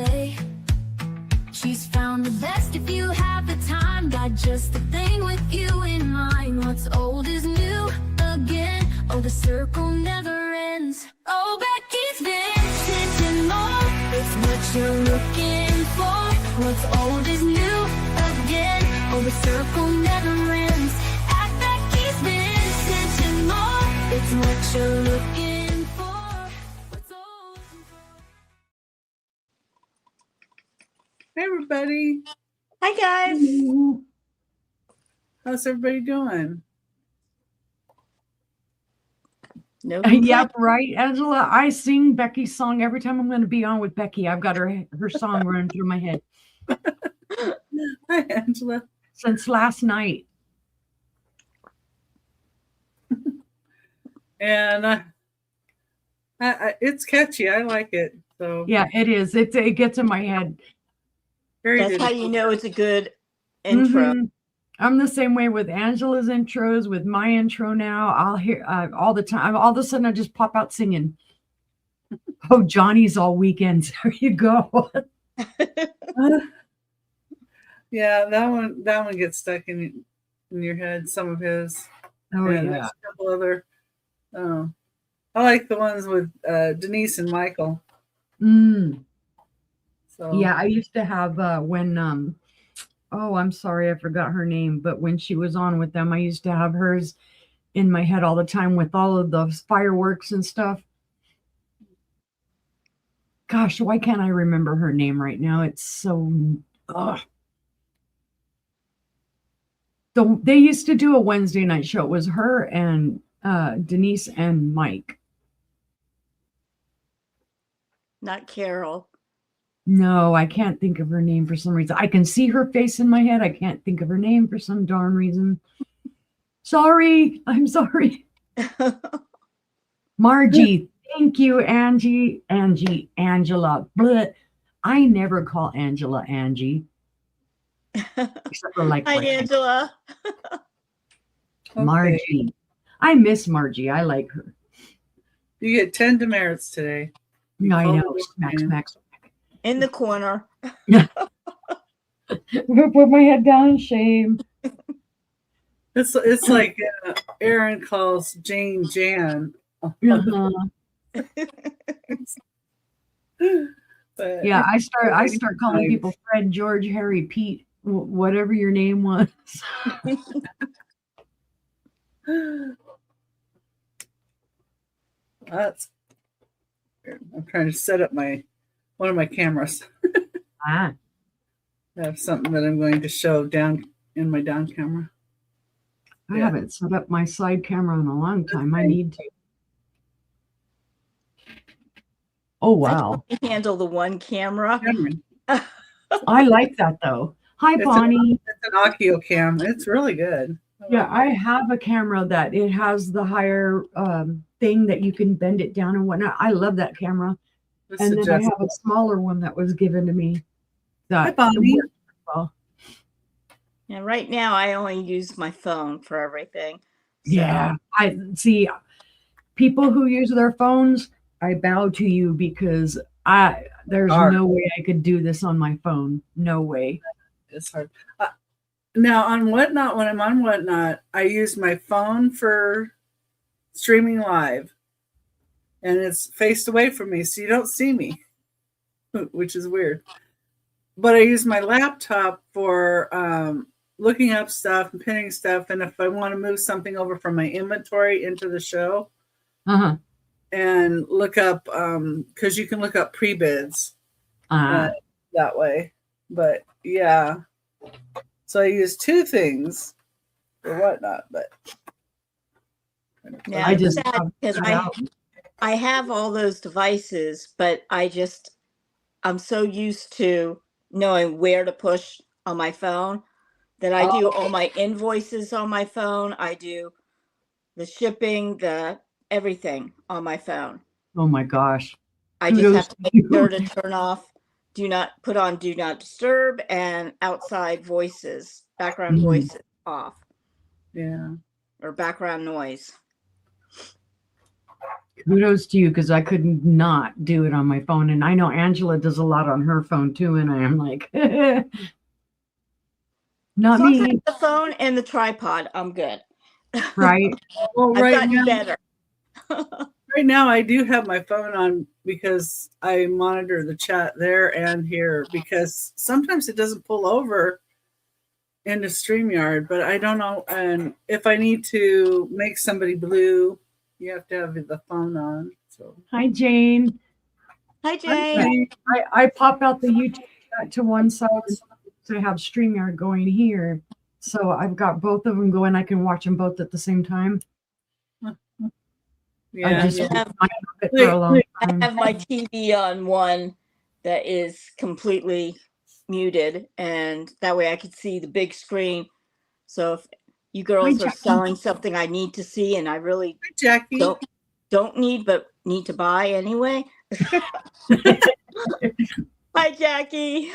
way. She's found the best if you have the time. Got just the thing with you in mind. What's old is new again. Oh, the circle never ends. Oh, Becky's vintage and more. It's what you're looking for. What's old is new again. Oh, the circle never ends. At Becky's vintage and more. It's what you're looking for. What's old and more. Hey, everybody. Hi, guys. How's everybody doing? No Yep, right, Angela. I sing Becky's song every time I'm going to be on with Becky. I've got her song running through my head Hi, Angela. since last night. And it's catchy. I like it. So Yeah, it is. It gets in my head. very That's good. how you know it's a good intro. Mhm. I'm the same way with Angela's intros, with my intro now. I'll hear all the time. All of a sudden, I just pop out singing. Oh, Johnny's all weekends. There you go. Yeah, that one gets stuck in your head. Some of his. Oh, and yeah. there's a couple other. I like the ones with Denise and Michael. Mm. So Yeah, I used to have when oh, I'm sorry, I forgot her name, but when she was on with them, I used to have hers in my head all the time with all of those fireworks and stuff. Gosh, why can't I remember her name right now? It's so they used to do a Wednesday night show. It was her and Denise and Mike. Not Carol. No, I can't think of her name for some reason. I can see her face in my head. I can't think of her name for some darn reason. Sorry. I'm sorry. Margie. Thank you, Angie. Angela. Bleh. I never call Angela Angie. Except for like Hi, Angela. Margie. I miss Margie. I like her. you get 10 demerits today. I call know. her Smack, name. smack, smack. In the corner. Put my head down in shame. It's like Aaron calls Jane Jan. Uh-huh. But Yeah, I start calling people Fred, George, Harry, Pete, whatever your name was. That's weird. I'm trying to set up one of my cameras. Ah, I have something that I'm going to show down in my down camera. I Yeah. haven't set up my side camera in a long time. I need to. Oh wow, I can handle the one camera. Cameron. I like that though. Hi, It's Bonnie. It's an Akio cam. It's really good. Yeah, I have a camera that it has the higher thing that you can bend it down and whatnot. I love that camera. It's And then I adjustable. have a smaller one that was given to me. Hi, That Bonnie. works well. And right now, I only use my phone for everything. So, Yeah, I see. People who use their phones, I bow to you because there's Hard. no way I could do this on my phone. No way. It's hard. Now on Whatnot, when I'm on Whatnot, I use my phone for streaming live, and it's faced away from me, so you don't see me, which is weird. But I use my laptop for looking up stuff and pinning stuff, and if I want to move something over from my inventory into the show, Uh-huh. and look up because you can look up pre-bids that way. But yeah, so I use two things for Whatnot, but yeah, I it's just sad because I have all those devices, but I'm so used to knowing where to push on my phone that I do all my invoices on my phone. I do the shipping, the everything on my phone. Oh my gosh. I just Kudos have to to make you. sure to turn off, do not disturb, and outside voices, background Mhm. voices off, yeah. or background noise. Kudos to you, because I could not do it on my phone. And I know Angela does a lot on her phone too. And I am like, not As long as I me. have the phone and the tripod, I'm good. Right. Well, I've right gotten now, better. right now I do have my phone on because I monitor the chat there and here because sometimes it doesn't pull over into StreamYard, but I don't know. And if I need to make somebody blue, you have to have the phone on. So Hi, Jane. Hi, Jane. okay. I pop out the YouTube chat to one side to have StreamYard going here. So I've got both of them going. I can watch them both at the same time. Yeah, I just yeah. have it for a long I time. have my TV on one that is completely muted, and that way I can see the big screen. So if you girls are Jackie. selling something I need to see and I really Hi, Jackie. don't need but need to buy anyway. Hi, Jackie.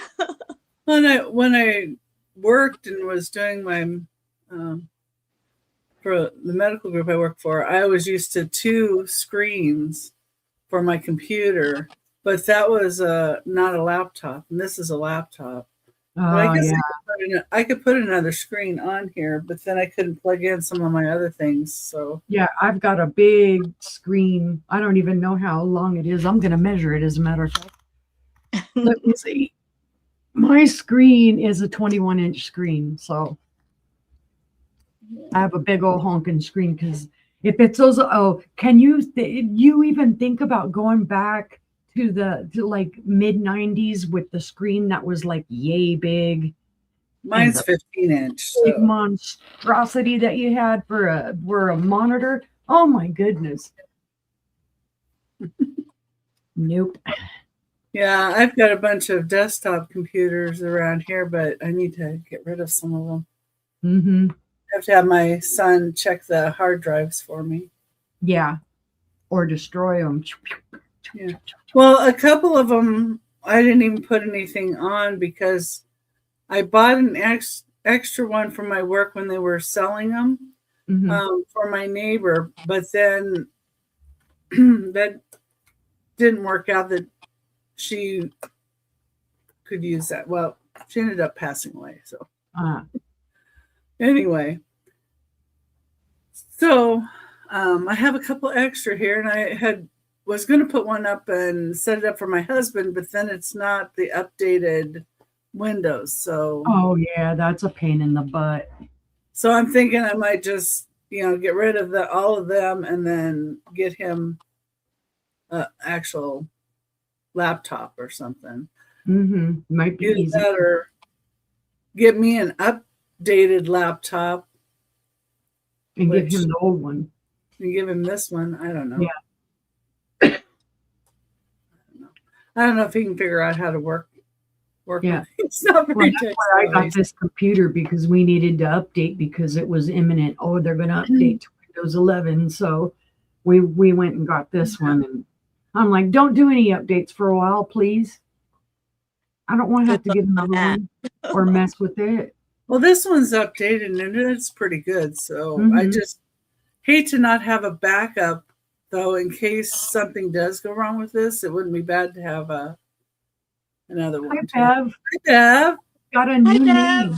When I worked and was doing my for the medical group I work for, I was used to 2 screens for my computer, but that was not a laptop, and this is a laptop. But I Oh, guess yeah. I could put another screen on here, but then I couldn't plug in some of my other things. So Yeah, I've got a big screen. I don't even know how long it is. I'm going to measure it, as a matter of fact. Let me see. My screen is a 21-inch screen, so I have a big old honking screen because if it's those, can you you even think about going back to like mid 90s with the screen that was like yay big? mine's 15-inch. Big So. monstrosity that you had for a monitor. Oh my goodness. Nope. Yeah, I've got a bunch of desktop computers around here, but I need to get rid of some of them. Mm-hmm. I have to have my son check the hard drives for me. Yeah. Or destroy them. Yeah. Well, a couple of them I didn't even put anything on because I bought an extra one for my work when they were selling them for my neighbor, but then that didn't work out that she could use that. Well, she ended up passing away. So anyway, so I have a couple extra here, and I was going to put one up and set it up for my husband, but then it's not the updated Windows. So oh yeah, that's a pain in the butt. So I'm thinking I might just get rid of all of them and then get him an actual laptop or something. Might be easy. Or get me an updated laptop and give him the old one. And give him this one. I don't know. Yeah. I don't know if he can figure out how to work. Yeah. It's not very that's why I got this computer, because we needed to update because it was imminent. Oh, they're going to update to Windows 11. So we went and got this one, and I'm like, don't do any updates for a while, please. I don't want to have to get another one or mess with it. Well, this one's updated and it's pretty good. So I just hate to not have a backup, though, in case something does go wrong with this. It wouldn't be bad to have another one. Hi, Bev. Hi, Bev. Got a new name.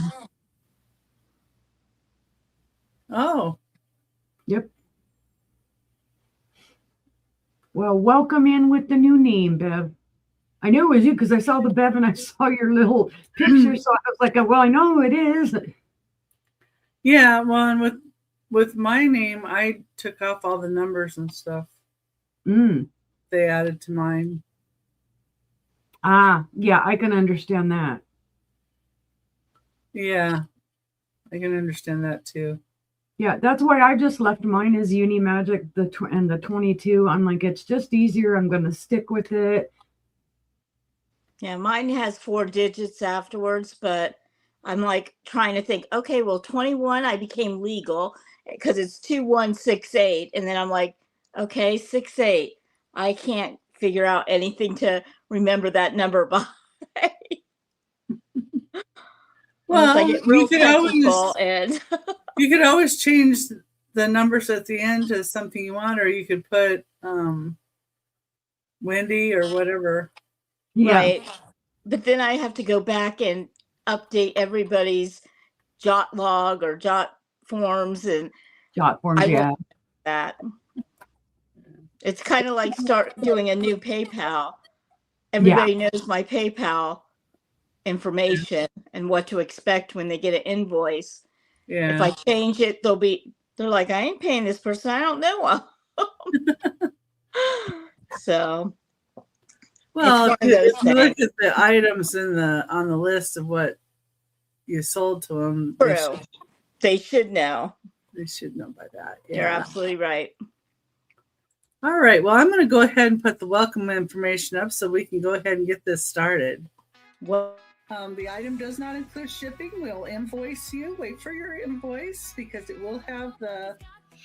Oh. Yep. Well, welcome in with the new name, Bev. I knew it was you because I saw the Bev and I saw your little picture. So I was like, well, I know who it is. Yeah, well, and with my name, I took off all the numbers and stuff. They added to mine. Yeah, I can understand that. Yeah, I can understand that too. Yeah, that's why I just left mine as Unimagique and the 22. I'm like, it's just easier. I'm going to stick with it. Yeah, mine has 4 digits afterwards, but I'm like trying to think, okay, well, 21, I became legal because it's 2168. And then I'm like, okay, 68. I can't figure out anything to remember that number by. Well, you could always change the numbers at the end to something you want, or you could put Wendy or whatever. Yeah. Right. But then I have to go back and update everybody's jot log or jot forms, and Jot forms, I yeah. won't do that. It's kind of like start doing a new PayPal. Everybody knows my PayPal information and what to expect when they get an invoice. Yeah. If I change it, they're like, I ain't paying this person. I don't know. So, Well, it's one of those if you look things. at the items on the list of what you sold to them, True. They should know. they should know by that. Yeah. You're absolutely right. All right. Well, I'm going to go ahead and put the welcome information up so we can go ahead and get this started. Well, The item does not include shipping. We'll invoice you. Wait for your invoice because it will have the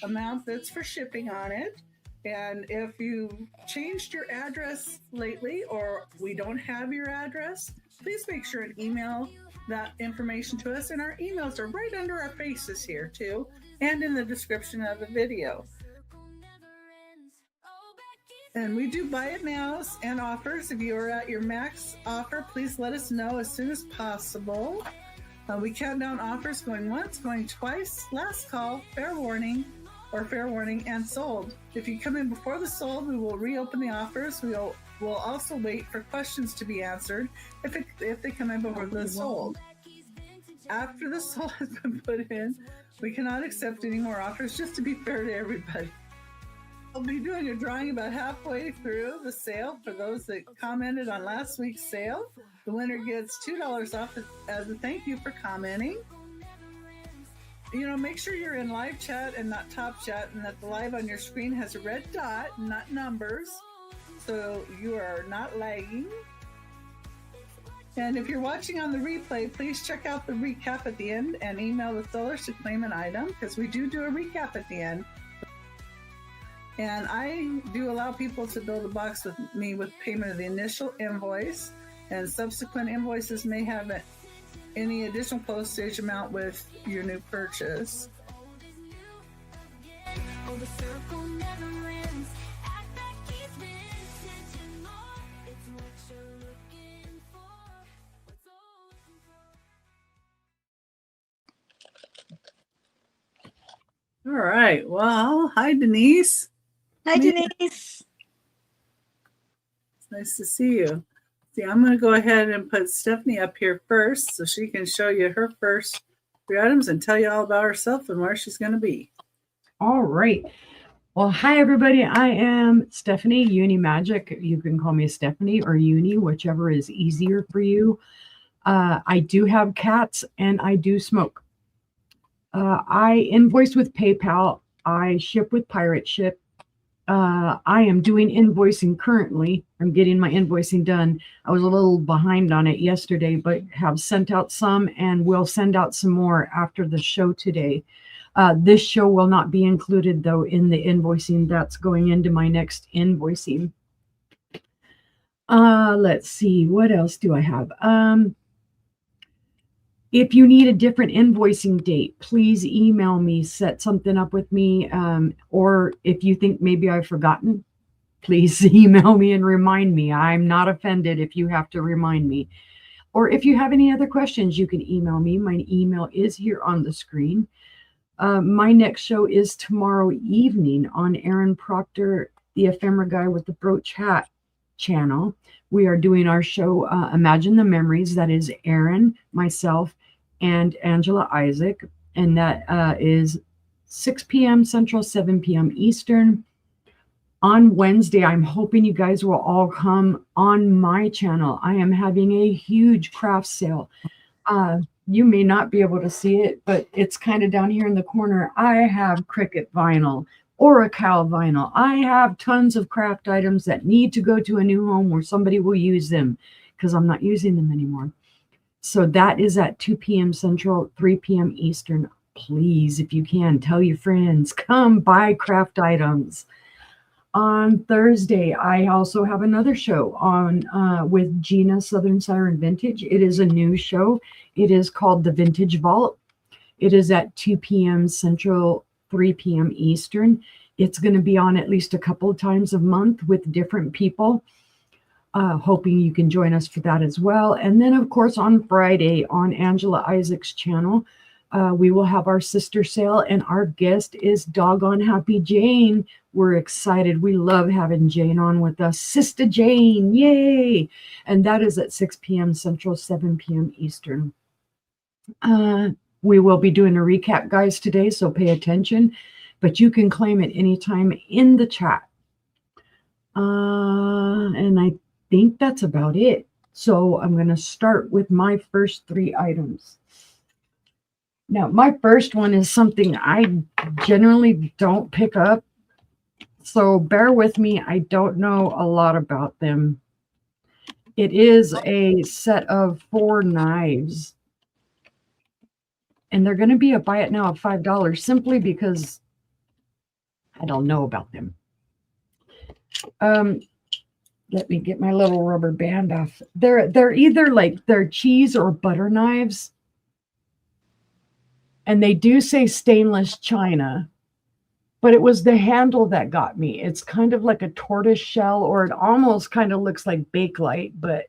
amount that's for shipping on it. And if you changed your address lately or we don't have your address, please make sure and email that information to us. And our emails are right under our faces here too, and in the description of the video. And we do buy it nows and offers. If you are at your max offer, please let us know as soon as possible. We count down offers going once, going twice, last call, fair warning, and sold. If you come in before the sold, we will reopen the offers. We'll also wait for questions to be answered if they come in before the sold. After the sold has been put in, we cannot accept any more offers, just to be fair to everybody. I'll be doing a drawing about halfway through the sale for those that commented on last week's sale. The winner gets $2 off as a thank you for commenting. Make sure you're in live chat and not top chat, and that the live on your screen has a red dot, not numbers, so you are not lagging. And if you're watching on the replay, please check out the recap at the end and email the sellers to claim an item, because we do a recap at the end. And I do allow people to build a box with me with payment of the initial invoice, and subsequent invoices may have any additional postage amount with your new purchase. All right. Well, hi, Denise. hi, Denise. It's nice to see you. See, I'm going to go ahead and put Stephanie up here first so she can show you her first 3 items and tell you all about herself and where she's going to be. All right. Well, hi, everybody. I am Stephanie, Unimagique. You can call me Stephanie or Uni, whichever is easier for you. I do have cats and I do smoke. I invoice with PayPal. I ship with Pirate Ship. I am doing invoicing currently. I'm getting my invoicing done. I was a little behind on it yesterday, but have sent out some and will send out some more after the show today. This show will not be included, though, in the invoicing that's going into my next invoicing. Let's see. What else do I have? If you need a different invoicing date, please email me, set something up with me. Or if you think maybe I've forgotten, please email me and remind me. I'm not offended if you have to remind me. Or if you have any other questions, you can email me. My email is here on the screen. My next show is tomorrow evening on Aaron Proctor, the ephemera guy with the brooch hat channel. We are doing our show, Imagine the Memories. That is Aaron, myself, and Angela Isaac. And that is 6 p.m. Central, 7 p.m. Eastern. On Wednesday, I'm hoping you guys will all come on my channel. I am having a huge craft sale. You may not be able to see it, but it's kind of down here in the corner. I have Cricut vinyl, Oracal vinyl. I have tons of craft items that need to go to a new home where somebody will use them because I'm not using them anymore. So that is at 2 p.m. Central, 3 p.m. Eastern. Please, if you can, tell your friends, come buy craft items. On Thursday, I also have another show on with Gina Southern Siren Vintage. It is a new show. It is called The Vintage Vault. It is at 2 p.m. Central, 3 p.m. Eastern. It's going to be on at least a couple of times a month with different people. Hoping you can join us for that as well. And then, of course, on Friday on Angela Isaac's channel, we will have our sister sale, and our guest is Doggone Happy Jane. We're excited. We love having Jane on with us. Sister Jane, yay! And that is at 6 p.m. Central, 7 p.m. Eastern. We will be doing a recap, guys, today, so pay attention. But you can claim it anytime in the chat. And I think that's about it. So I'm going to start with my first 3 items. Now, my first one is something I generally don't pick up. So bear with me. I don't know a lot about them. It is a set of 4 knives. And they're going to be a buy it now of $5 simply because I don't know about them. Let me get my little rubber band off. They're either like they're cheese or butter knives. And they do say stainless china, but it was the handle that got me. It's kind of like a tortoise shell, or it almost kind of looks like Bakelite, but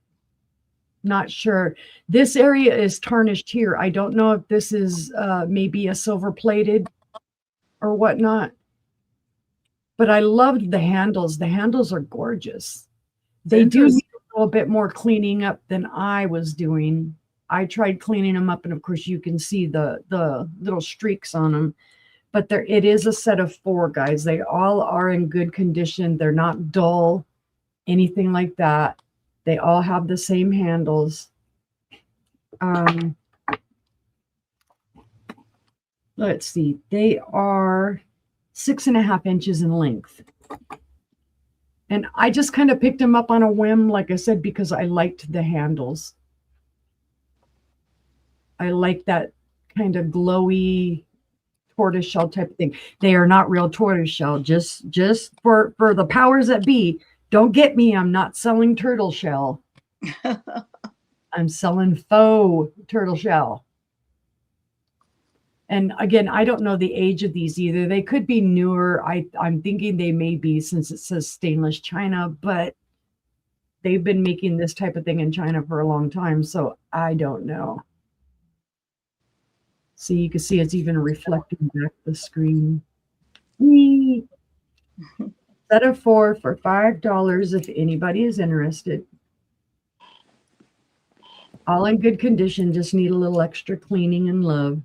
not sure. This area is tarnished here. I don't know if this is maybe a silver plated or whatnot, but I loved the handles. The handles are gorgeous. They do need a little bit more cleaning up than I was doing. I tried cleaning them up, and of course you can see the little streaks on them. But it is a set of 4, guys. They all are in good condition. They're not dull, anything like that. They all have the same handles. Let's see. They are 6.5 inches in length. And I just kind of picked them up on a whim, like I said, because I liked the handles. I like that kind of glowy tortoiseshell type of thing. They are not real tortoiseshell, just for the powers that be. Don't get me, I'm not selling turtle shell. I'm selling faux turtle shell. And again, I don't know the age of these either. They could be newer. I'm thinking they may be, since it says stainless china, but they've been making this type of thing in China for a long time, so I don't know. See, you can see it's even reflecting back the screen. Whee! Set of 4 for $5 if anybody is interested. All in good condition, just need a little extra cleaning and love.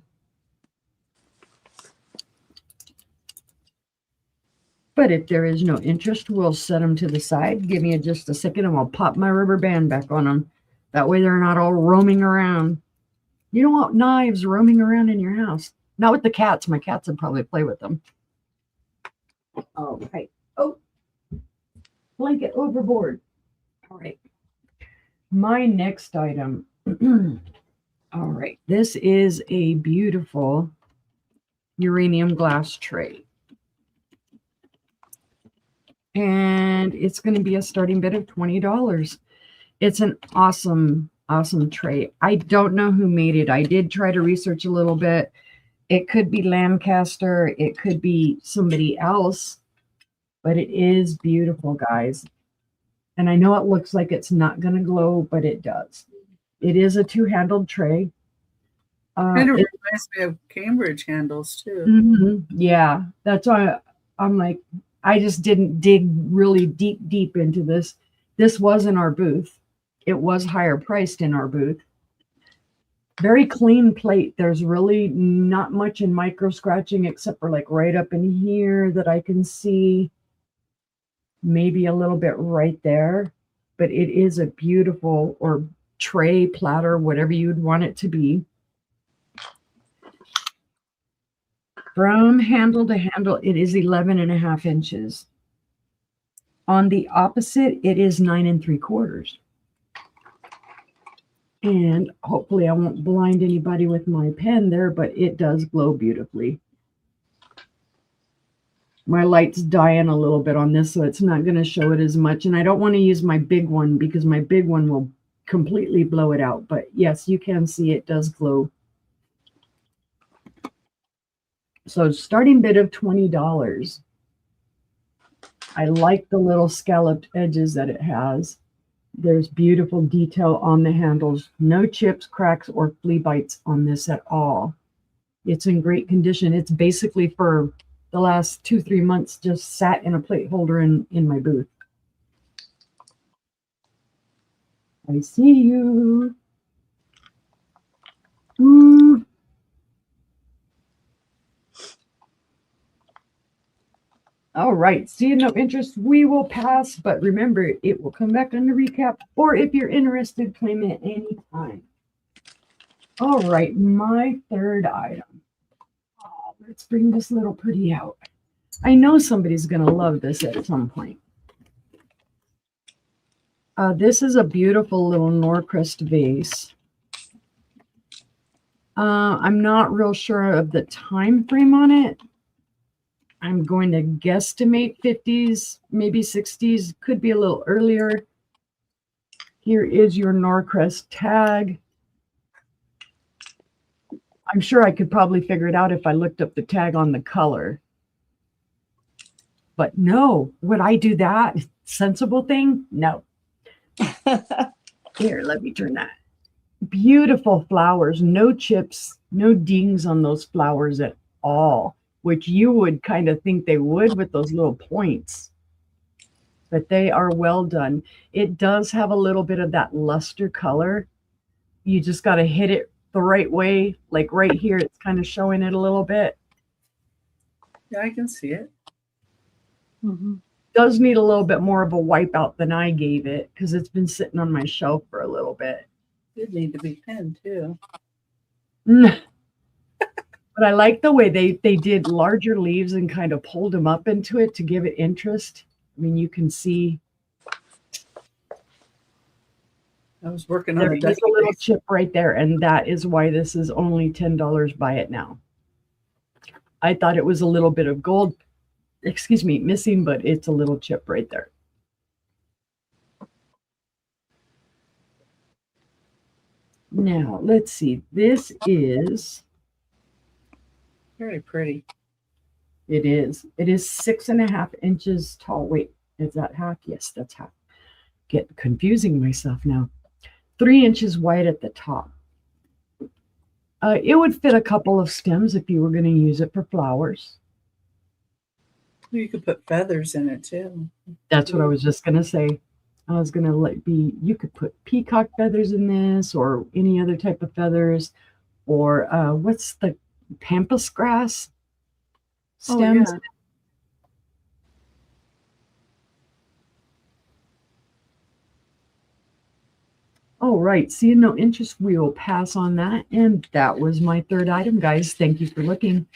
But if there is no interest, we'll set them to the side. Give me just a second and I'll pop my rubber band back on them. That way they're not all roaming around. You don't want knives roaming around in your house. Not with the cats. My cats would probably play with them. All right. Oh, blanket overboard. All right. My next item. All right. This is a beautiful uranium glass tray. And it's going to be a starting bid of $20. It's an awesome tray. I don't know who made it. I did try to research a little bit. It could be Lancaster. It could be somebody else. But it is beautiful, guys. And I know it looks like it's not going to glow, but it does. It is a 2-handled tray. Kind of reminds me of Cambridge handles, too. Mm-hmm. Yeah, that's why I'm like, I just didn't dig really deep into this. This was in our booth. It was higher priced in our booth. Very clean plate. There's really not much in micro scratching except for like right up in here that I can see. Maybe a little bit right there. But it is a beautiful, or tray, platter, whatever you'd want it to be. From handle to handle, it is 11.5 inches. On the opposite, it is 9 3/4. And hopefully I won't blind anybody with my pen there, but it does glow beautifully. My light's dying a little bit on this, so it's not going to show it as much. And I don't want to use my big one because my big one will completely blow it out. But yes, you can see it does glow. So starting bid of $20. I like the little scalloped edges that it has. There's beautiful detail on the handles. No chips, cracks, or flea bites on this at all. It's in great condition. It's basically for the last 2-3 months just sat in a plate holder in my booth. I see you. Ooh. All right, seeing no interest, we will pass, but remember, it will come back on the recap, or if you're interested, claim it anytime. All right, my third item. Oh, let's bring this little pretty out. I know somebody's going to love this at some point. This is a beautiful little Norcrest vase. I'm not real sure of the time frame on it. I'm going to guesstimate 50s, maybe 60s, could be a little earlier. Here is your Norcrest tag. I'm sure I could probably figure it out if I looked up the tag on the color. But no, would I do that? Sensible thing? No. Here, let me turn that. Beautiful flowers, no chips, no dings on those flowers at all, which you would kind of think they would with those little points. But they are well done. It does have a little bit of that luster color. You just got to hit it the right way. Like right here, it's kind of showing it a little bit. Yeah, I can see it. Mm-hmm. Does need a little bit more of a wipeout than I gave it because it's been sitting on my shelf for a little bit. It need to be pinned too. But I like the way they did larger leaves and kind of pulled them up into it to give it interest. I mean, you can see I was working on there is a little chip right there, and that is why this is only $10. Buy it now. I thought it was a little bit of gold, excuse me, missing, but it's a little chip right there. Now, let's see. This is very pretty. It is. It is 6.5 inches tall. Wait, is that half? Yes, that's half. Get confusing myself now. 3 inches wide at the top. It would fit a couple of stems if you were going to use it for flowers. You could put feathers in it too. That's what I was just going to say. I was going to you could put peacock feathers in this or any other type of feathers, or what's the pampas grass stems? Oh, yeah. Oh, right. Seeing no interest, we will pass on that. And that was my third item, guys. Thank you for looking.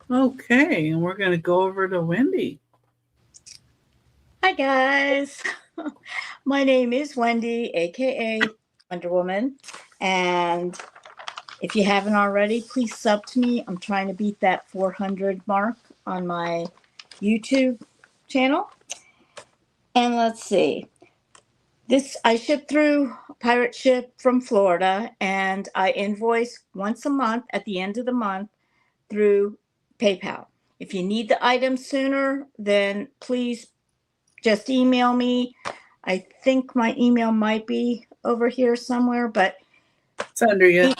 Okay, and we're going to go over to Wendy. Hi, guys. My name is Wendy, aka Wonder Woman. And if you haven't already, please sub to me. I'm trying to beat that 400 mark on my YouTube channel. And let's see. I ship through pirate ship from Florida, and I invoice once a month at the end of the month through PayPal. If you need the items sooner, then please just email me. I think my email might be over here somewhere, but it's under you.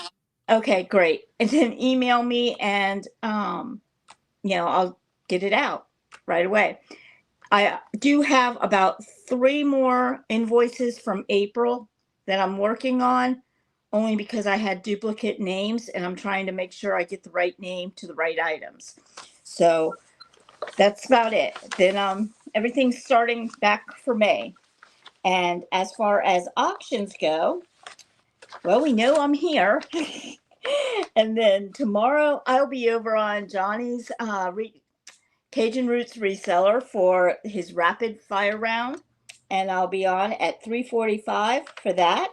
Okay, great. And then email me, and I'll get it out right away. I do have about 3 more invoices from April that I'm working on, only because I had duplicate names, and I'm trying to make sure I get the right name to the right items. So that's about it. Then everything's starting back for May. And as far as auctions go, well, we know I'm here. And then tomorrow I'll be over on Johnny's Cajun Roots reseller for his rapid fire round. And I'll be on at 3:45 for that.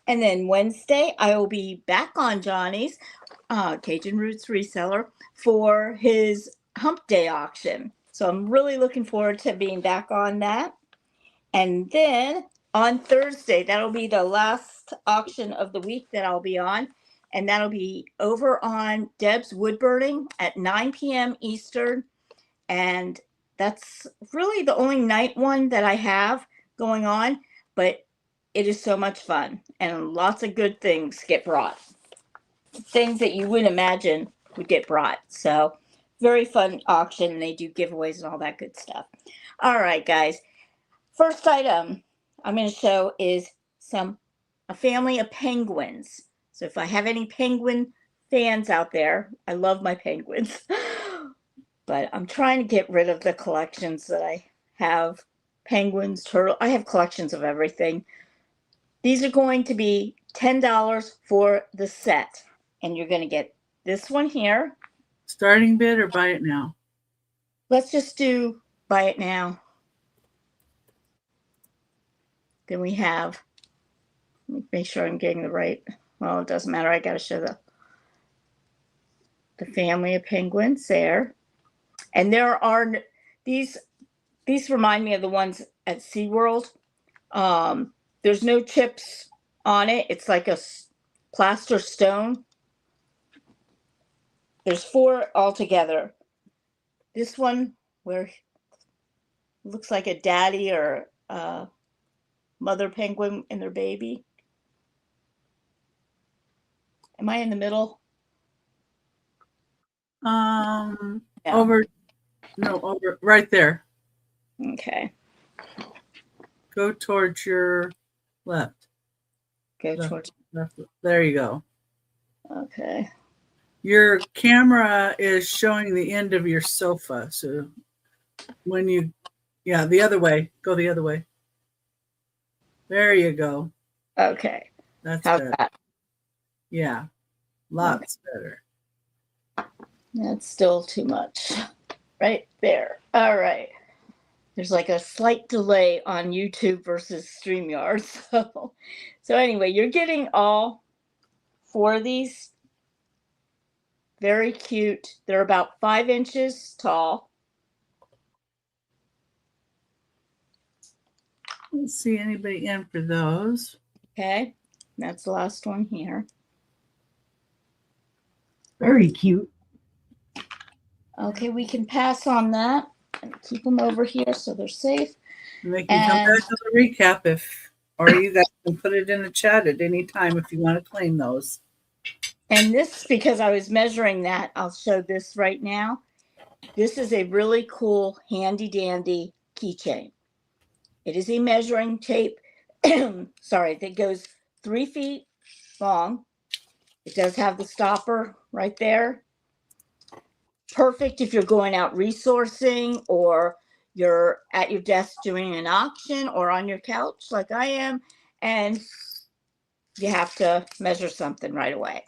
And then Wednesday, I will be back on Johnny's Cajun Roots reseller for his Hump Day auction. So I'm really looking forward to being back on that. And then on Thursday, that'll be the last auction of the week that I'll be on. and that'll be over on Deb's Wood Burning at 9 p.m. Eastern. And that's really the only night one that I have going on, but it is so much fun and lots of good things get brought. Things that you wouldn't imagine would get brought. So very fun auction, and they do giveaways and all that good stuff. All right, guys. First item I'm going to show is a family of penguins. So if I have any penguin fans out there, I love my penguins. But I'm trying to get rid of the collections that I have. Penguins, turtle. I have collections of everything. These are going to be $10 for the set. And you're going to get this one here. Starting bid or buy it now? Let's just do buy it now. Then we have, let me make sure I'm getting the right, well, it doesn't matter. I got to show the family of penguins there. And there are, these remind me of the ones at SeaWorld. There's no chips on it. It's like a plaster stone. There's 4 altogether. This one where it looks like a daddy or mother penguin and their baby. Am I in the middle? Yeah. No. Over right there. Okay. Go towards your left. Towards. Left. There you go. Okay. Your camera is showing the end of your sofa. So when you, the other way. Go the other way. There you go. Okay. That's How's better. that? Yeah. Lots better. That's still too much. Right there. All right. There's like a slight delay on YouTube versus StreamYard. So anyway, you're getting all 4 of these. Very cute. They're about 5 inches tall. Let's see anybody in for those. Okay. That's the last one here. Very cute. Okay, we can pass on that and keep them over here so they're safe. And they can come back to the recap or you guys can put it in the chat at any time if you want to claim those. And this, because I was measuring that, I'll show this right now. This is a really cool, handy dandy keychain. It is a measuring tape, that goes 3 feet long. It does have the stopper right there. Perfect if you're going out resourcing or you're at your desk doing an auction or on your couch like I am, and you have to measure something right away.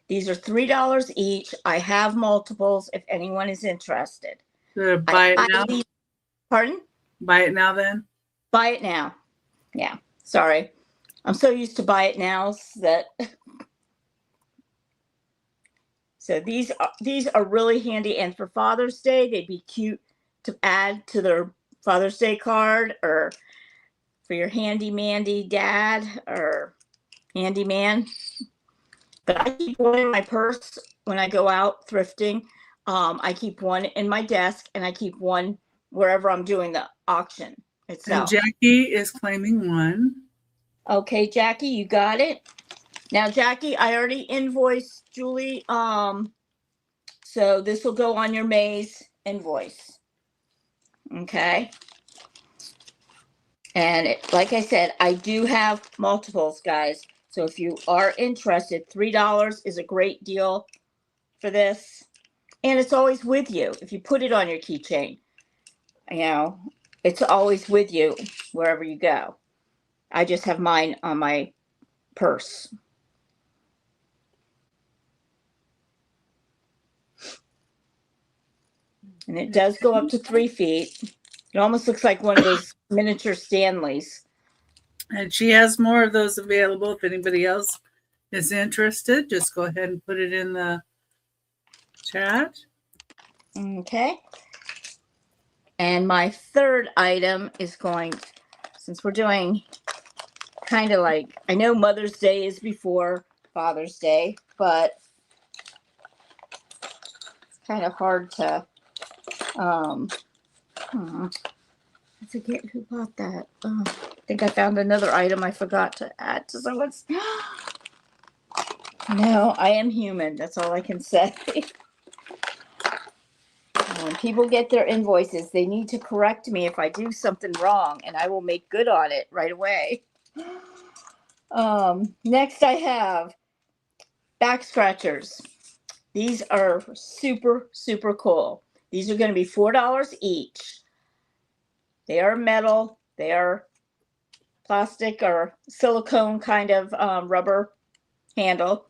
These are $3 each. I have multiples if anyone is interested. Buy it now? Pardon? Buy it now then? Buy it now. Yeah, sorry. I'm so used to buy it now that... So these are really handy, and for Father's Day, they'd be cute to add to their Father's Day card, or for your handy-mandy dad or handyman. But I keep one in my purse when I go out thrifting. I keep one in my desk, and I keep one wherever I'm doing the auction itself. And Jackie is claiming one. Okay, Jackie, you got it. Now, Jackie, I already invoiced Julie. So this will go on your May's invoice. Okay. And like I said, I do have multiples, guys. So if you are interested, $3 is a great deal for this. And it's always with you. If you put it on your keychain, it's always with you wherever you go. I just have mine on my purse. And it does go up to 3 feet. It almost looks like one of those miniature Stanleys. And she has more of those available. If anybody else is interested, just go ahead and put it in the chat. Okay. And my third item is since we're doing kind of like, I know Mother's Day is before Father's Day, but it's kind of hard to, I forget who bought that. Oh, I think I found another item I forgot to add to someone's. No, I am human. That's all I can say. When people get their invoices, they need to correct me if I do something wrong, and I will make good on it right away. Next I have back scratchers. These are super, super cool. These are going to be $4 each. They are metal. They are plastic or silicone kind of rubber handle.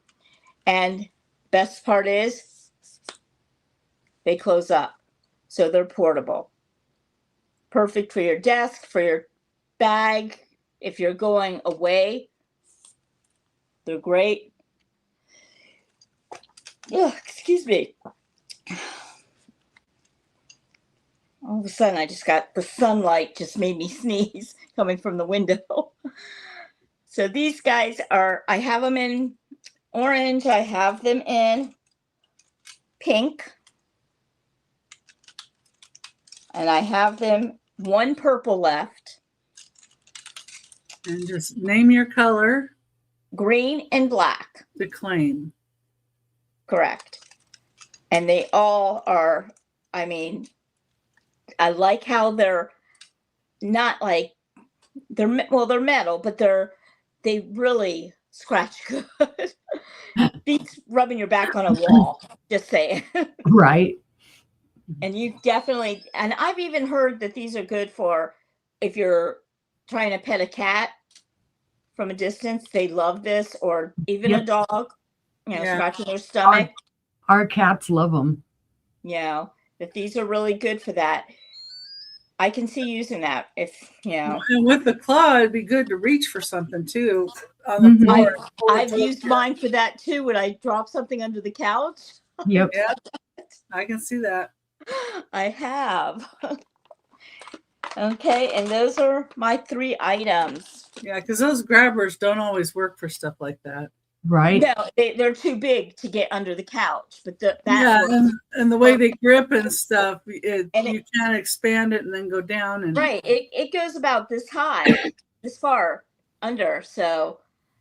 And best part is they close up. So they're portable. Perfect for your desk, for your bag. If you're going away, they're great. Ugh, excuse me. All of a sudden, I just got the sunlight just made me sneeze coming from the window. So these guys are, I have them in orange. I have them in pink. And I have them one purple left. And just name your color. Green and black. To claim. Correct. And they all are, I mean, I like how they're not like, they're metal, but they really scratch good. Beats rubbing your back on a wall, just saying. Right. And you definitely, and I've even heard that these are good for if you're trying to pet a cat from a distance. They love this, or even a dog, scratching their stomach. Our cats love them. Yeah, that these are really good for that. I can see using that if, And with the claw, it'd be good to reach for something too on the floor. I've used mine for that too when I drop something under the couch. Yep. Yeah, I can see that. I have. Okay, and those are my 3 items. Yeah, because those grabbers don't always work for stuff like that. Right. No, they're too big to get under the couch, but and the way they grip and stuff, you can't expand it and then go down. And right, it goes about this high, this far under. So,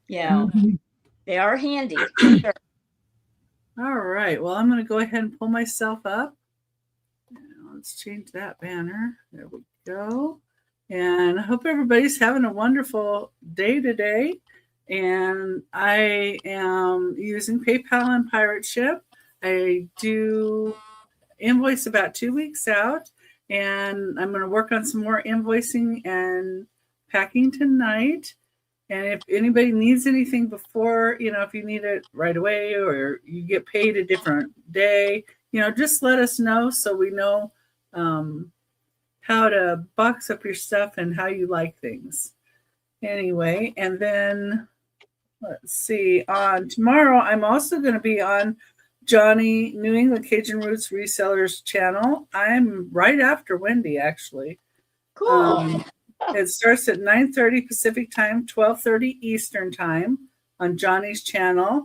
they are handy. For sure. All right. Well, I'm going to go ahead and pull myself up. Let's change that banner. There we go. And I hope everybody's having a wonderful day today. And I am using PayPal and Pirate Ship. I do invoice about 2 weeks out. And I'm going to work on some more invoicing and packing tonight. And if anybody needs anything before, if you need it right away or you get paid a different day, just let us know so we know how to box up your stuff and how you like things. Anyway, and then let's see. On tomorrow, I'm also going to be on Johnny New England Cajun Roots Resellers channel. I'm right after Wendy, actually. Cool. It starts at 9:30 Pacific time, 12:30 Eastern time on Johnny's channel.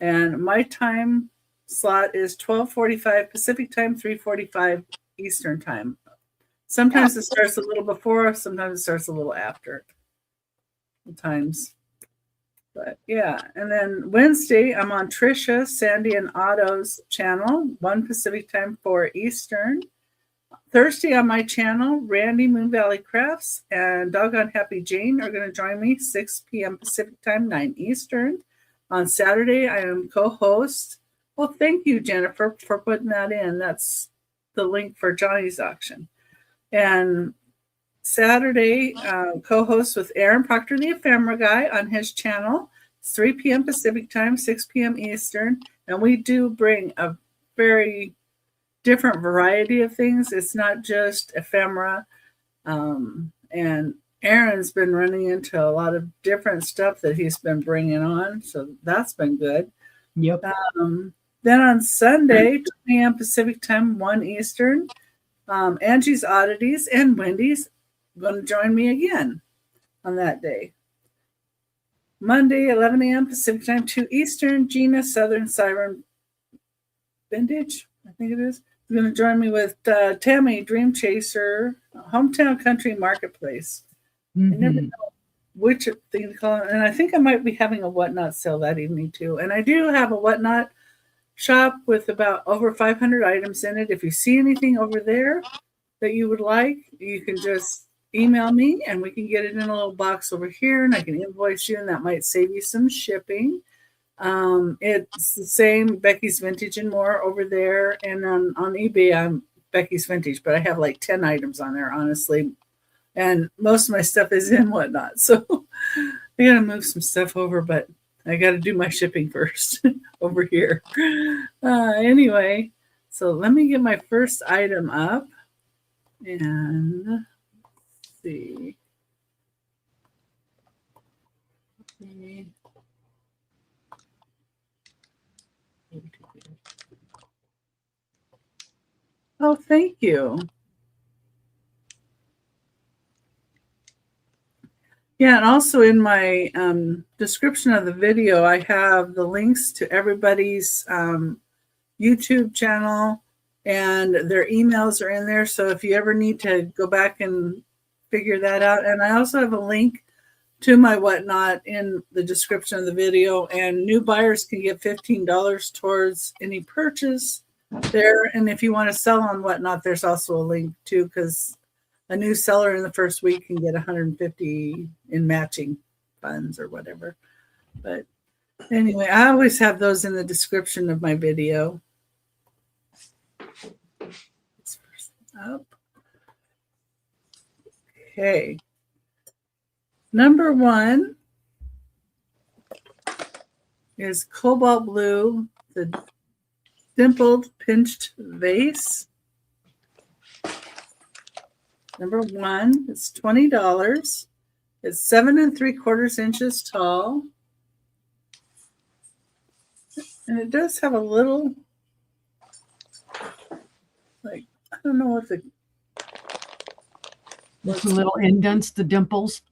And my time slot is 12:45 Pacific time, 3:45 Eastern time. Sometimes it starts a little before, sometimes it starts a little after the times. But yeah, and then Wednesday, I'm on Trisha, Sandy, and Otto's channel, 1 Pacific time, 4 Eastern. Thursday on my channel, Randy Moon Valley Crafts and Doggone Happy Jane are going to join me 6 p.m. Pacific time, 9 Eastern. On Saturday, I am co-host. Well, thank you, Jennifer, for putting that in. That's the link for Johnny's auction. And Saturday, co-host with Aaron Proctor, the Ephemera Guy, on his channel. It's 3 p.m. Pacific time, 6 p.m. Eastern. And we do bring a very different variety of things. It's not just ephemera. And Aaron's been running into a lot of different stuff that he's been bringing on. So that's been good. Yep. Then on Sunday, 2 p.m. Pacific time, 1 Eastern, Angie's Oddities and Wendy's going to join me again on that day. Monday, 11 a.m. Pacific time, 2 Eastern. Gina, Southern Siren Vintage, I think it is going to join me with Tammy, Dream Chaser, Hometown Country Marketplace. I never know which thing to call it. And I think I might be having a Whatnot sale that evening too. And I do have a Whatnot shop with about over 500 items in it. If you see anything over there that you would like, you can just email me and we can get it in a little box over here and I can invoice you and that might save you some shipping. It's the same Becky's Vintage and More over there. And on eBay, I'm Becky's Vintage, but I have like 10 items on there, honestly. And most of my stuff is in Whatnot. So I got to move some stuff over, but I got to do my shipping first over here. Anyway, so let me get my first item up and let's see. Okay. Oh, thank you. Yeah, and also in my description of the video, I have the links to everybody's YouTube channel and their emails are in there. So if you ever need to go back and figure that out. And I also have a link to my Whatnot in the description of the video. And new buyers can get $15 towards any purchase there. And if you want to sell on Whatnot, there's also a link too, because a new seller in the first week can get 150 in matching funds or whatever. But anyway, I always have those in the description of my video. This person up. Okay. Number 1 is Cobalt Blue, the dimpled pinched vase. Number 1, it's $20. It's 7 3/4 inches tall. And it does have a little, like, I don't know what the. There's a little indents, the dimples.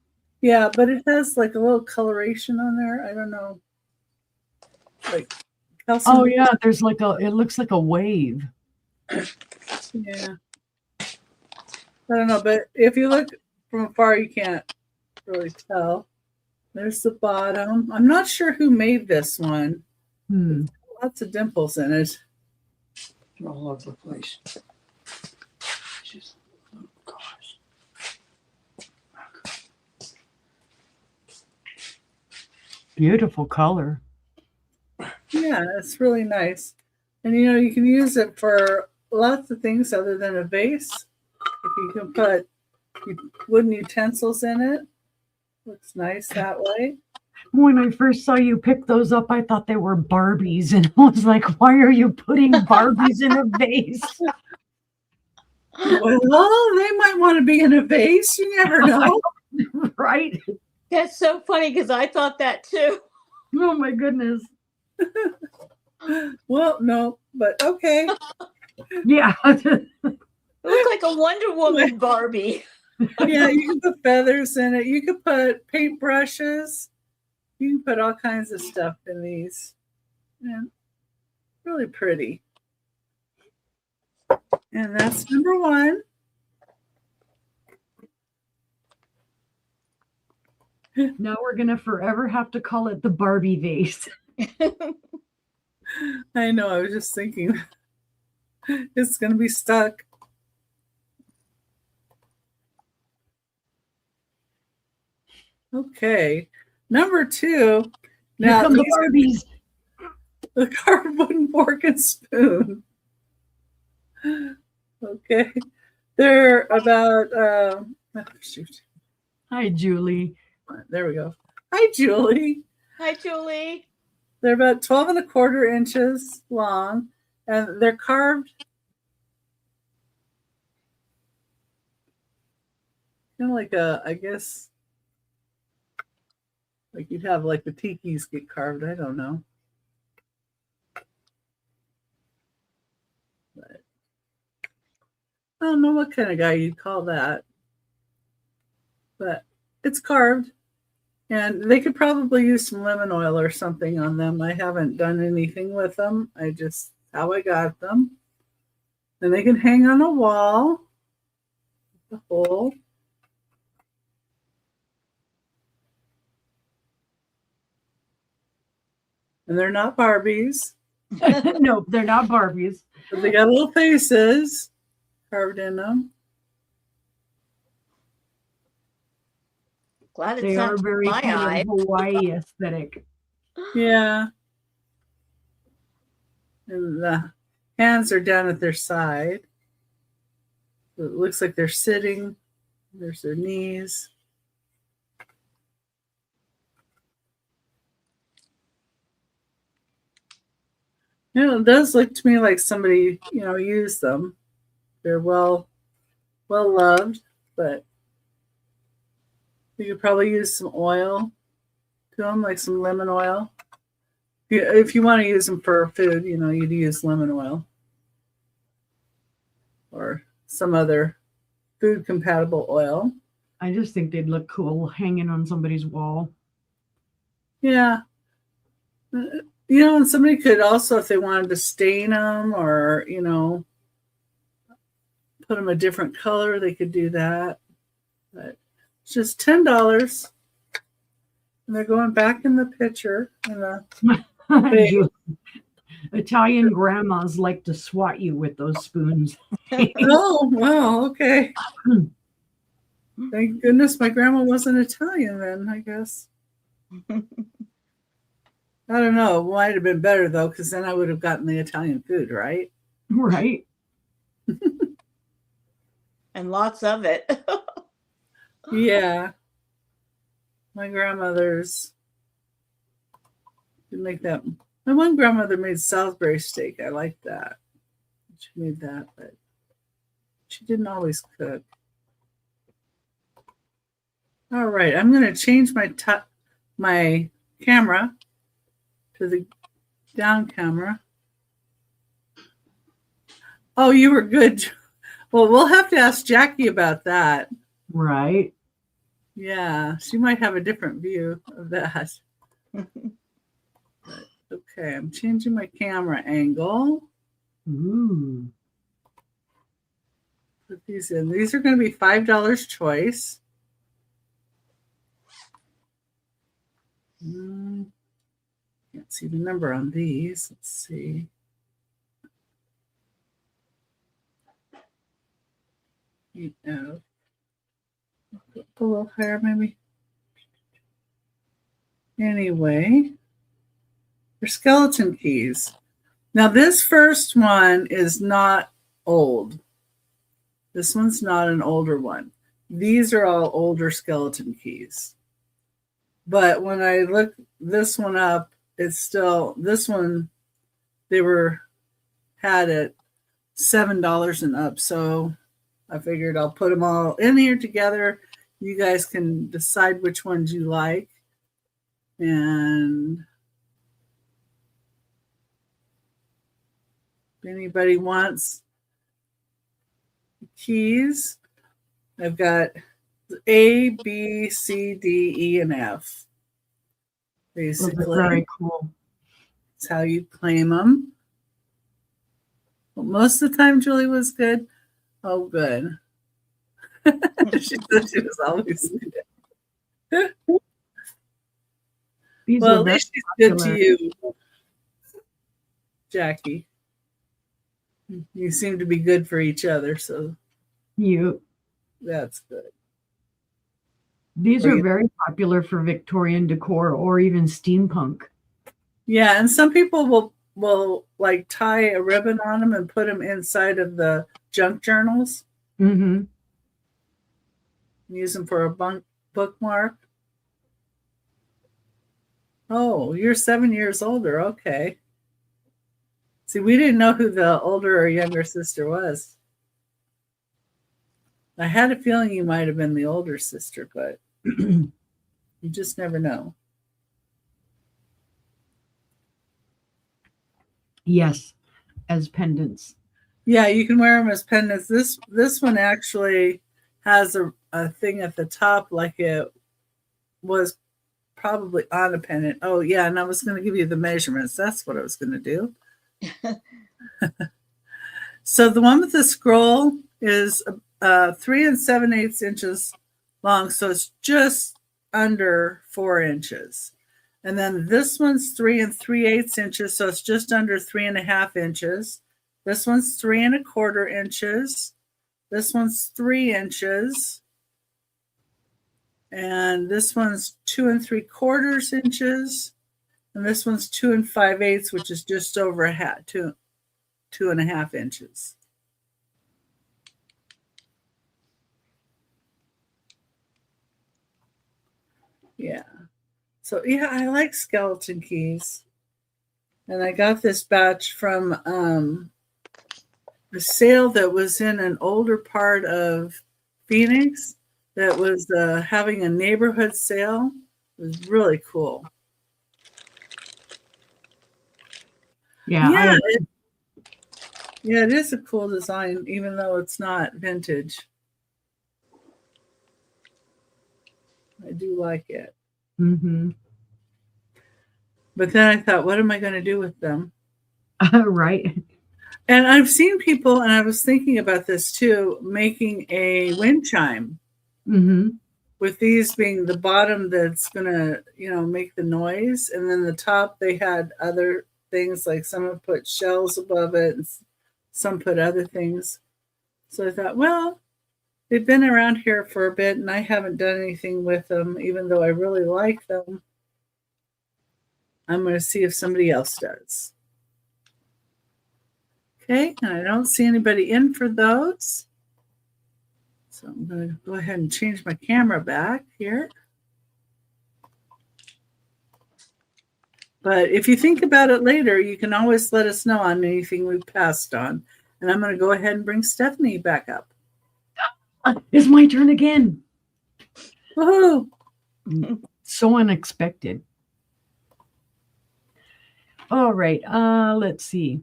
Yeah, but it has like a little coloration on there. I don't know. Like calcium. Oh yeah, there's like it looks like a wave. Yeah. I don't know, but if you look from afar, you can't really tell. There's the bottom. I'm not sure who made this one. Lots of dimples in it. They're all over the place. Just, oh gosh. Beautiful color. Yeah, it's really nice. And you know, you can use it for lots of things other than a vase. If you can put wooden utensils in it, looks nice that way. When I first saw you pick those up, I thought they were Barbies. And I was like, why are you putting Barbies in a vase? Well, they might want to be in a vase. You never know. Right? That's so funny because I thought that too. Oh my goodness. Well, no, but okay. Yeah. It looked like a Wonder Woman Barbie. Yeah, you can put feathers in it. You can put paintbrushes. You can put all kinds of stuff in these. Yeah, really pretty. And that's number 1. Now we're going to forever have to call it the Barbie vase. I know, I was just thinking it's going to be stuck. Okay, number 2. Here Now come the Barbies. the carved wooden fork and spoon. Okay, they're about oh, shoot. Hi, Julie. There we go. Hi, Julie. Hi, Julie. They're about 12 1/4 inches long, and they're carved kind of like a, I guess, like you'd have like the tikis get carved. I don't know. But I don't know what kind of guy you'd call that. But it's carved. And they could probably use some lemon oil or something on them. I haven't done anything with them. I just, how I got them. And they can hang on a wall. The hole. And they're not Barbies. No, they're not Barbies. But they got little faces carved in them. Glad it's They are not very my kind eye. of Hawaii aesthetic. Yeah. And the hands are down at their side. So it looks like they're sitting. There's their knees. You know, it does look to me like somebody, used them. They're well loved, but you could probably use some oil to them, like some lemon oil. If you want to use them for food, you'd use lemon oil or some other food compatible oil. I just think they'd look cool hanging on somebody's wall. Yeah. And somebody could also, if they wanted to stain them or, put them a different color, they could do that. But it's just $10. And they're going back in the picture. Italian grandmas like to swat you with those spoons. Oh, wow. Okay. Thank goodness my grandma wasn't Italian then, I guess. I don't know. It might have been better, though, because then I would have gotten the Italian food, right? Right. And lots of it. Yeah. My grandmother's did make that. My one grandmother made Salisbury steak. I liked that. She made that, but she didn't always cook. All right, I'm going to change my camera to the down camera. Oh, you were good. Well, we'll have to ask Jackie about that. Right. Yeah, she might have a different view of that. Okay, I'm changing my camera angle. Ooh. Put these in. These are going to be $5 choice. Can't see the number on these. Let's see. A little higher, maybe. Anyway, they're skeleton keys. Now, this first one is not old. This one's not an older one. These are all older skeleton keys. But when I look this one up, it's still, this one, they had it $7 and up. So I figured I'll put them all in here together. You guys can decide which ones you like. And if anybody wants keys, I've got A, B, C, D, E, and F. Basically, Very cool. that's how you claim them. Well, most of the time, Julie was good. Oh, good. She said she was always good. These Well, are at very least she's good popular. to you, Jackie. You seem to be good for each other, so that's good. These Or are you- very popular for Victorian decor or even steampunk. Yeah, and some people will like tie a ribbon on them and put them inside of the junk journals. Mm-hmm. Use them for a bookmark. Oh, you're 7 years older. Okay. See, we didn't know who the older or younger sister was. I had a feeling you might have been the older sister, but you just never know. Yes, as pendants. Yeah, you can wear them as pendants. This one actually has a thing at the top like it was probably on a pendant. Oh, yeah, and I was going to give you the measurements. That's what I was going to do. So the one with the scroll is 3 7/8 inches long, so it's just under 4 inches. And then this one's 3 3/8 inches, so it's just under 3.5 inches. This one's 3 1/4 inches. This one's 3 inches. And this one's 2 3/4 inches. And this one's 2 5/8, which is just over a hat, 2.5 inches. Yeah. So yeah, I like skeleton keys. And I got this batch from a sale that was in an older part of Phoenix that was having a neighborhood sale. It was really cool. Yeah. Yeah, it is a cool design, even though it's not vintage. I do like it. Mm-hmm. But then I thought, what am I going to do with them? Right. And I've seen people, and I was thinking about this too, making a wind chime. Mm-hmm. With these being the bottom that's going to, make the noise. And then the top, they had other things, like some have put shells above it, and some put other things. So I thought, well, they've been around here for a bit, and I haven't done anything with them, even though I really like them. I'm going to see if somebody else does. Okay, and I don't see anybody in for those. So I'm going to go ahead and change my camera back here. But if you think about it later, you can always let us know on anything we've passed on. And I'm going to go ahead and bring Stephanie back up. It's my turn again. Woohoo! So unexpected. All right. Let's see.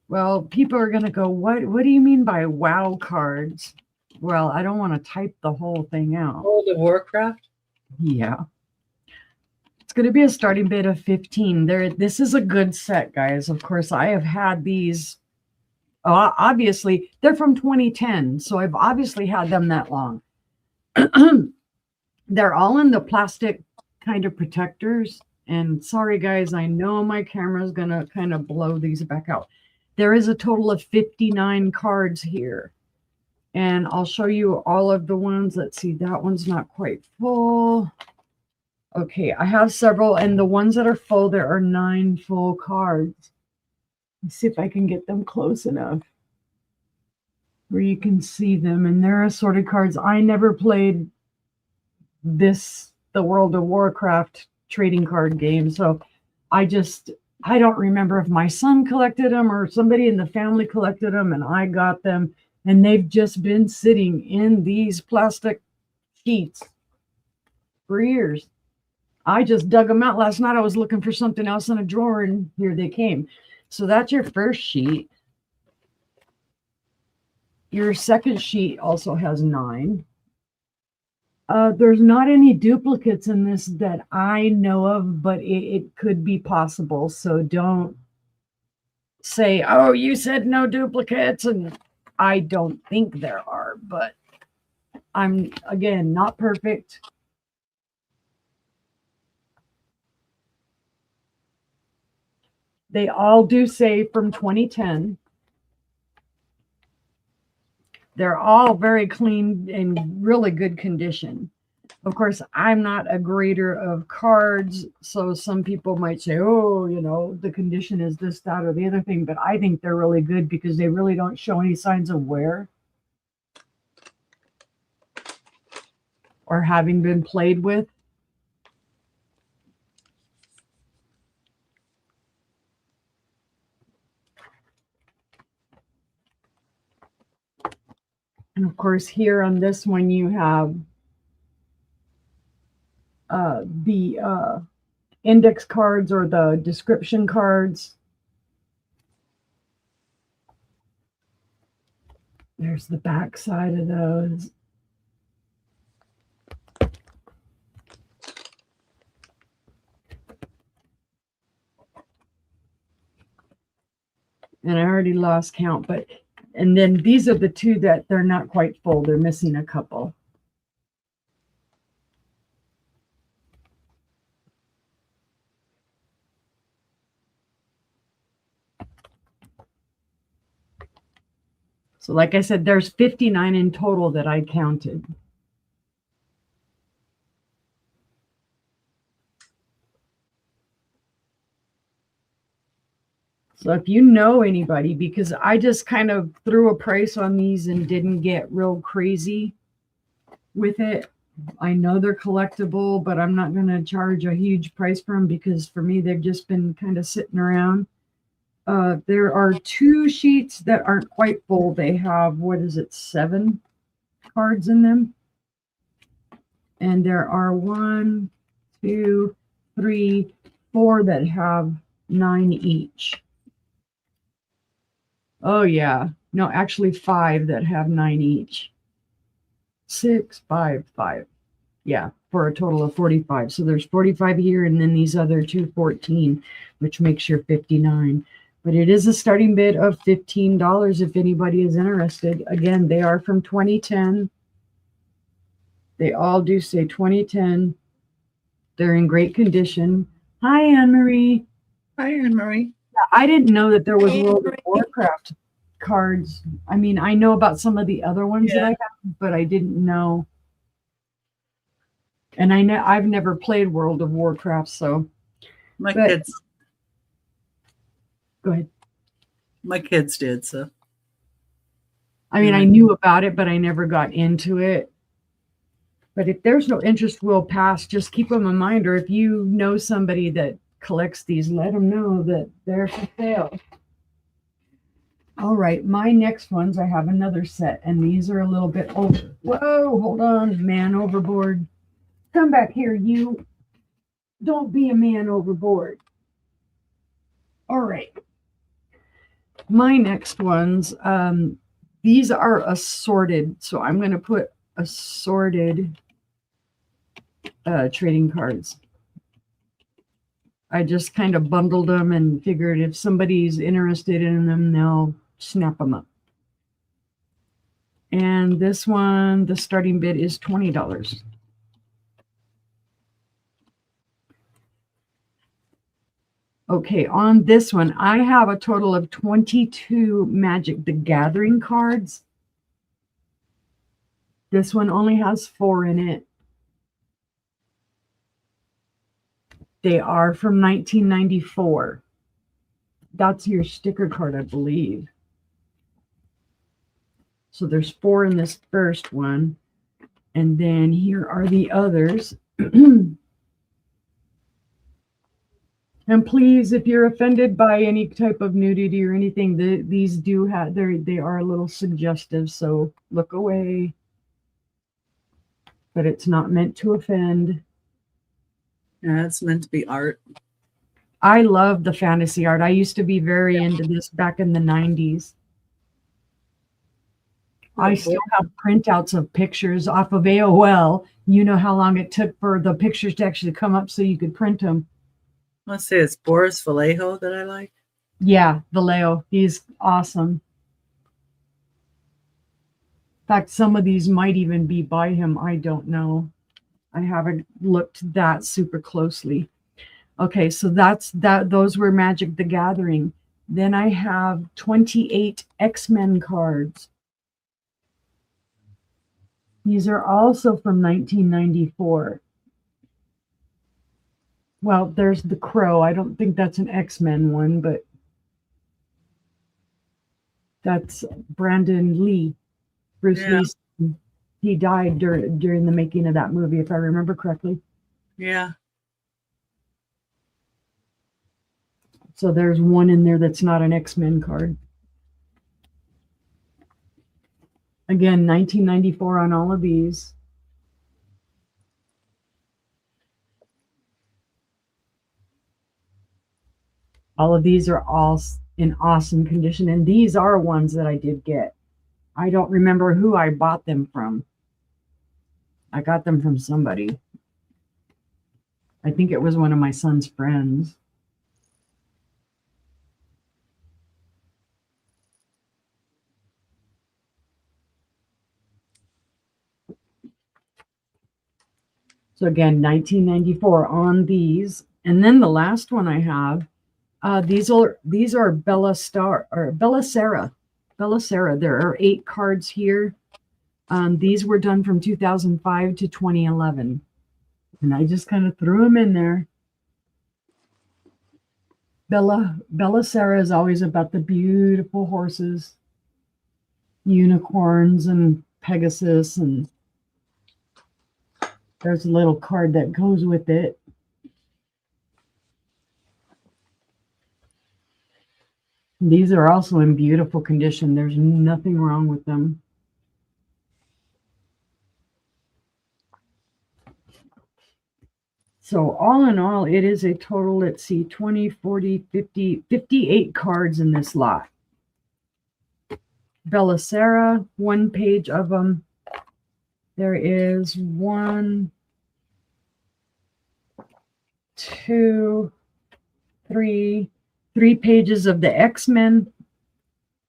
Well, people are going to go, what do you mean by WoW cards? Well, I don't want to type the whole thing out. World of Warcraft? Yeah. It's going to be a starting bid of 15. This is a good set, guys. Of course, I have had these. Obviously, they're from 2010, so I've obviously had them that long. They're all in the plastic kind of protectors. And sorry, guys, I know my camera is going to kind of blow these back out. There is a total of 59 cards here. And I'll show you all of the ones. Let's see, that one's not quite full. Okay, I have several, and the ones that are full, there are 9 full cards. Let's see if I can get them close enough where you can see them. And they're assorted cards. I never played the World of Warcraft trading card game, so I don't remember if my son collected them or somebody in the family collected them and I got them. And they've just been sitting in these plastic sheets for years. I just dug them out last night. I was looking for something else in a drawer, and here they came. So that's your first sheet. Your second sheet also has 9. There's not any duplicates in this that I know of, but it could be possible. So don't say, oh, you said no duplicates, and I don't think there are, but I'm, again, not perfect. They all do say from 2010. They're all very clean and really good condition. Of course, I'm not a grader of cards, so some people might say, oh, the condition is this, that, or the other thing, but I think they're really good because they really don't show any signs of wear or having been played with. And of course, here on this one, you have the index cards or the description cards. There's the back side of those. And I already lost count, but and then these are the two that they're not quite full. They're missing a couple. So like I said, there's 59 in total that I counted. So if you know anybody, because I just kind of threw a price on these and didn't get real crazy with it. I know they're collectible, but I'm not going to charge a huge price for them because for me, they've just been kind of sitting around. There are 2 sheets that aren't quite full. They have, 7 cards in them. And there are 1, 2, 3, 4 that have 9 each. Oh, yeah. No, actually 5 that have 9 each. 6, 5, 5. Yeah, for a total of 45. So there's 45 here, and then these other 2, 14, which makes your 59. But it is a starting bid of $15 if anybody is interested. Again, they are from 2010. They all do say 2010. They're in great condition. Hi, Anne-Marie. Hi, Anne-Marie. I didn't know that there was Hey, World of Anne-Marie. Warcraft cards. I mean, I know about some of the other ones that Yeah. I have, but I didn't know. And I know I've never played World of Warcraft, so My But- kids, go ahead. my kids did so. I mean, I knew about it, but I never got into it. But if there's no interest, we'll pass. Just keep them in mind, or if you know somebody that collects these, let them know that they're for sale. All right, my next ones, I have another set, and these are a little bit older. Whoa, hold on, man overboard. Come back here, you. Don't be a man overboard. All right. My next ones, these are assorted, so I'm going to put assorted trading cards. I just kind of bundled them and figured if somebody's interested in them, they'll snap them up. And this one, the starting bid is $20. Okay, on this one, I have a total of 22 Magic the Gathering cards. This one only has 4 in it. They are from 1994. That's your sticker card, I believe. So there's 4 in this first one. And then here are the others. And please, if you're offended by any type of nudity or anything, these do have, they are a little suggestive, so look away. But it's not meant to offend. Yeah, it's meant to be art. I love the fantasy art. I used to be very into this back in the 90s. I still have printouts of pictures off of AOL. You know how long it took for the pictures to actually come up so you could print them. Let's say it's Boris Vallejo that I like. Yeah, Vallejo. He's awesome. In fact, some of these might even be by him. I don't know. I haven't looked that super closely. Okay, so that's that. Those were Magic the Gathering. Then I have 28 X-Men cards. These are also from 1994. Well, there's the Crow. I don't think that's an X-Men one, but that's Brandon Lee. Bruce Yeah. Lee. He died during the making of that movie, if I remember correctly. Yeah. So there's one in there that's not an X-Men card. Again, 1994 on all of these. All of these are all in awesome condition, and these are ones that I did get. I don't remember who I bought them from. I got them from somebody. I think it was one of my son's friends. So again, 1994 on these. And then the last one I have, these are Bella Star or Bella Sarah. Bella Sarah. There are 8 cards here. These were done from 2005 to 2011. And I just kind of threw them in there. Bella Sarah is always about the beautiful horses, unicorns and Pegasus, and there's a little card that goes with it. These are also in beautiful condition. There's nothing wrong with them. So all in all, it is a total, let's see, 20, 40, 50, 58 cards in this lot. Bella Sarah, 1 page of them. There is 1, 2, 3 pages of the X-Men.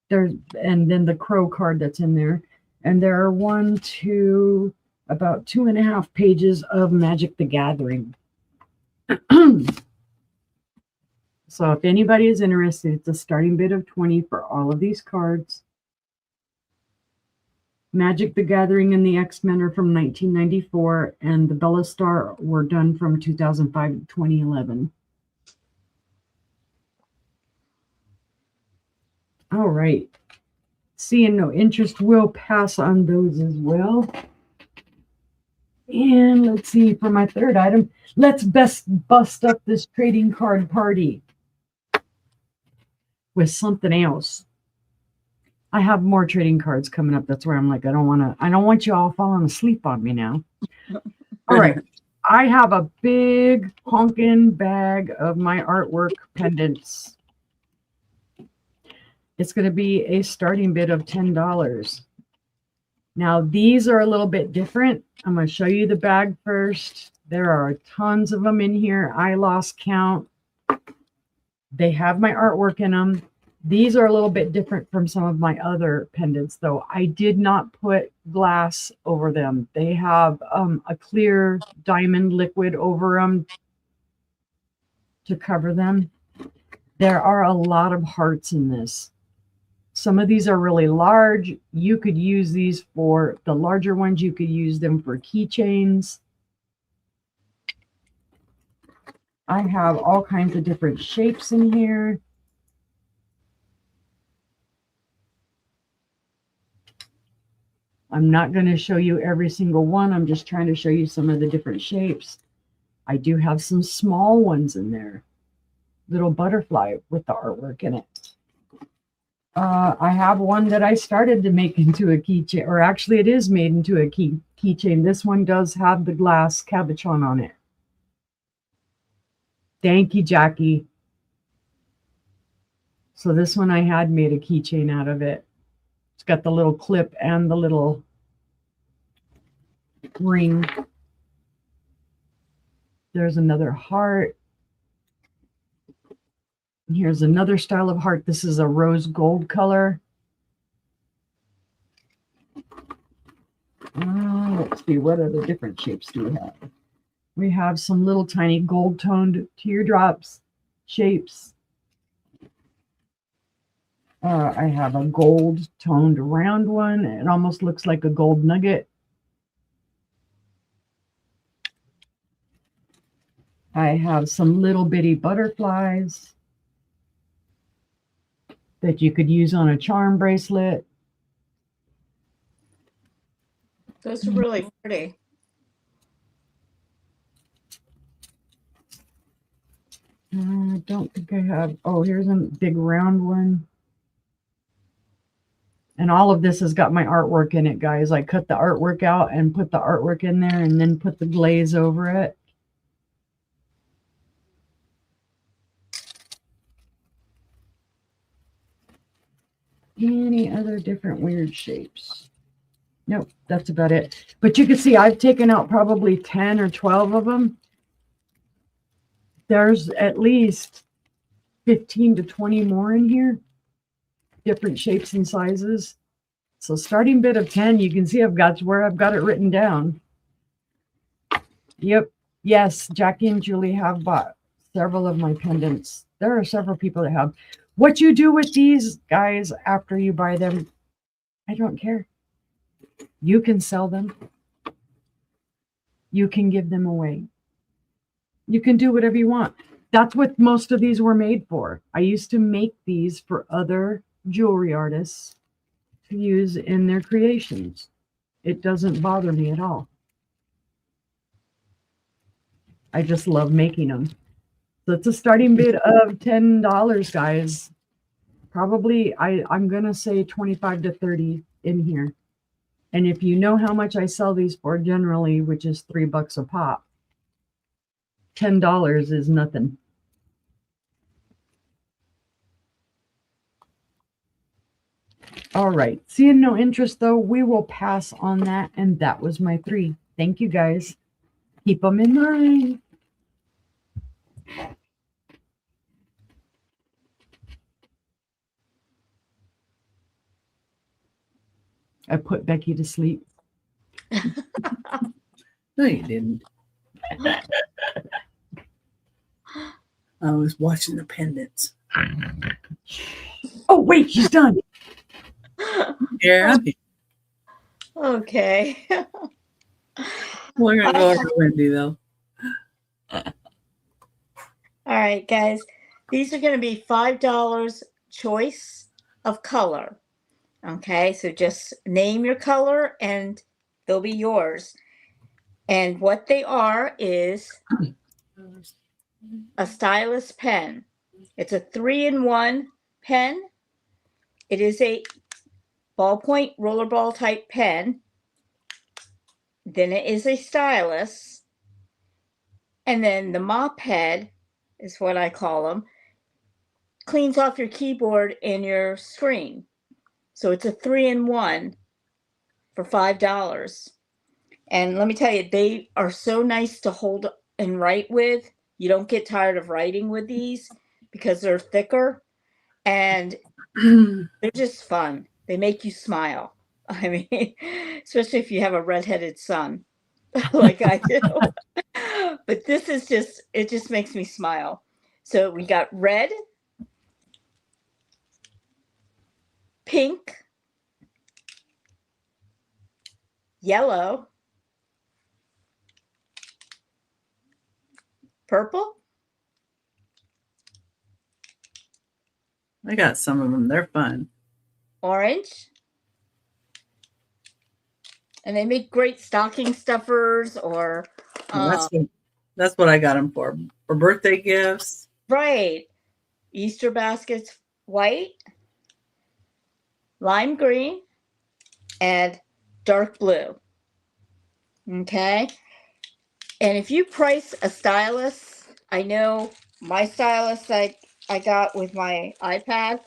There's, and then the Crow card that's in there. And there are 1, 2, about 2.5 pages of Magic the Gathering. So if anybody is interested, it's a starting bid of 20 for all of these cards. Magic the Gathering and the X-Men are from 1994, and the Bella Star were done from 2005 to 2011. All right. Seeing no interest, we'll pass on those as well. And let's see, for my third item, let's bust up this trading card party with something else. I have more trading cards coming up. That's where I'm like, I don't want you all falling asleep on me now. All right. I have a big honking bag of my artwork pendants. It's going to be a starting bid of $10. Now, these are a little bit different. I'm going to show you the bag first. There are tons of them in here. I lost count. They have my artwork in them. These are a little bit different from some of my other pendants, though. I did not put glass over them. They have a clear diamond liquid over them to cover them. There are a lot of hearts in this. Some of these are really large. You could use these for the larger ones. You could use them for keychains. I have all kinds of different shapes in here. I'm not going to show you every single one. I'm just trying to show you some of the different shapes. I do have some small ones in there. Little butterfly with the artwork in it. I have one that I started to make into a keychain, or actually it is made into a keychain. This one does have the glass cabochon on it. Thank you, Jackie. So this one I had made a keychain out of it. It's got the little clip and the little ring. There's another heart. Here's another style of heart. This is a rose gold color. Let's see, what other different shapes do we have? We have some little tiny gold toned teardrops shapes. I have a gold toned round one. It almost looks like a gold nugget. I have some little bitty butterflies that you could use on a charm bracelet. Those are really pretty. I don't think I have. Oh, here's a big round one. And all of this has got my artwork in it, guys. I cut the artwork out and put the artwork in there and then put the glaze over it. Any other different weird shapes? Nope, that's about it. But you can see I've taken out probably 10 or 12 of them. There's at least 15 to 20 more in here. Different shapes and sizes. So starting bid of 10, you can see I've got where I've got it written down. Yep. Yes, Jackie and Julie have bought several of my pendants. There are several people that have. What you do with these guys after you buy them, I don't care. You can sell them. You can give them away. You can do whatever you want. That's what most of these were made for. I used to make these for other jewelry artists to use in their creations. It doesn't bother me at all. I just love making them. So it's a starting bid of $10, guys. Probably I'm gonna say 25 to 30 in here. And if you know how much I sell these for generally, which is $3 a pop, $10 is nothing. All right. Seeing no interest though, we will pass on that. And that was my 3. Thank you guys. Keep them in mind. I put Becky to sleep. No, you didn't. I was watching the pendants. Oh, wait, she's done. Yeah. Okay. We're going to go over to Wendy, though. All right, guys. These are going to be $5 choice of color. Okay, so just name your color and they'll be yours. And what they are is a stylus pen. It's a 3-in-1 pen. It is a ballpoint rollerball type pen. Then it is a stylus. And then the mop head is what I call them. Cleans off your keyboard and your screen. So it's a 3-in-1 for $5. And let me tell you, they are so nice to hold and write with. You don't get tired of writing with these because they're thicker and they're just fun. They make you smile. I mean, especially if you have a redheaded son like I do. But this is just, it just makes me smile. So we got red, pink, yellow, purple, I got some of them. They're fun. orange. And they make great stocking stuffers or That's what I got them for birthday gifts. right. Easter baskets, white, lime green, and dark blue. Okay. And if you price a stylus, I know my stylus I got with my iPad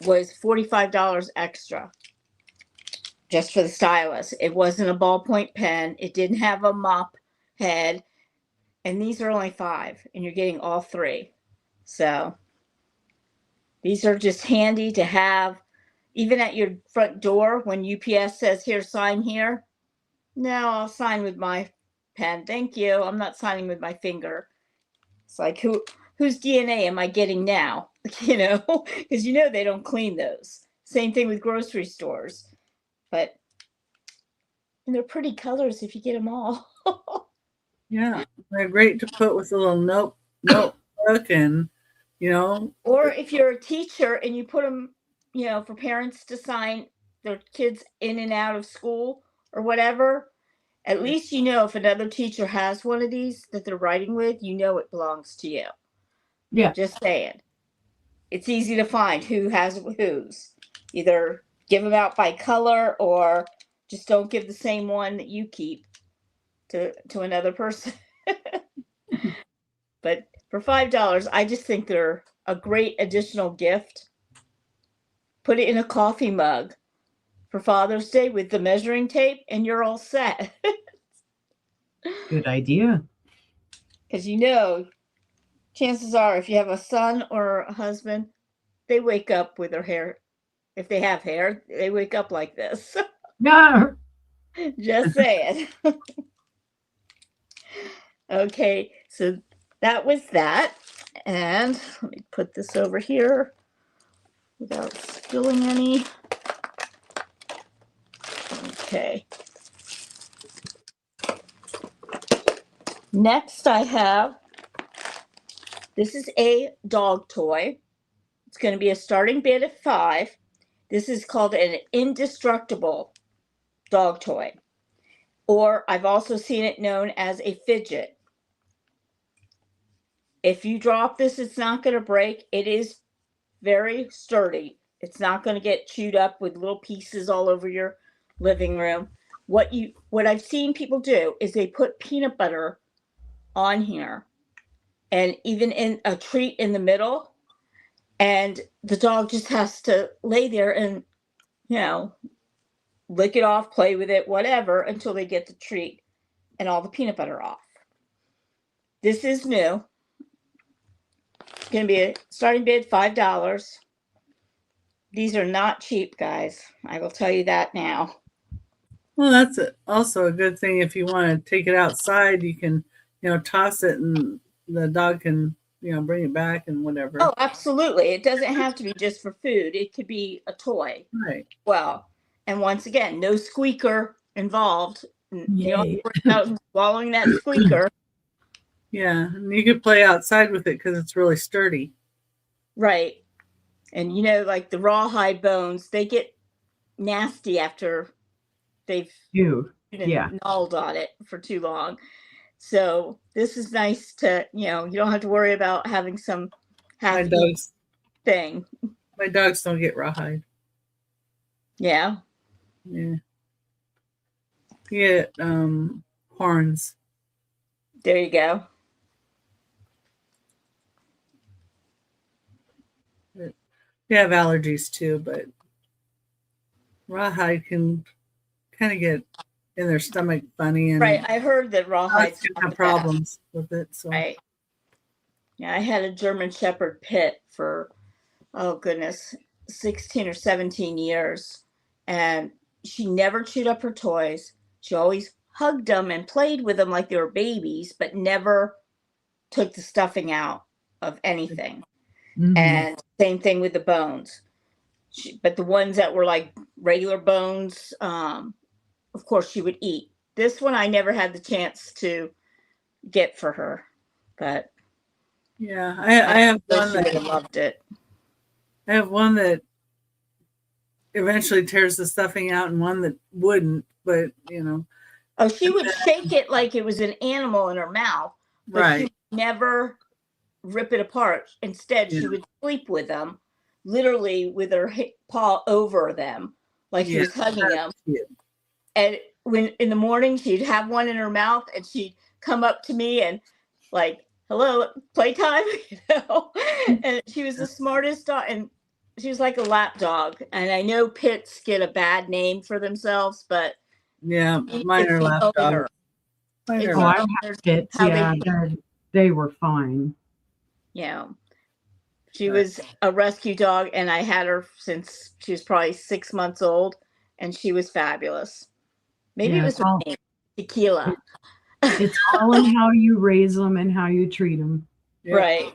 was $45 extra just for the stylus. It wasn't a ballpoint pen. It didn't have a mop head. And these are only $5, and you're getting all 3. So these are just handy to have even at your front door when UPS says, here, sign here. No, I'll sign with my pen. Thank you. I'm not signing with my finger. It's like, whose DNA am I getting now? You know, because you know they don't clean those. Same thing with grocery stores. But and they're pretty colors if you get them all. Yeah, they're great to put with a little notebook and, you know. Or if you're a teacher and you put them, you know, for parents to sign their kids in and out of school or whatever, at least you know if another teacher has one of these that they're writing with, you know it belongs to you. Yeah. Just saying. It's easy to find who has whose. Either give them out by color or just don't give the same one that you keep to another person. But for $5, I just think they're a great additional gift. Put it in a coffee mug for Father's Day with the measuring tape, and you're all set. Good idea. Because you know, chances are if you have a son or a husband, they wake up with their hair. If they have hair, they wake up like this. No. Just saying. Okay, so that was that. And let me put this over here without spilling any. Okay. Next I have, this is a dog toy. It's going to be a starting bid of 5. This is called an indestructible dog toy. Or I've also seen it known as a fidget. If you drop this, it's not going to break. It is very sturdy. It's not going to get chewed up with little pieces all over your living room. What I've seen people do is they put peanut butter on here and even in a treat in the middle, and the dog just has to lay there and, lick it off, play with it, whatever, until they get the treat and all the peanut butter off. This is new. It's going to be a starting bid $5. These are not cheap, guys. I will tell you that now. Well, that's also a good thing. If you want to take it outside, you can, toss it and the dog can, bring it back and whatever. Oh, absolutely. It doesn't have to be just for food. It could be a toy. Right. Well, and once again, no squeaker involved. You don't have to Yay. worry about swallowing that squeaker. Yeah, and you could play outside with it because it's really sturdy. Right. And like the rawhide bones, they get nasty after they've You. been Yeah. gnawed on it for too long. So this is nice to, you don't have to worry about having some My half-eaten dogs, thing. my dogs don't get rawhide. Yeah. Yeah. You get horns. There you go. They have allergies too, but rawhide can kind of get in their stomach funny, and Right. I heard that rawhide's dogs can not have the best. problems with it. So Right. Yeah, I had a German Shepherd pit for, oh goodness, 16 or 17 years. And she never chewed up her toys. She always hugged them and played with them like they were babies, but never took the stuffing out of anything. Mhm. And same thing with the bones. But the ones that were like regular bones, of course, she would eat. This one I never had the chance to get for her, but yeah, I have know one she would have that loved it. I have one that eventually tears the stuffing out, and one that wouldn't. But Oh, she would shake it like it was an animal in her mouth, but she right? would never rip it apart. Instead, she Yeah. would sleep with them, literally with her paw over them, like she Yeah, was hugging them. that's cute. And when in the morning she'd have one in her mouth, and she'd come up to me and like, "Hello, playtime," And she was the smartest dog, and she was like a lap dog. And I know pits get a bad name for themselves, but Yeah, mine if are you lap own dogs. her, Mine it's are Oh, lap. I matters have pits. how Yeah, they they were fine. She was a rescue dog, and I had her since she was probably 6 months old, and she was fabulous. Maybe Yeah, it was her name, Tequila. it's all in how you raise them and how you treat them. Yep. Right.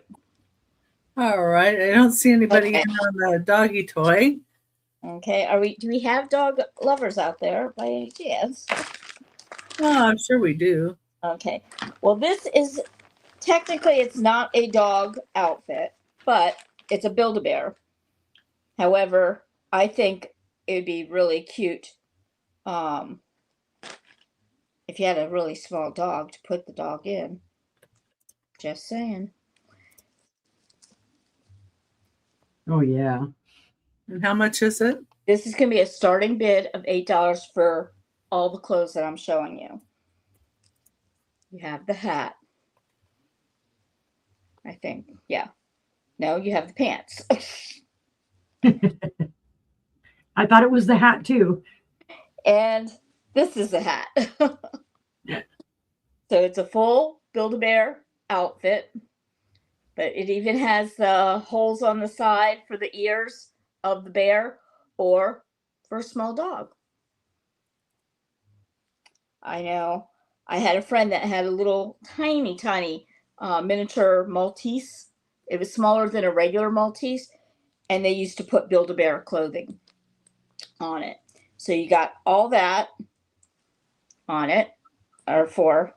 All right. I don't see anybody Okay. in on the doggy toy. Okay. Do we have dog lovers out there by any chance? Oh, I'm sure we do. Okay. Well, this is technically it's not a dog outfit, but it's a Build-A-Bear. However, I think it'd be really cute if you had a really small dog to put the dog in. Just saying. Oh yeah. And how much is it? This is going to be a starting bid of $8 for all the clothes that I'm showing you. You have the hat. I think. Yeah. No, you have the pants. I thought it was the hat too. And this is the hat. So it's a full Build-A-Bear outfit, but it even has the holes on the side for the ears of the bear or for a small dog. I know. I had a friend that had a little tiny miniature Maltese. It was smaller than a regular Maltese, and they used to put Build-A-Bear clothing on it. So you got all that on it, or four.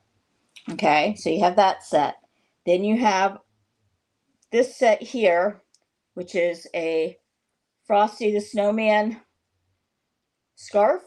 Okay, so you have that set. Then you have this set here, which is a Frosty the Snowman scarf.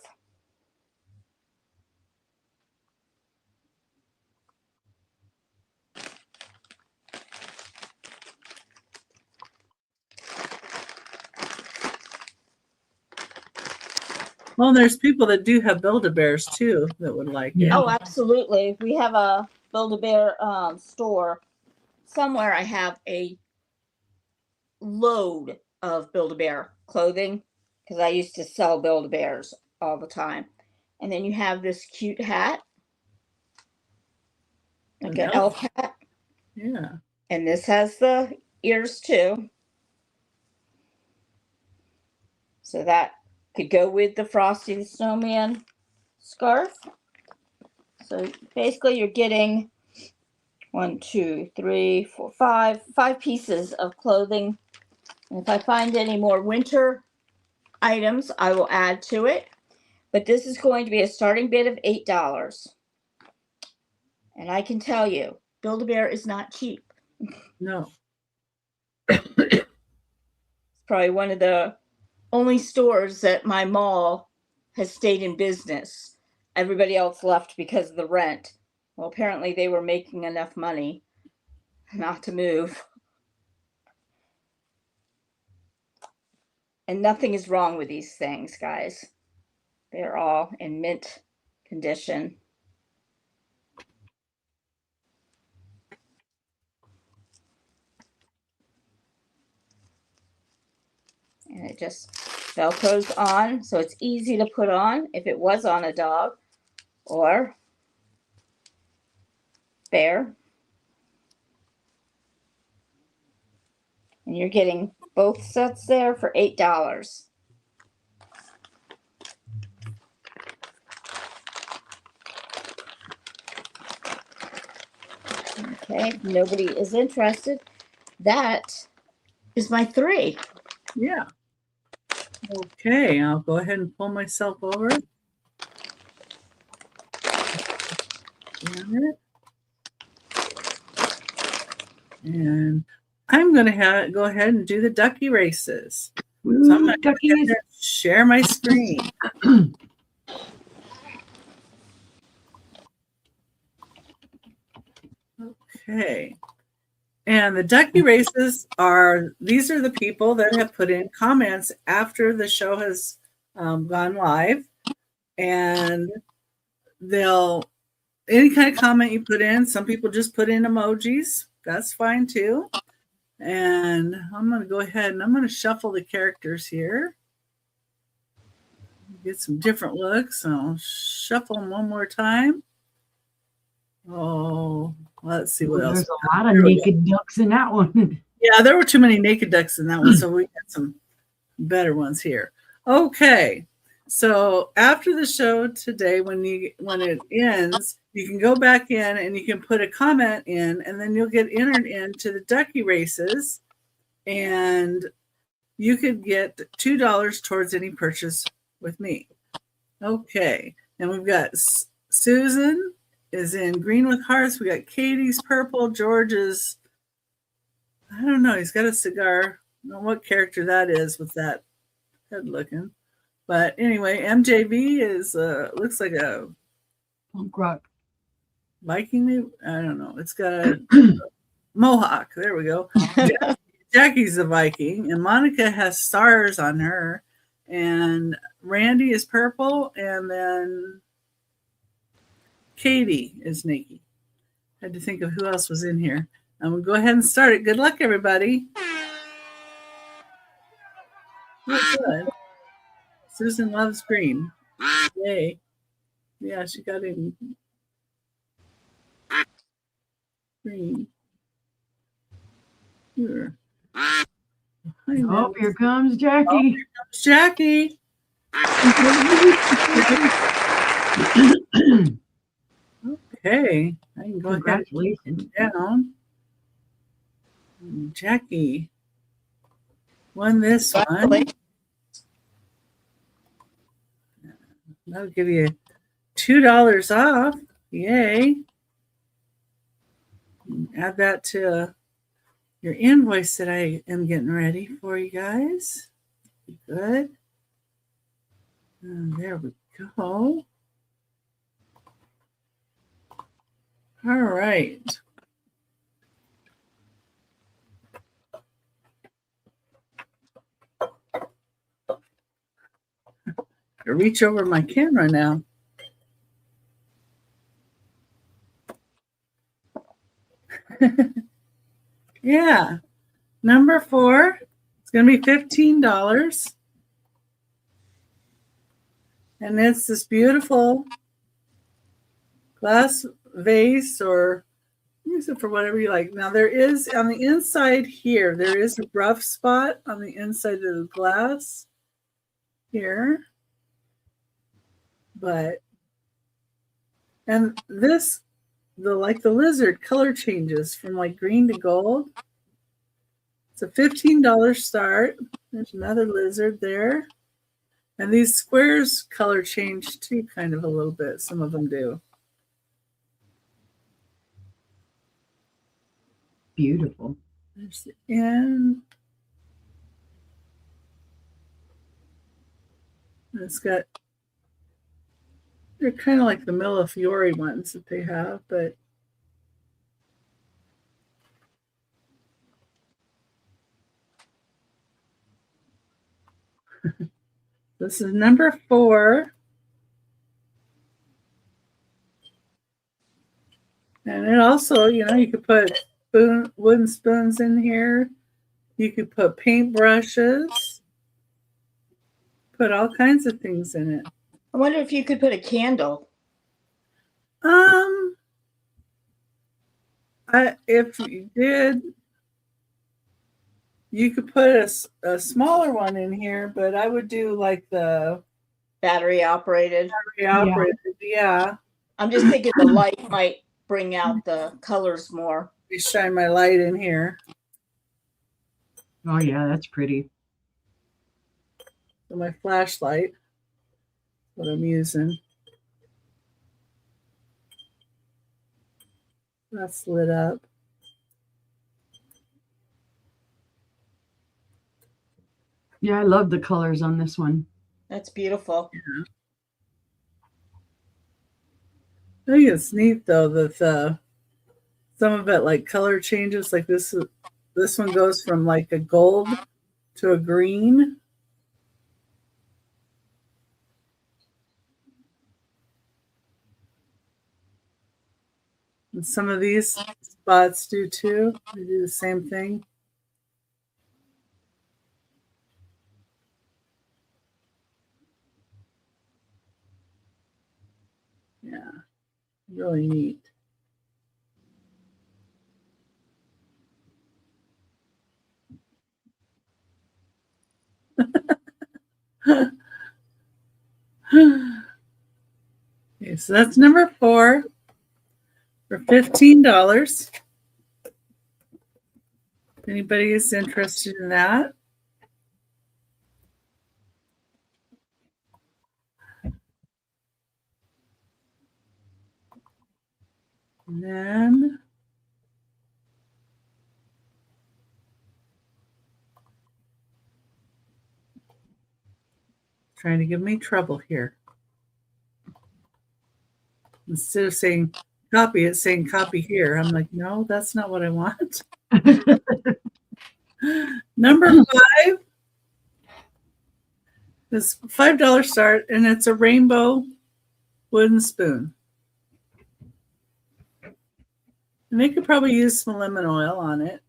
Well, there's people that do have Build-A-Bears too that would like it. Yeah. Oh, absolutely. We have a Build-A-Bear store. Somewhere I have a load of Build-A-Bear clothing because I used to sell Build-A-Bears all the time. And then you have this cute hat, like an elf hat. Yeah. And this has the ears too. So that could go with the Frosty the Snowman scarf. So basically you're getting 1, 2, 3, 4, 5 pieces of clothing. And if I find any more winter items, I will add to it. But this is going to be a starting bid of $8. And I can tell you, Build-A-Bear is not cheap. No. It's probably one of the only stores that my mall has stayed in business. Everybody else left because of the rent. Well, apparently they were making enough money not to move. And nothing is wrong with these things, guys. They're all in mint condition. And it just Velcros on, so it's easy to put on if it was on a dog or bear. And you're getting both sets there for $8. Okay, if nobody is interested, that is my 3. Yeah. Okay, I'll go ahead and pull myself over. And I'm going to go ahead and do the ducky races. So I'm going to share my screen. Okay. And the ducky races these are the people that have put in comments after the show has gone live. And any kind of comment you put in, some people just put in emojis. That's fine too. And I'm going to go ahead and I'm going to shuffle the characters here. Get some different looks. I'll shuffle them one more time. Oh, let's see what else. There's a lot of naked ducks in that one. Yeah, there were too many naked ducks in that one, so we got some better ones here. Okay, so after the show today, when it ends, you can go back in and you can put a comment in, and then you'll get entered into the ducky races, and you could get $2 towards any purchase with me. Okay, and we've got Susan is in green with hearts. We got Katie's purple. George's, I don't know, he's got a cigar. I don't know what character that is with that head looking. But anyway, MJV is looks like a punk rock Viking. I don't know. It's got a mohawk. There we go. Jackie's a Viking, and Monica has stars on her, and Randy is purple, and then Katie is Nikki. Had to think of who else was in here. I'm going to go ahead and start it. Good luck, everybody. Oh, good. Susan loves green. Yay. Yeah, she got in green. Here. Oh, here comes Jackie. Oh, here comes Jackie. Okay, I can go ahead Congratulations. and down. Jackie won this one. Finally. That'll give you $2 off. Yay. Add that to your invoice that I am getting ready for you guys. Good. And there we go. All right. I reach over my camera now. Yeah. Number 4, it's going to be $15. And it's this beautiful glass vase, or use it for whatever you like. Now, there is on the inside here, there is a rough spot on the inside of the glass here. But, and this, the lizard color changes from like green to gold. It's a $15 start. There's another lizard there. And these squares color change too, kind of a little bit. Some of them do. Beautiful. There's the end. It's got, they're kind of like the Millefiori ones that they have, but this is number 4. And it also, you know, you could put wooden spoons in here. You could put paintbrushes. Put all kinds of things in it. I wonder if you could put a candle. If you did, you could put a smaller one in here, but I would do like the Battery operated. Yeah. I'm just thinking the light might bring out the colors more. Let me shine my light in here. Oh yeah, that's pretty. So my flashlight, what I'm using. That's lit up. Yeah, I love the colors on this one. That's beautiful. I think it's neat though that some of it like color changes. Like this one goes from like a gold to a green. And some of these spots do too. They do the same thing. Yeah, really neat. Okay, so that's number 4 for $15. If anybody is interested in that. And then trying to give me trouble here. Instead of saying copy, it's saying copy here. I'm like, no, that's not what I want. Number 5 is $5 start, and it's a rainbow wooden spoon. And they could probably use some lemon oil on it.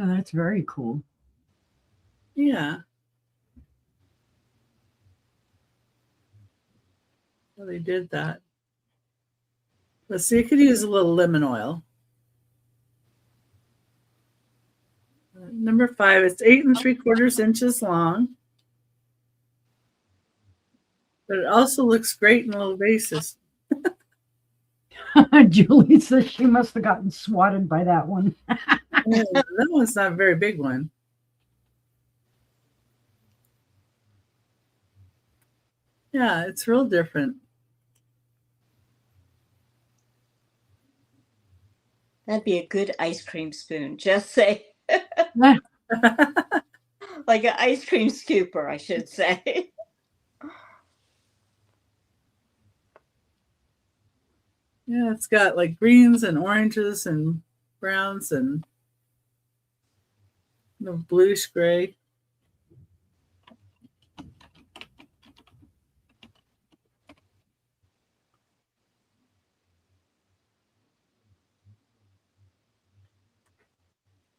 Oh, that's very cool. Yeah. Well, they did that. Let's see, you could use a little lemon oil. Number 5, it's 8 3/4 inches long. But it also looks great in little vases. Julie says she must have gotten swatted by that one. Yeah, that one's not a very big one. Yeah, it's real different. That'd be a good ice cream spoon. Just say, Yeah, like an ice cream scooper, I should say. Yeah, it's got like greens and oranges and browns and bluish gray.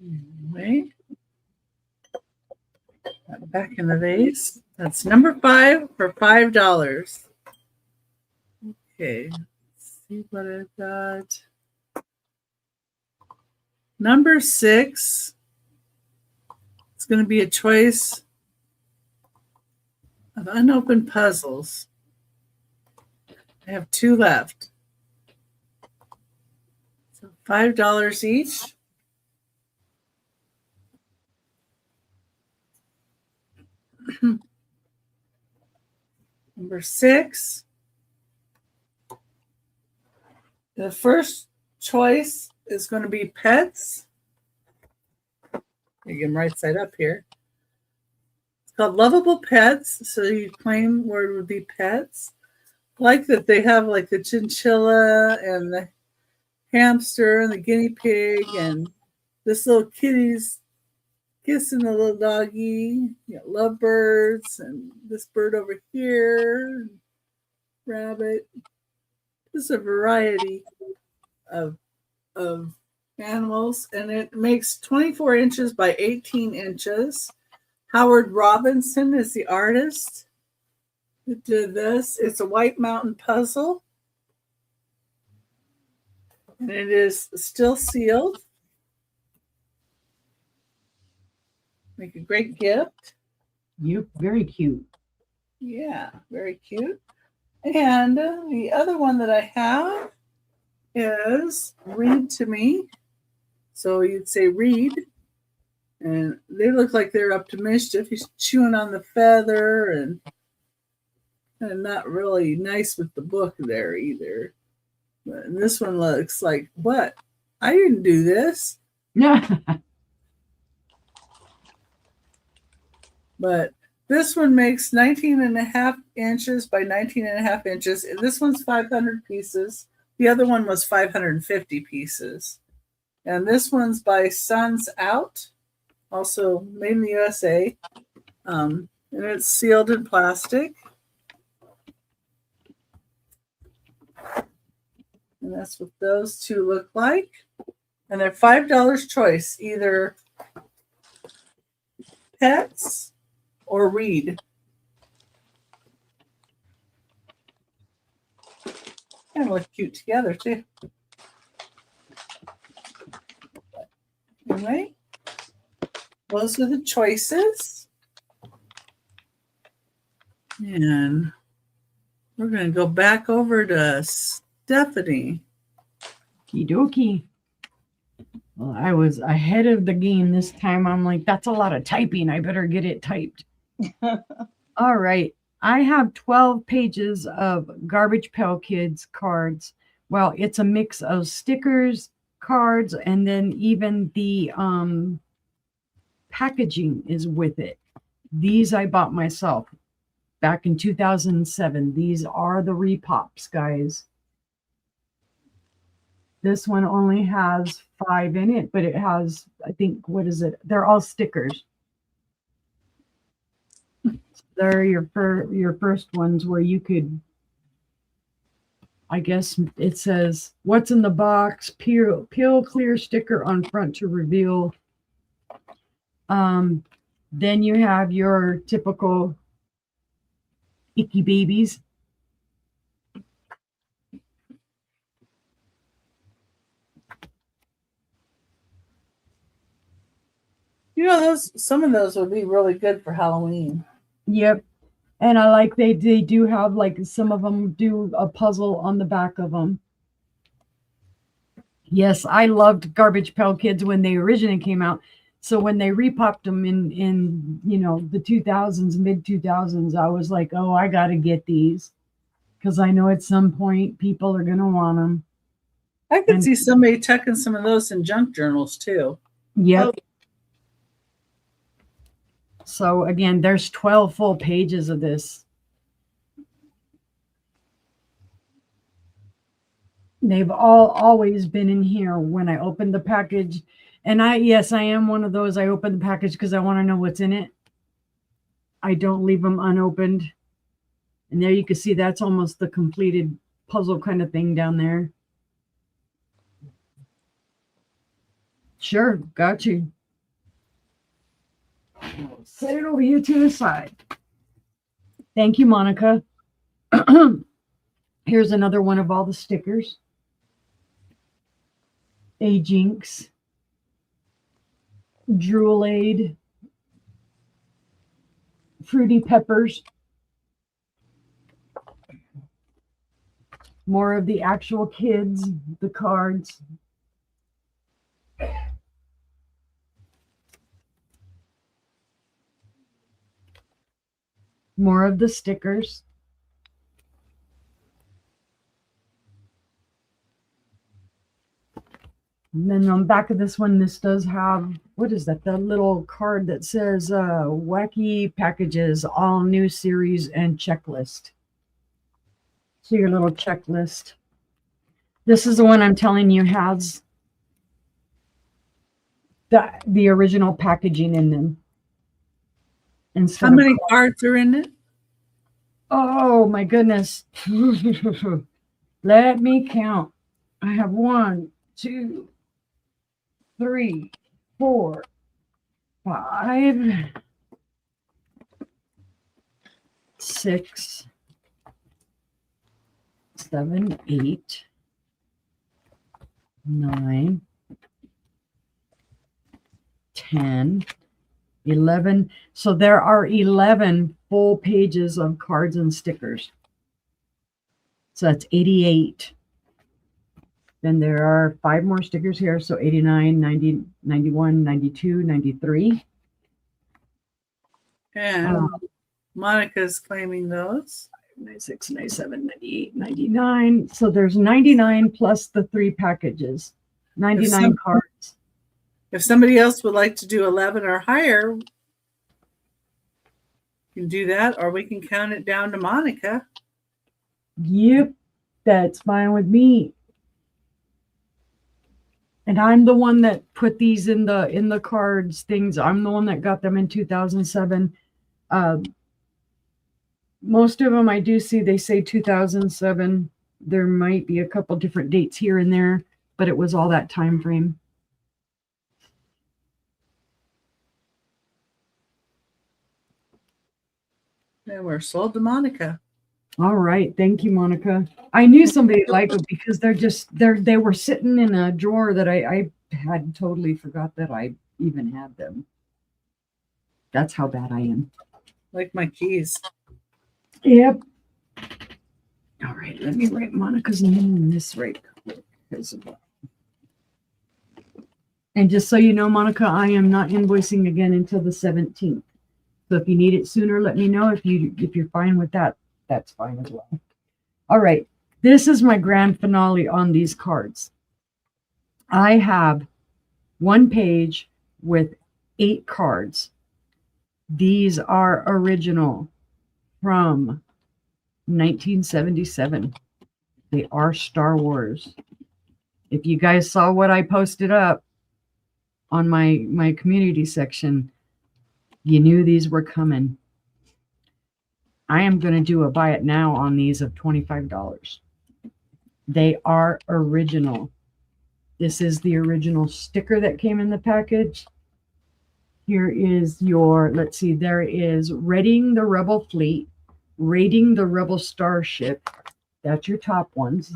Anyway, back in the vase. That's number 5 for $5. Okay, let's see what I've got. Number 6. It's going to be a choice of unopened puzzles. I have 2 left. So $5 each. Number 6. The first choice is going to be pets. I get them right side up here. It's called Lovable Pets. So you claim where it would be pets. I like that they have like the chinchilla and the hamster and the guinea pig and this little kitty's kissing the little doggy. You got lovebirds and this bird over here, rabbit. There's a variety of animals, and it makes 24 inches by 18 inches. Howard Robinson is the artist who did this. It's a White Mountain puzzle, and it is still sealed. Make a great gift. you very cute. Yeah, very cute. And the other one that I have is Read to Me. So you'd say read. And they look like they're up to mischief. He's chewing on the feather and not really nice with the book there either. But this one looks like, what? I didn't do this. Yeah. But this one makes 19 and a half inches by 19 and a half inches. And this one's 500 pieces. The other one was 550 pieces. And this one's by Suns Out, also made in the USA. And it's sealed in plastic. And that's what those two look like. And they're $5 choice, either pets or read. And look cute together too. Anyway, those are the choices. And we're going to go back over to Stephanie. Okie dokie. Well, I was ahead of the game this time. I'm like, that's a lot of typing. I better get it typed. All right. I have 12 pages of Garbage Pail Kids cards. Well, it's a mix of stickers, cards, and then even the packaging is with it. These I bought myself back in 2007. These are the Repops, guys. This one only has 5 in it, but it has, I think, what is it? They're all stickers. They're your first ones where you could, I guess it says, what's in the box? Peel clear sticker on front to reveal. Then you have your typical icky babies. You know, some of those would be really good for Halloween. Yep. And I like they do have, like, some of them do a puzzle on the back of them. Yes, I loved Garbage Pail Kids when they originally came out. So when they repopped them in the 2000s, mid 2000s, I was like, oh, I got to get these because I know at some point people are going to want them. I could And- see somebody tucking some of those in junk journals too. Yep. Oh. So again, there's 12 full pages of this. They've always been in here when I opened the package. And I am one of those. I open the package because I want to know what's in it. I don't leave them unopened. And there you can see that's almost the completed puzzle kind of thing down there. Sure, got you. Set it over here to the side. Thank you, Monica. Here's another one of all the stickers. A Jinx, Drool-Aid, Fruity Peppers. More of the actual kids, the cards. More of the stickers. And then on the back of this one, this does have, what is that? The little card that says wacky packages, all new series and checklist. So your little checklist. This is the one I'm telling you has the original packaging in them. Instead How many of, cards are in it? oh my goodness. Let me count. I have 1, 2, 3, 4, 5, 6, 7, 8, 9, 10, 11. So there are 11 full pages of cards and stickers. So that's 88. Then there are 5 more stickers here. So 89, 90, 91, 92, 93. And Monica's claiming those. 96, 97, 98, 99. So there's 99 plus the 3 packages. 99 cards. If somebody else would like to do 11 or higher, you can do that, or we can count it down to Monica. Yep, that's fine with me. And I'm the one that put these in the cards things. I'm the one that got them in 2007. Most of them I do see they say 2007. There might be a couple different dates here and there, but it was all that time frame. And we're sold to Monica. All right, thank you, Monica. I knew somebody would like them because they were sitting in a drawer that I had totally forgot that I even had them. That's how bad I am. Like my keys. Yep. All right, let me write Monica's name in this right quick. And just so you know, Monica, I am not invoicing again until the 17th. So if you need it sooner, let me know. If you're fine with that, that's fine as well. All right, this is my grand finale on these cards. I have 1 page with 8 cards. These are original from 1977. They are Star Wars. If you guys saw what I posted up on my community section, you knew these were coming. I am going to do a buy it now on these of $25. They are original. This is the original sticker that came in the package. Here is your, let's see, there is Readying the Rebel Fleet, Raiding the Rebel Starship. That's your top ones.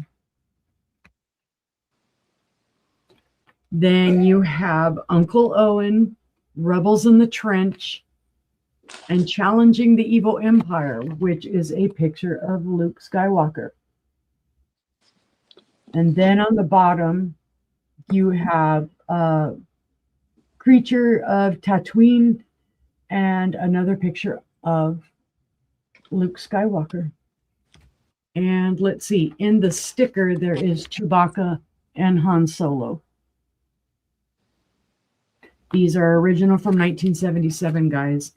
Then you have Uncle Owen, Rebels in the Trench, and Challenging the Evil Empire, which is a picture of Luke Skywalker. And then on the bottom, you have Creature of Tatooine and another picture of Luke Skywalker. And let's see, in the sticker, there is Chewbacca and Han Solo. These are original from 1977, guys.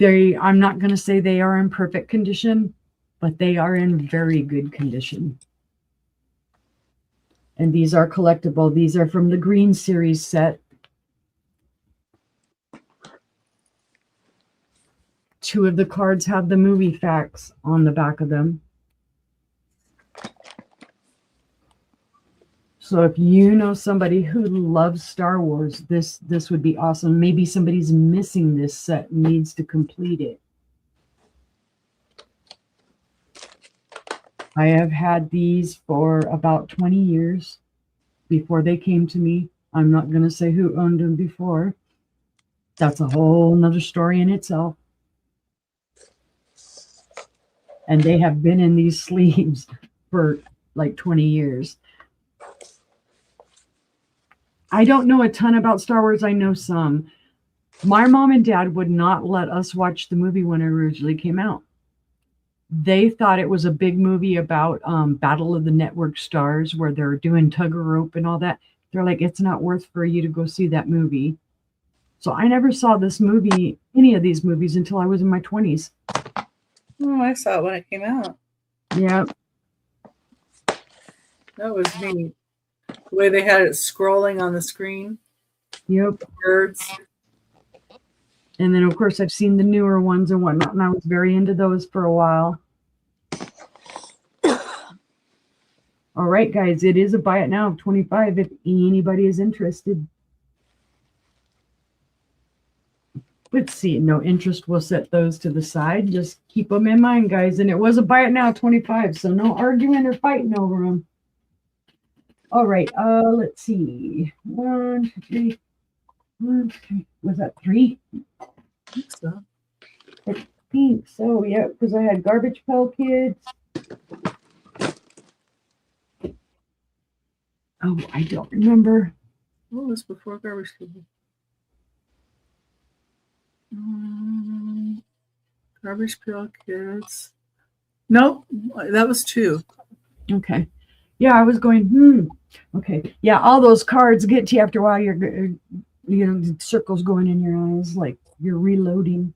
I'm not going to say they are in perfect condition, but they are in very good condition. And these are collectible. These are from the Green Series set. Two of the cards have the movie facts on the back of them. So if you know somebody who loves Star Wars, this would be awesome. Maybe somebody's missing this set and needs to complete it. I have had these for about 20 years before they came to me. I'm not going to say who owned them before. That's a whole nother story in itself. And they have been in these sleeves for like 20 years. I don't know a ton about Star Wars. I know some. My mom and dad would not let us watch the movie when it originally came out. They thought it was a big movie about Battle of the Network Stars, where they're doing tug of rope and all that. They're like, it's not worth for you to go see that movie. So I never saw this movie, any of these movies, until I was in my 20s. Oh, I saw it when it came out. Yeah. That was neat. The way they had it scrolling on the screen. Yep. Birds. And then, of course, I've seen the newer ones and whatnot, and I was very into those for a while. All right, guys, it is a buy it now of $25 if anybody is interested. Let's see. No interest. We'll set those to the side. Just keep them in mind, guys. And it was a buy it now 25, so no arguing or fighting over them. All right. Let's see. 1, 2, 3. 1, 2. Was that 3? I think so. I think so. Yeah, because I had Garbage Pail Kids. Oh, I don't remember. What was before Garbage Pail? Garbage Pail Kids. Nope, that was 2. Okay. Yeah, I was going, Okay. Yeah, all those cards get to you after a while. You're, the circles going in your eyes like you're reloading.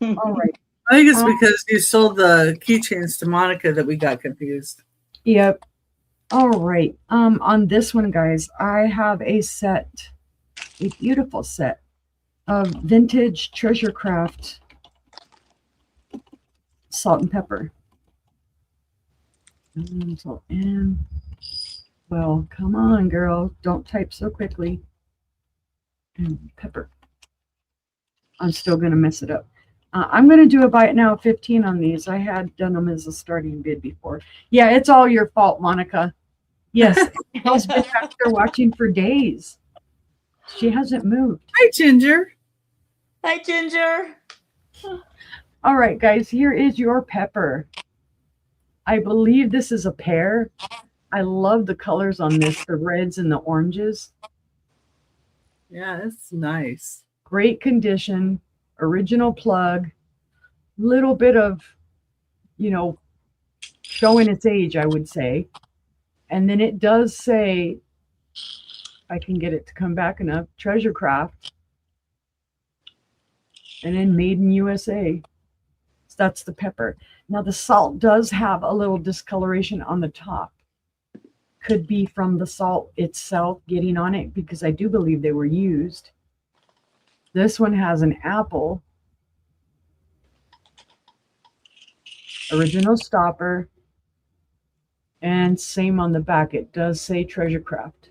All right. I think it's because you sold the keychains to Monica that we got confused. Yep. All right. On this one, guys, I have a beautiful set of vintage treasure craft salt and pepper. Well, come on, girl. Don't type so quickly. And pepper. I'm still going to mess it up. I'm going to do a buy it now 15 on these. I had done them as a starting bid before. Yeah, it's all your fault, Monica. Yes, Elle's been back there watching for days. She hasn't moved. Hi, Ginger. Hi, Ginger. All right, guys, here is your pepper. I believe this is a pear. I love the colors on this, the reds and the oranges. Yeah, it's nice. Great condition, original plug, little bit of, showing its age, I would say. And then it does say, if I can get it to come back enough, Treasure Craft. And then Made in USA. So that's the pepper. Now the salt does have a little discoloration on the top. Could be from the salt itself getting on it, because I do believe they were used. This one has an apple. Original stopper. And same on the back. It does say Treasure Craft.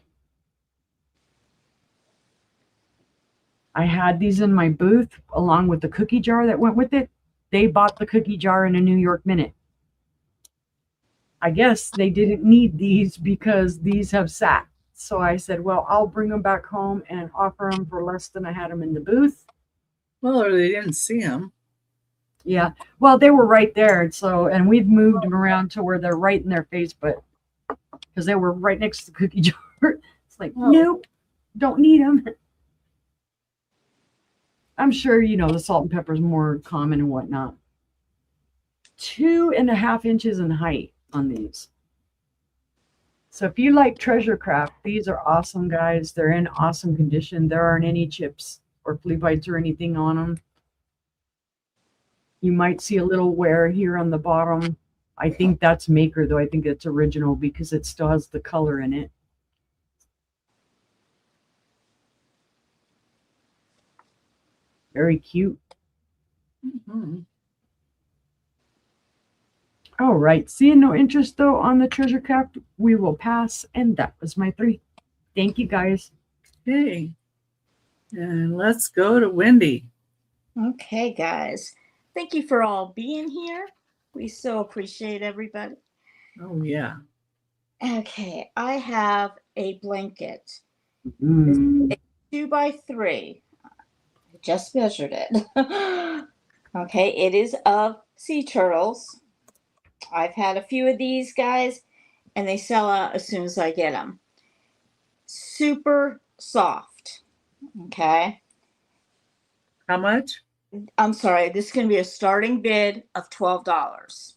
I had these in my booth along with the cookie jar that went with it. They bought the cookie jar in a New York Minute. I guess they didn't need these because these have sat. So I said, well, I'll bring them back home and offer them for less than I had them in the booth. Well, or they didn't see them. Yeah. Well, they were right there. So, and we've moved them around to where they're right in their face, but because they were right next to the cookie jar. It's like, Oh. nope, don't need them. I'm sure, the salt and pepper is more common and whatnot. 2.5 inches in height on these. So if you like treasure craft, these are awesome, guys. They're in awesome condition. There aren't any chips or flea bites or anything on them. You might see a little wear here on the bottom. I think that's maker, though. I think it's original because it still has the color in it. Very cute. Mm-hmm. All right. Seeing no interest, though, on the treasure craft, we will pass. And that was my 3. Thank you, guys. Okay. And let's go to Wendy. Okay, guys. Thank you for all being here. We so appreciate everybody. Oh, yeah. Okay, I have a blanket. Mm. 2x3. I just measured it. Okay, it is of sea turtles. I've had a few of these, guys, and they sell out as soon as I get them. Super soft. Okay. How much? I'm sorry, this is going to be a starting bid of $12.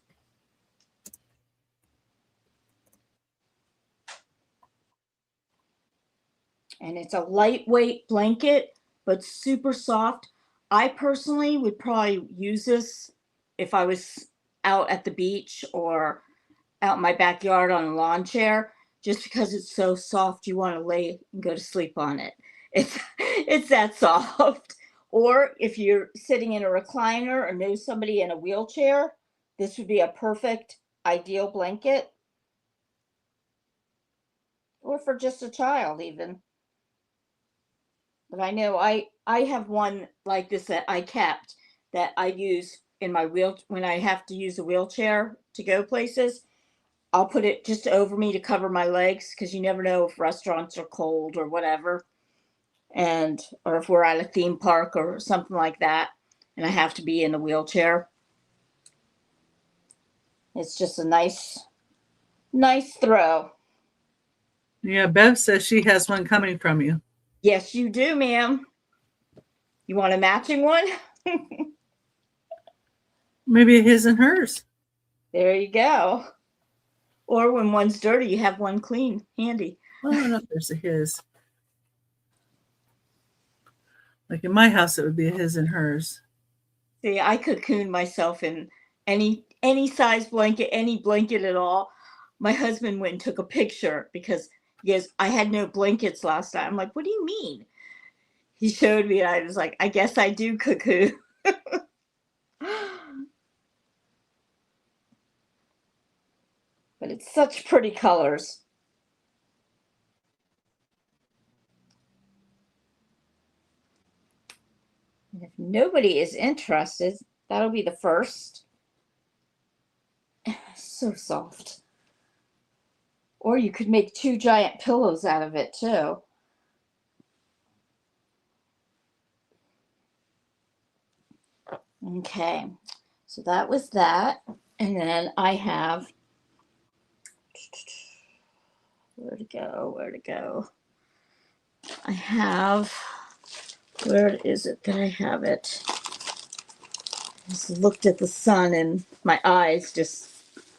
And it's a lightweight blanket, but super soft. I personally would probably use this if I was out at the beach or out in my backyard on a lawn chair, just because it's so soft you want to lay and go to sleep on it. It's that soft. Or if you're sitting in a recliner or know somebody in a wheelchair, this would be a perfect ideal blanket. Or for just a child even. But I know I have one like this that I kept that I use in my when I have to use a wheelchair to go places. I'll put it just over me to cover my legs because you never know if restaurants are cold or whatever, and or if we're at a theme park or something like that, and I have to be in a wheelchair. It's just a nice throw. Yeah, Bev says she has one coming from you. Yes, you do, ma'am. You want a matching one? Maybe his and hers. There you go. Or when one's dirty, you have one clean, handy. Well, I don't know if there's a his. Like in my house, it would be a his and hers. See, I cocoon myself in any size blanket, any blanket at all. My husband went and took a picture because he goes, I had no blankets last night. I'm like, what do you mean? He showed me, and I was like, I guess I do cocoon. But it's such pretty colors. And if nobody is interested, that'll be the first. So soft. Or you could make 2 giant pillows out of it too. Okay, so that was that. And then I have, where to go? I have, where is it that I have it? I just looked at the sun and my eyes just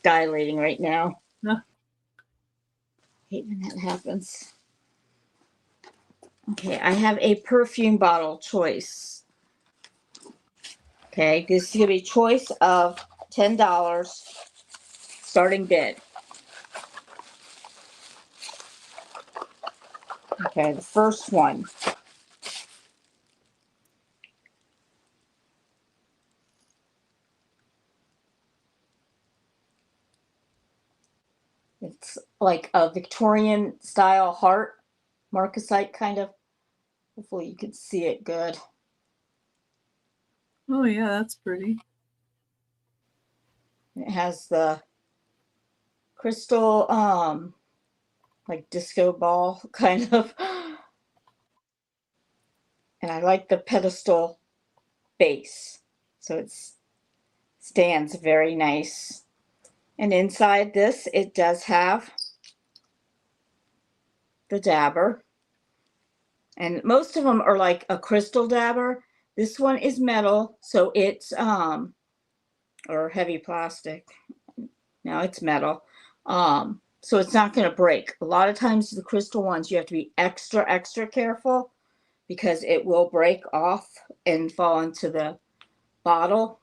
dilating right now. Huh. Hate when that happens. Okay, I have a perfume bottle choice. Okay, this is going to be choice of $10 starting bid. Okay, the first one. It's like a Victorian style heart, marcasite kind of. Hopefully you can see it good. Oh, yeah, that's pretty. It has the crystal, like disco ball kind of. And I like the pedestal base. So it stands very nice. And inside this, it does have the dabber. And most of them are like a crystal dabber. This one is metal, so it's or heavy plastic. No, it's metal. So it's not going to break. A lot of times the crystal ones, you have to be extra, extra careful because it will break off and fall into the bottle.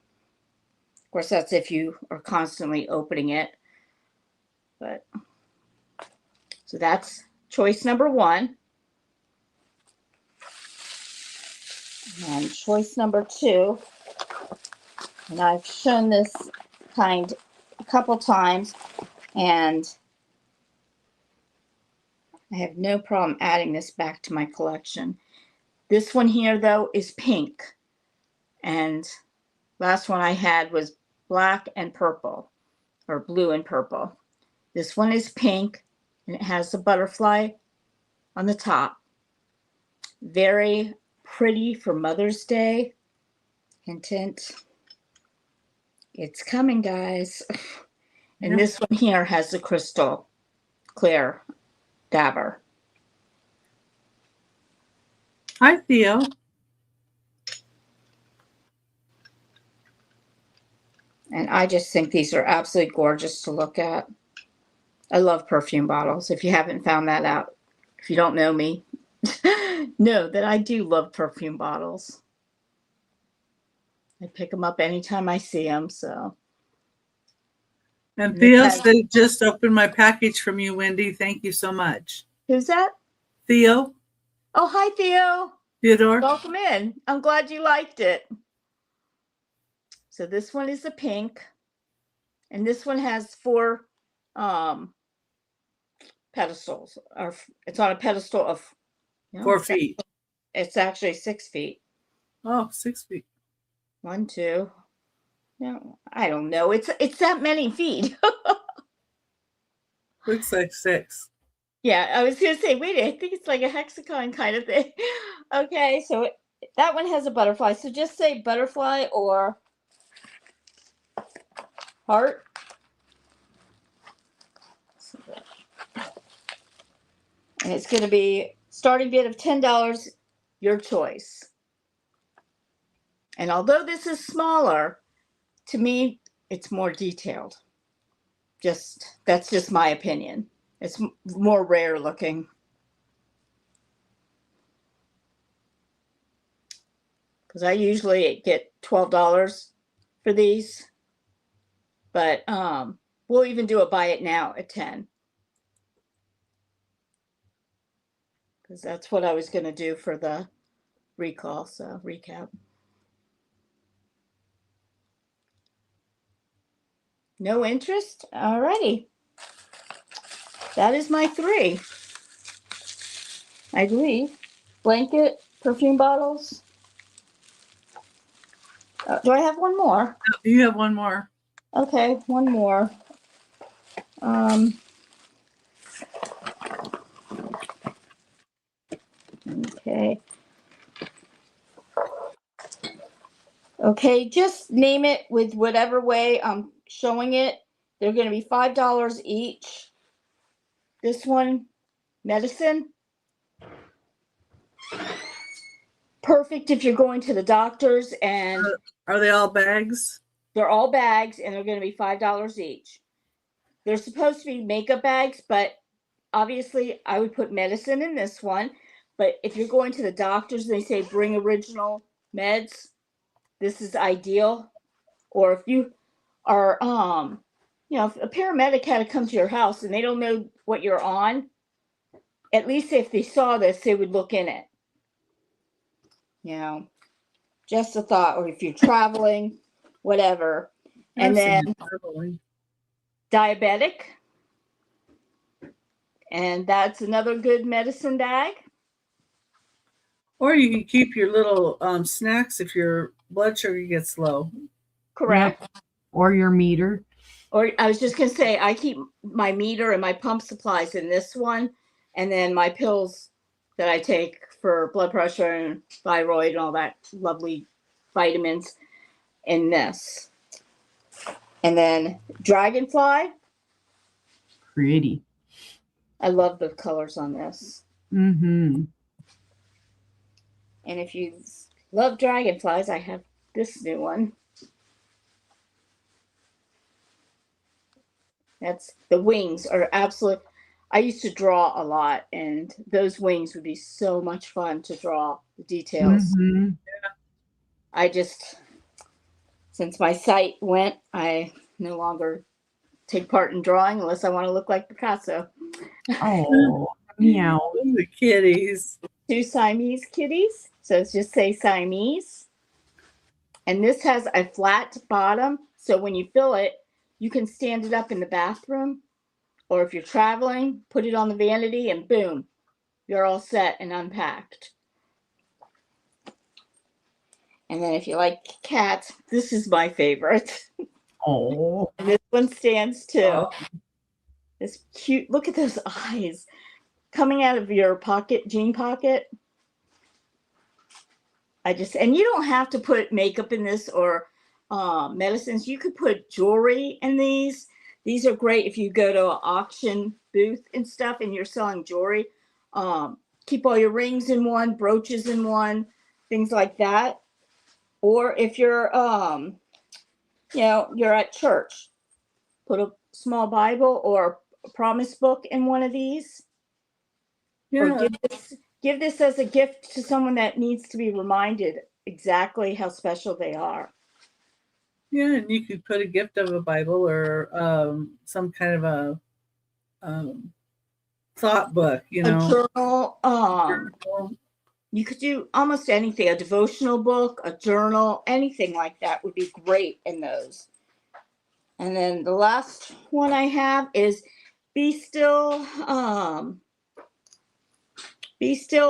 Of course, that's if you are constantly opening it. But so that's choice number one. And choice number two, and I've shown this kind a couple times, and I have no problem adding this back to my collection. This one here, though, is pink. And last one I had was black and purple, or blue and purple. This one is pink, and it has the butterfly on the top. Very pretty for Mother's Day. Hint, hint. It's coming, guys. And this one here has the crystal clear dabber. Hi, Theo. And I just think these are absolutely gorgeous to look at. I love perfume bottles. If you haven't found that out, if you don't know me, know that I do love perfume bottles. I pick them up anytime I see them. So. And Theo said, just opened my package from you, Wendy. Thank you so much. Who's that? Theo. Oh, hi, Theo. Theodore. Welcome in. I'm glad you liked it. So this one is the pink. And this one has 4 pedestals. Or it's on a pedestal of 4 feet. It's actually 6 feet. Oh, 6 feet. 1, 2. No, I don't know. It's that many feet. Looks like 6. Yeah, I was going to say, wait, I think it's like a hexagon kind of thing. Okay, so that one has a butterfly. So just say butterfly or heart. And it's going to be starting bid of $10, your choice. And although this is smaller, to me, it's more detailed. That's just my opinion. It's more rare looking. Because I usually get $12 for these. But we'll even do a buy it now at 10. Because that's what I was going to do for the recall. So recap. No interest? Alrighty. That is my 3. I believe. Blanket, perfume bottles. Do I have one more? You have one more. Okay, one more. Okay. Okay, just name it with whatever way I'm showing it. They're going to be $5 each. This one, medicine. Perfect if you're going to the doctor's, and Are they all bags? they're all bags, and they're going to be $5 each. They're supposed to be makeup bags, but obviously I would put medicine in this one. But if you're going to the doctor's and they say bring original meds, this is ideal. Or if you are, if a paramedic had to come to your house and they don't know what you're on, at least if they saw this, they would look in it. Just a thought. Or if you're traveling, whatever. And then diabetic. And that's another good medicine bag. Or you can keep your little snacks if your blood sugar gets low. Correct. Yep. Or your meter. Or I was just going to say, I keep my meter and my pump supplies in this one. And then my pills that I take for blood pressure and thyroid and all that lovely vitamins in this. And then Dragonfly. Pretty. I love the colors on this. Mm-hmm. And if you love dragonflies, I have this new one. That's the wings are absolute. I used to draw a lot, and those wings would be so much fun to draw the details. Mm-hmm. I just, since my sight went, I no longer take part in drawing unless I want to look like Picasso. Oh, meow. The kitties. 2 Siamese kitties. So it's just say Siamese. And this has a flat bottom. So when you fill it, you can stand it up in the bathroom. Or if you're traveling, put it on the vanity and boom, you're all set and unpacked. And then if you like cats, this is my favorite. Oh. And this one stands too. Oh. This cute, look at those eyes coming out of your pocket, jean pocket. And you don't have to put makeup in this or medicines. You could put jewelry in these. These are great if you go to an auction booth and stuff and you're selling jewelry. Keep all your rings in one, brooches in one, things like that. Or if you're, you're at church, put a small Bible or a promise book in one of these. Yeah. Or give this as a gift to someone that needs to be reminded exactly how special they are. Yeah, and you could put a gift of a Bible or some kind of a thought book, A journal. Journal. You could do almost anything, a devotional book, a journal, anything like that would be great in those. And then the last one I have is be still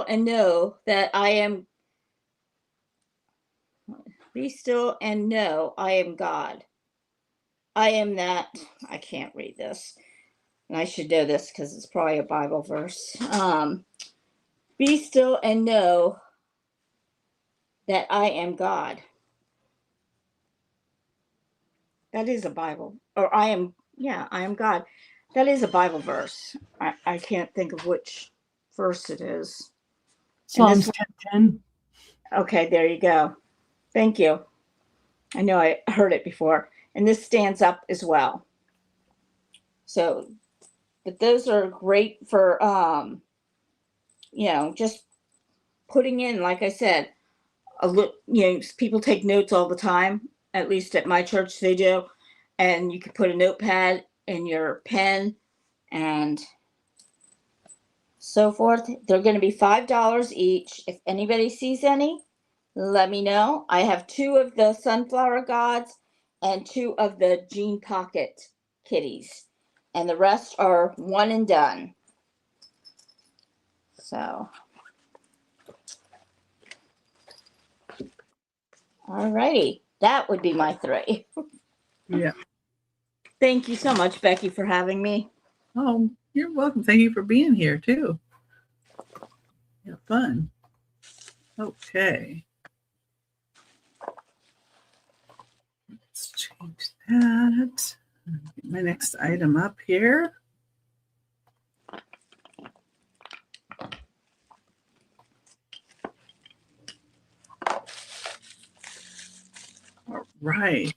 and know that I am. Be still and know I am God. I am that. I can't read this. And I should know this because it's probably a Bible verse. Be still and know that I am God. That is a Bible. Or I am God. That is a Bible verse. I can't think of which verse it is. Psalms 10:10. Okay, there you go. Thank you. I know I heard it before. And this stands up as well. So, but those are great for, just putting in, like I said, people take notes all the time. At least at my church they do. And you can put a notepad in your pen and so forth. They're going to be $5 each. If anybody sees any, let me know. I have 2 of the sunflower gods and 2 of the jean pocket kitties. And the rest are one and done. So. All righty. That would be my 3. Yeah. Thank you so much, Becky, for having me. Oh, you're welcome. Thank you for being here too. Yeah, fun. Okay. Let's change that. Get my next item up here. All right.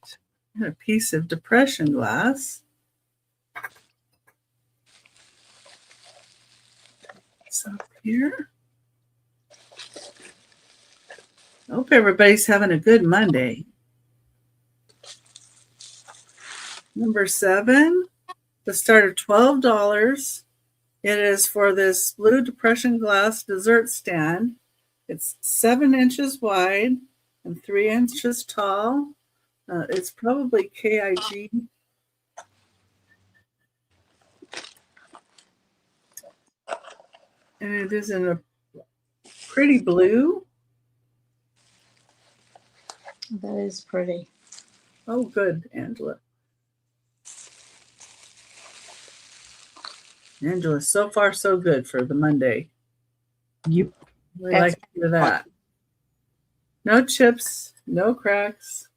Got a piece of depression glass. It's up here. Hope everybody's having a good Monday. Number 7, the start of $12. It is for this blue depression glass dessert stand. It's 7 inches wide and 3 inches tall. It's probably KIG. And it is in a pretty blue. That is pretty. Oh, good, Angela. Angela, so far so good for the Monday. Yep. We like to hear that. No chips, no cracks.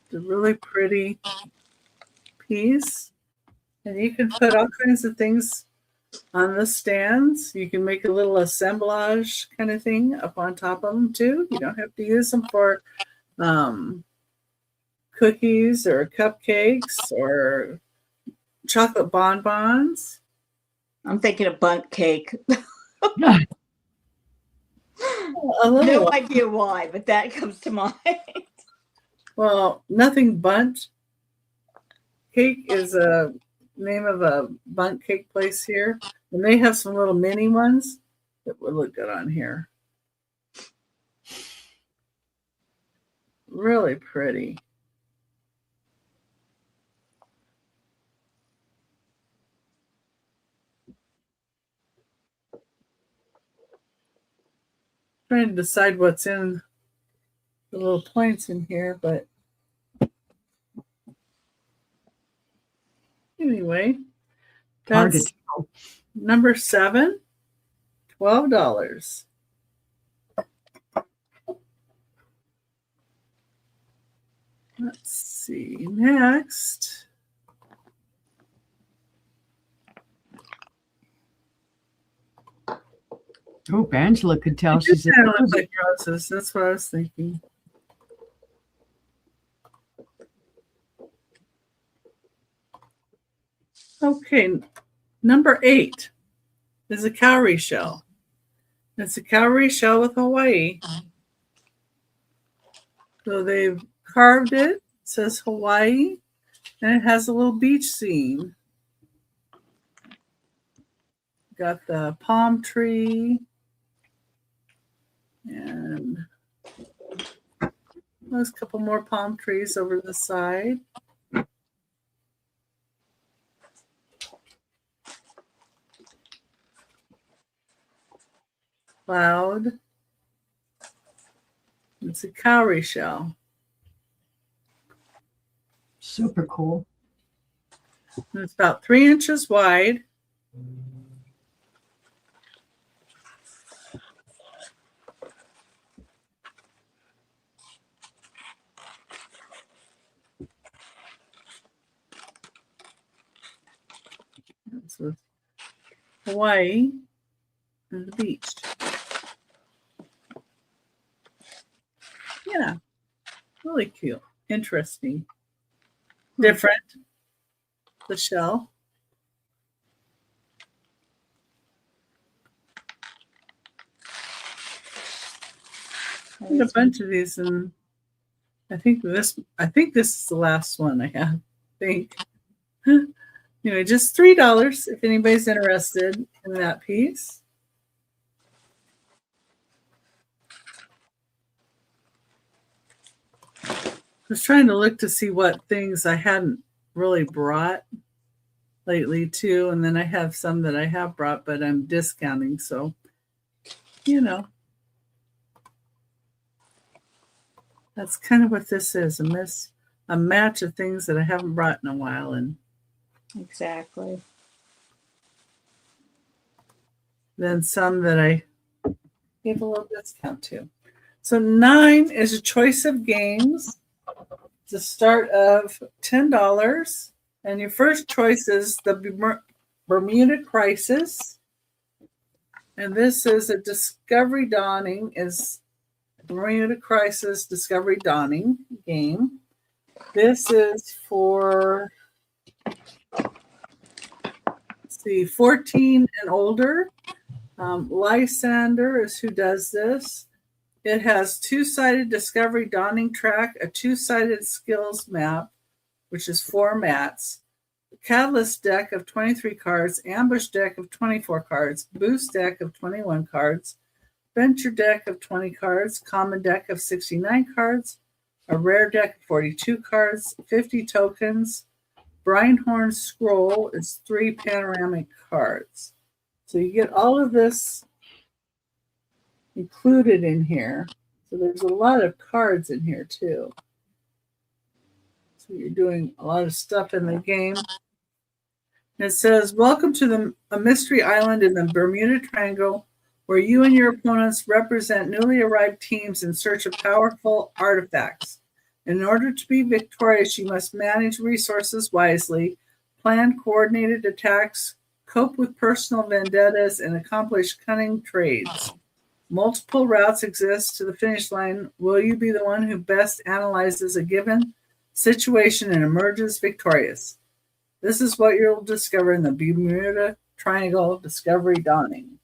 It's a really pretty piece. And you can put all kinds of things on the stands. You can make a little assemblage kind of thing up on top of them too. You don't have to use them for cookies or cupcakes or chocolate bonbons. I'm thinking of bundt cake. A little, No idea why, but that comes to mind. well, nothing bundt cake is a name of a bundt cake place here, and they have some little mini ones that would look good on here. Really pretty. Trying to decide what's in the little points in here, but anyway, Hard to that's tell. number 7, $12. Let's see. Next. Oh, Angela could tell It she's just kind of looks like roses. That's what I was thinking. Okay, number 8 is a cowrie shell. It's a cowrie shell with Hawaii. So they've carved it. It says Hawaii, and it has a little beach scene. Got the palm tree, and there's a couple more palm trees over the side. Cloud. It's a cowrie shell. super cool. And it's about 3 inches wide. So it's Hawaii and the beach. Yeah, really cute, interesting, different. The shell. And a bunch of these, and I think this is the last one I have. I think. Anyway, just $3 if anybody's interested in that piece. I was trying to look to see what things I hadn't really brought lately too, and then I have some that I have brought, but I'm discounting, so you know. That's kind of what this is, a match of things that I haven't brought in a while, and Exactly. then some that I gave a little discount to. So 9 is a choice of games. It's a start of $10. And your first choice is the Bermuda Crisis. And this is a Discovery Dawning, is Bermuda Crisis Discovery Dawning game. This is for 14 and older. Lysander is who does this. It has 2-sided Discovery Dawning track, a 2-sided skills map, which is 4 mats, a Catalyst deck of 23 cards, Ambush deck of 24 cards, Boost deck of 21 cards, Venture deck of 20 cards, Common deck of 69 cards, a Rare deck of 42 cards, 50 tokens. Breinhorn Scroll is 3 panoramic cards. So you get all of this included in here. So there's a lot of cards in here too. So you're doing a lot of stuff in the game. And it says, welcome to a mystery island in the Bermuda Triangle where you and your opponents represent newly arrived teams in search of powerful artifacts. In order to be victorious, you must manage resources wisely, plan coordinated attacks, cope with personal vendettas, and accomplish cunning trades. Multiple routes exist to the finish line. Will you be the one who best analyzes a given situation and emerges victorious? This is what you'll discover in the Bermuda Triangle Discovery Dawning.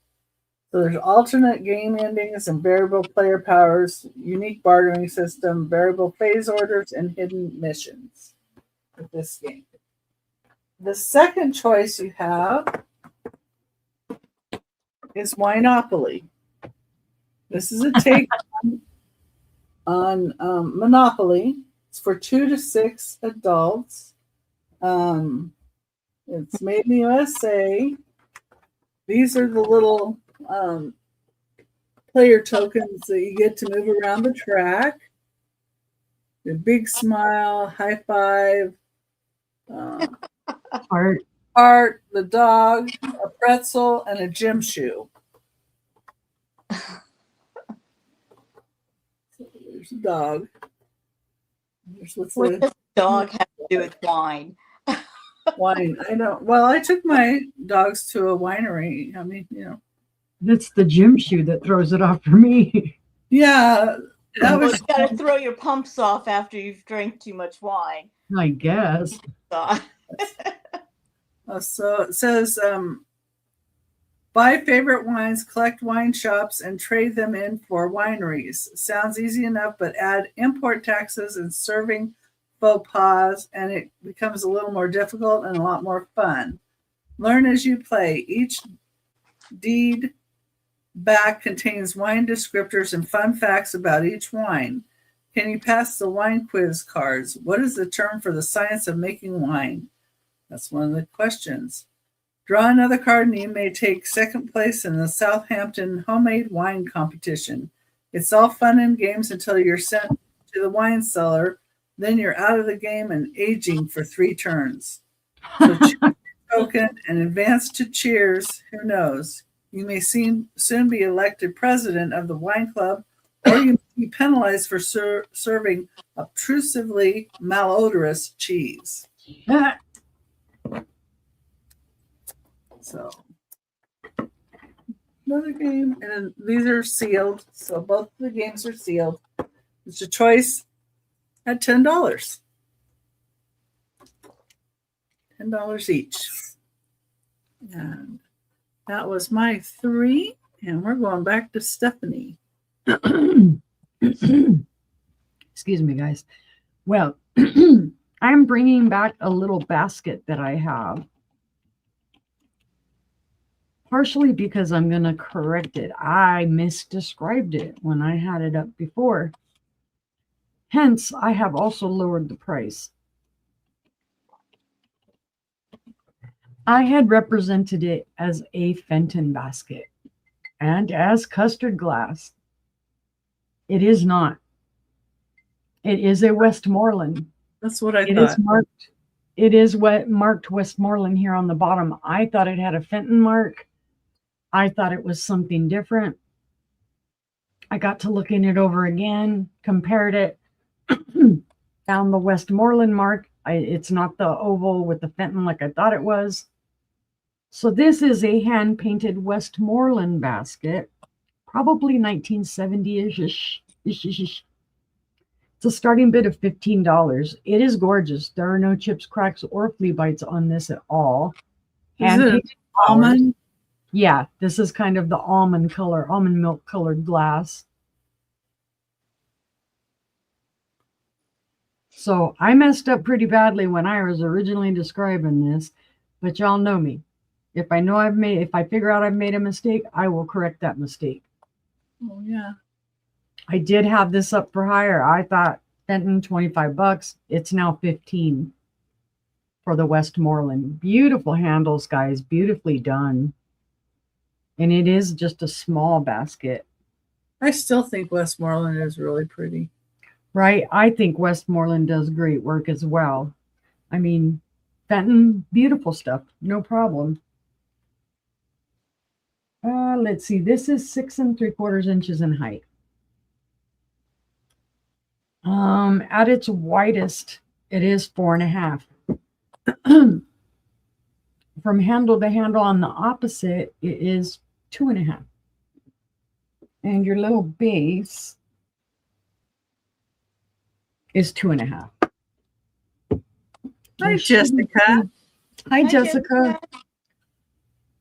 So there's alternate game endings and variable player powers, unique bartering system, variable phase orders, and hidden missions with this game. The second choice you have is Winopoly. This is a take on Monopoly. It's for 2 to 6 adults. It's made in the USA. These are the little player tokens that you get to move around the track. The big smile, high five, heart, the dog, a pretzel, and a gym shoe. So there's a dog. What does dog have to do with wine? Wine. I know. Well, I took my dogs to a winery. I mean, you know. It's the gym shoe that throws it off for me. Yeah. That was. You got to throw your pumps off after you've drank too much wine. I guess. So it says, buy favorite wines, collect wine shops, and trade them in for wineries. Sounds easy enough, but add import taxes and serving faux pas, and it becomes a little more difficult and a lot more fun. Learn as you play. Each deed back contains wine descriptors and fun facts about each wine. Can you pass the wine quiz cards? What is the term for the science of making wine? That's one of the questions. Draw another card and you may take second place in the Southampton homemade wine competition. It's all fun and games until you're sent to the wine cellar. Then you're out of the game and aging for 3 turns. So choose your token and advance to cheers. Who knows? You may soon be elected president of the wine club, or you may be penalized for serving obtrusively malodorous cheese. So, another game, and these are sealed. So both the games are sealed. It's a choice at $10. $10 each. And that was my 3. And we're going back to Stephanie. Excuse me, guys. Well, I'm bringing back a little basket that I have. Partially because I'm going to correct it. I misdescribed it when I had it up before. Hence, I have also lowered the price. I had represented it as a Fenton basket and as custard glass. It is not. It is a Westmoreland. That's what I It thought. is marked. It is what marked Westmoreland here on the bottom. I thought it had a Fenton mark. I thought it was something different. I got to looking it over again, compared it, found the Westmoreland mark. It's not the oval with the Fenton like I thought it was. So this is a hand-painted Westmoreland basket, probably 1970-ish. It's a starting bid of $15. It is gorgeous. There are no chips, cracks, or flea bites on this at all. Is it almond? Yeah, this is kind of the almond milk colored glass. So I messed up pretty badly when I was originally describing this, but y'all know me. If I figure out I've made a mistake, I will correct that mistake. Oh yeah. I did have this up for hire. I thought Fenton $25. It's now $15 for the Westmoreland. Beautiful handles, guys. Beautifully done. And it is just a small basket. I still think Westmoreland is really pretty. Right? I think Westmoreland does great work as well. I mean, Fenton, beautiful stuff. No problem. let's see. This is 6 3/4 inches in height. At its widest, it is 4.5. From handle to handle on the opposite, it is 2.5. And your little base is 2.5. Hi, Jessica. Hi, Jessica.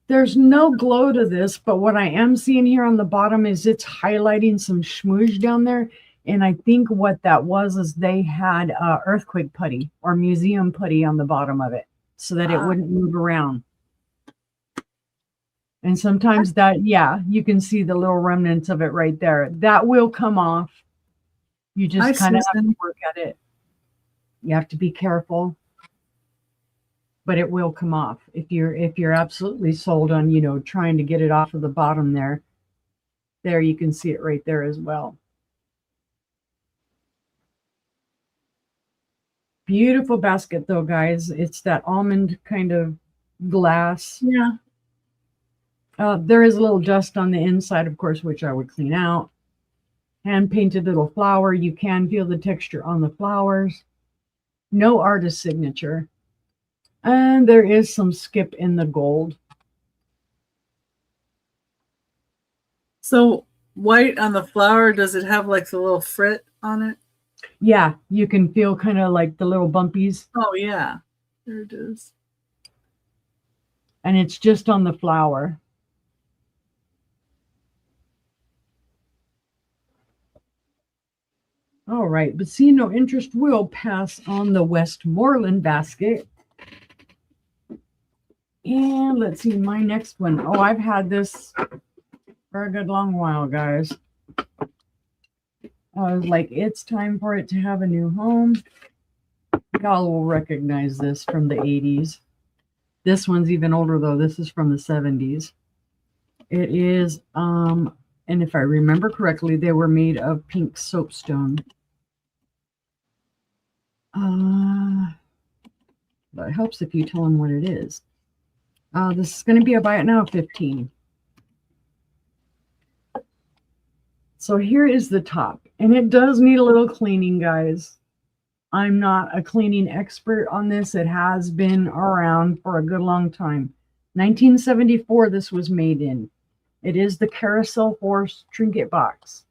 There's no glow to this, but what I am seeing here on the bottom is it's highlighting some smudge down there. And I think what that was is they had earthquake putty or museum putty on the bottom of it so that it wouldn't move around. And sometimes that, yeah, you can see the little remnants of it right there. That will come off. You just kind of have to work at it. You have to be careful. But it will come off if you're absolutely sold on, you know, trying to get it off of the bottom there. There you can see it right there as well. Beautiful basket though, guys. It's that almond kind of glass. Yeah. There is a little dust on the inside, of course, which I would clean out. Hand painted little flower. You can feel the texture on the flowers. No artist signature. And there is some skip in the gold. So white on the flower, does it have like the little frit on it? Yeah, you can feel kind of like the little bumpies. Oh, yeah. There it is. And it's just on the flower. All right, but see no interest, we'll pass on the Westmoreland basket. And let's see, my next one. Oh, I've had this for a good long while, guys. I was like, it's time for it to have a new home. Y'all will recognize this from the 80s. This one's even older, though. This is from the 70s. It is, and if I remember correctly, they were made of pink soapstone. But it helps if you tell them what it is. This is going to be a buy it now 15. So here is the top, and it does need a little cleaning, guys. I'm not a cleaning expert on this. It has been around for a good long time. 1974 this was made in. It is the Carousel Horse trinket box.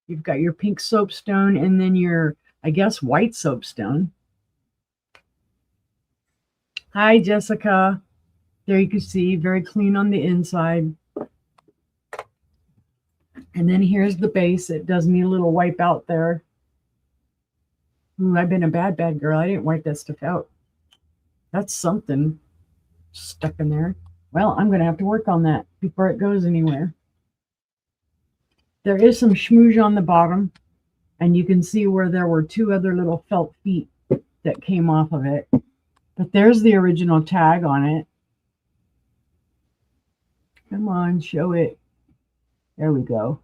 You've got your pink soapstone and then your, I guess, white soapstone. Hi, Jessica. There you can see, very clean on the inside. And then here's the base. It does need a little wipe out there. Ooh, I've been a bad girl. I didn't wipe that stuff out. That's something stuck in there. Well, I'm going to have to work on that before it goes anywhere. There is some schmooze on the bottom, and you can see where there were two other little felt feet that came off of it. But there's the original tag on it. Come on, show it. There we go.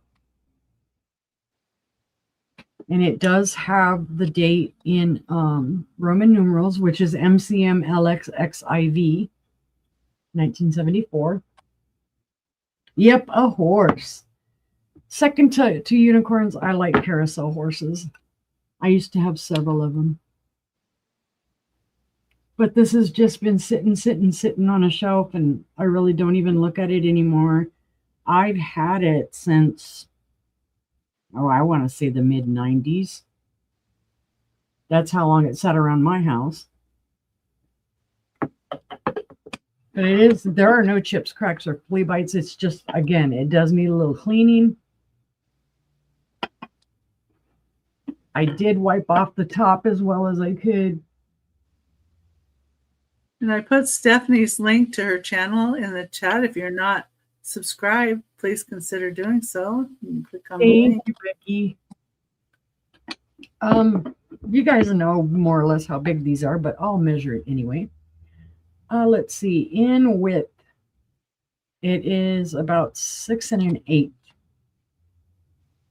And it does have the date in Roman numerals, which is MCMLXXIV, 1974. Yep, a horse. Second to unicorns, I like carousel horses. I used to have several of them. But this has just been sitting on a shelf, and I really don't even look at it anymore. I've had it since, oh, I want to say the mid-90s. That's how long it sat around my house. But it is, there are no chips, cracks, or flea bites. It's just, again, it does need a little cleaning. I did wipe off the top as well as I could. And I put Stephanie's link to her channel in the chat. If you're not subscribed, please consider doing so. You can click on the link. Thank you, Becky. You guys know more or less how big these are, but I'll measure it anyway. Let's see. In width, it is about 6 1/8.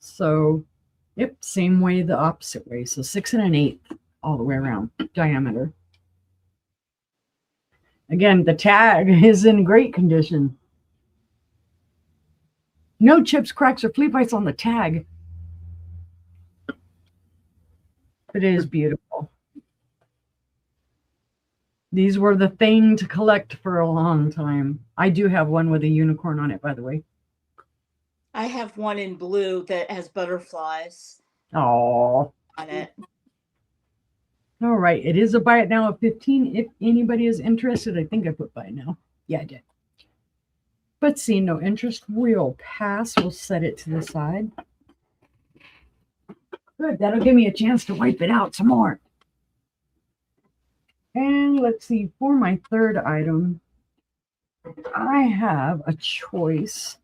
So, yep, same way, the opposite way. So 6 1/8 all the way around diameter. Again, the tag is in great condition. No chips, cracks, or flea bites on the tag. It is beautiful. These were the thing to collect for a long time. I do have one with a unicorn on it, by the way. I have one in blue that has butterflies Oh. on it. All right. It is a buy it now of 15. If anybody is interested, I think I put buy it now. Yeah, I did. But seeing no interest, we'll pass. We'll set it to the side. Good. That'll give me a chance to wipe it out some more. And let's see, for my third item, I have a choice.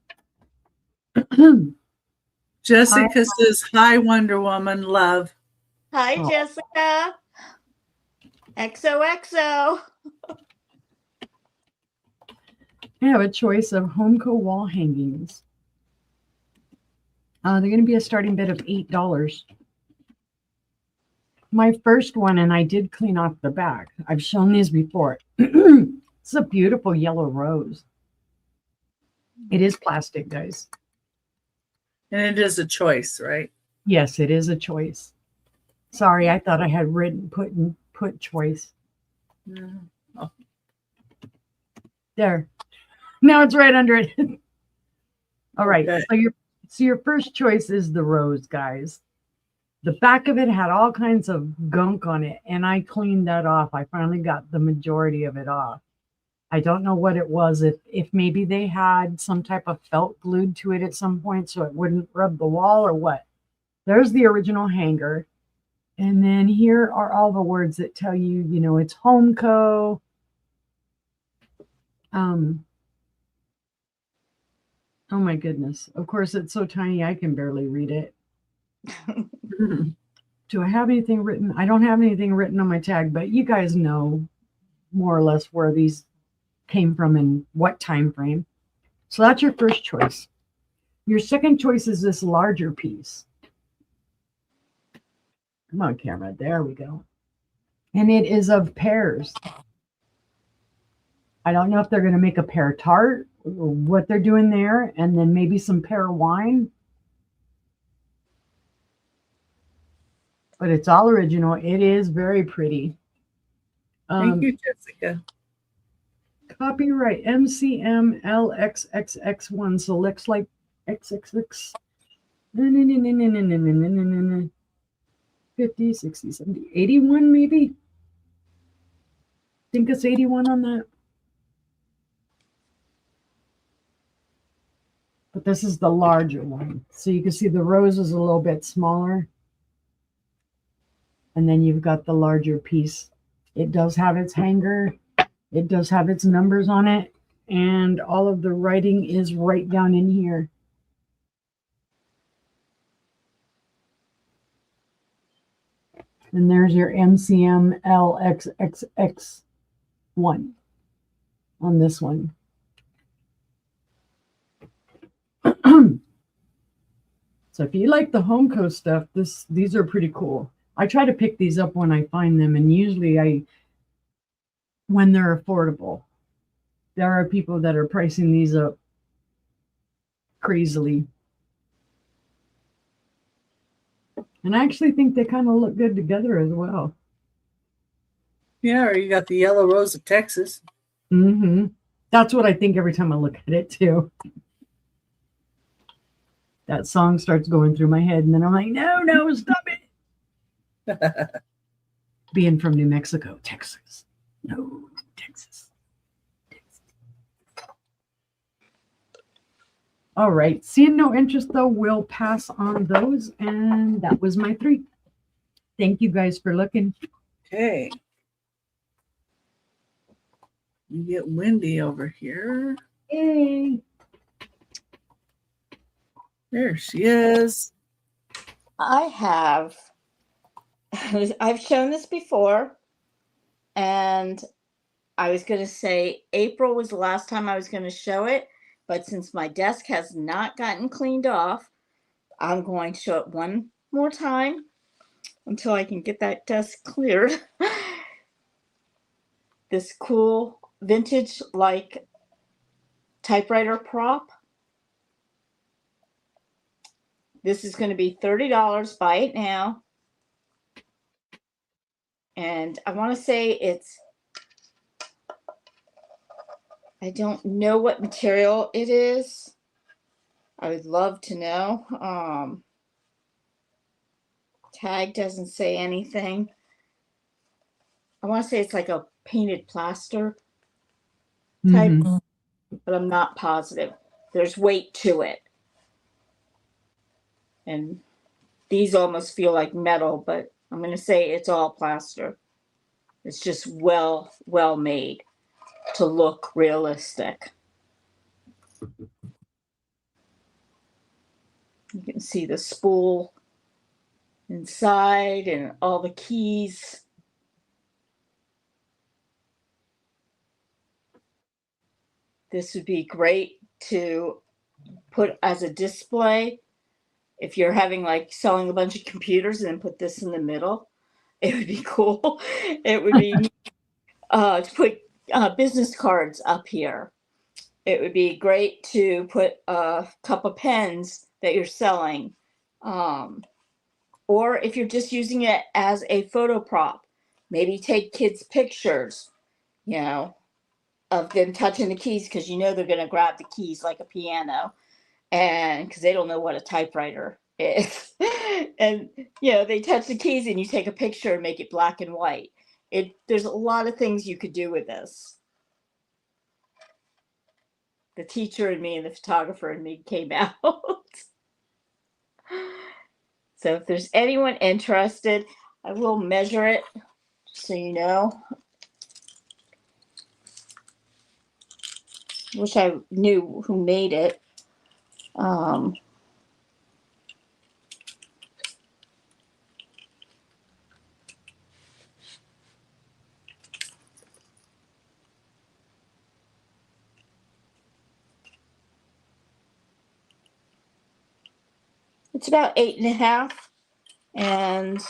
Jessica says, hi, Wonder Woman, love. Hi, Oh. Jessica. XOXO. I have a choice of Homeco wall hangings. They're going to be a starting bid of $8. My first one, and I did clean off the back. I've shown these before. It's a beautiful yellow rose. It is plastic, guys. And it is a choice, right? Yes, it is a choice. Sorry, I thought I had put choice. Oh. There. Now it's right under it. All right. Okay. So your first choice is the rose, guys. The back of it had all kinds of gunk on it, and I cleaned that off. I finally got the majority of it off. I don't know what it was, if maybe they had some type of felt glued to it at some point so it wouldn't rub the wall or what. There's the original hanger. And then here are all the words that tell you, you know, it's Homeco. Oh my goodness. Of course, it's so tiny I can barely read it. Do I have anything written? I don't have anything written on my tag, but you guys know more or less where these came from and what time frame. So that's your first choice. Your second choice is this larger piece. Come on, camera. There we go. And it is of pears. I don't know if they're going to make a pear tart or what they're doing there, and then maybe some pear wine. But it's all original. It is very pretty. Thank you, Jessica. Copyright MCM LXXX1. So looks like XXX. 50, 60, 70, 81 maybe. Think it's 81 on that. But this is the larger one. So you can see the rose is a little bit smaller. And then you've got the larger piece. It does have its hanger. It does have its numbers on it. And all of the writing is right down in here. And there's your MCM LXXX1 on this one. So if you like the Homeco stuff, these are pretty cool. I try to pick these up when I find them, and usually when they're affordable. There are people that are pricing these up crazily. And I actually think they kind of look good together as well. Yeah, or you got the yellow rose of Texas. Mm-hmm. That's what I think every time I look at it too. That song starts going through my head, and then I'm like, no, stop it. Being from New Mexico, Texas. No, Texas. All right. Seeing no interest, though, we'll pass on those. And that was my 3. Thank you guys for looking. Okay. You get Wendy over here. Yay. There she is. I've shown this before, and I was going to say April was the last time I was going to show it, but since my desk has not gotten cleaned off, I'm going to show it one more time until I can get that desk cleared. This cool vintage like typewriter prop. This is going to be $30. Buy it now. And I want to say it's, I don't know what material it is. I would love to know. Tag doesn't say anything. I want to say it's like a painted plaster type, but I'm not positive. There's weight to it. And these almost feel like metal, but I'm going to say it's all plaster. It's just well made to look realistic. You can see the spool inside and all the keys. This would be great to put as a display if you're having like selling a bunch of computers and then put this in the middle. It would be cool. It would be to put business cards up here. It would be great to put a couple of pens that you're selling. Or if you're just using it as a photo prop, maybe take kids' pictures, you know, of them touching the keys because you know they're going to grab the keys like a piano, and because they don't know what a typewriter is. And, you know, they touch the keys and you take a picture and make it black and white. There's a lot of things you could do with this. The teacher and me and the photographer and me came out. So if there's anyone interested, I will measure it, just so you know. Wish I knew who made it. It's about 8.5, and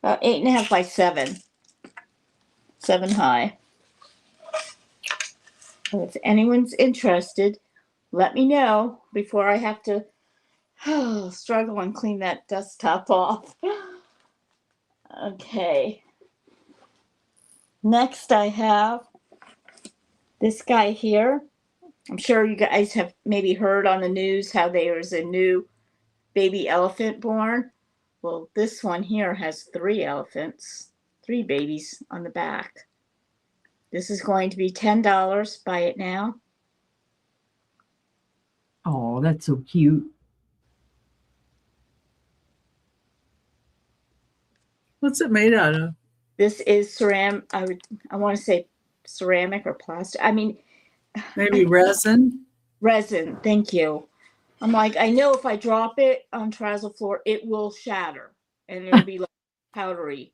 about 8.5 by 7 high. So if anyone's interested, let me know before I have to struggle and clean that desktop off. Okay. Next I have this guy here. I'm sure you guys have maybe heard on the news how there's a new baby elephant born. Well, this one here has 3 elephants, 3 babies on the back. This is going to be $10. Buy it now. Oh, that's so cute. What's it made out of? This is ceramic. I want to say ceramic or plastic. I mean, Maybe resin? resin. Thank you. I'm like, I know if I drop it on terrazzo floor, it will shatter and it'll be like powdery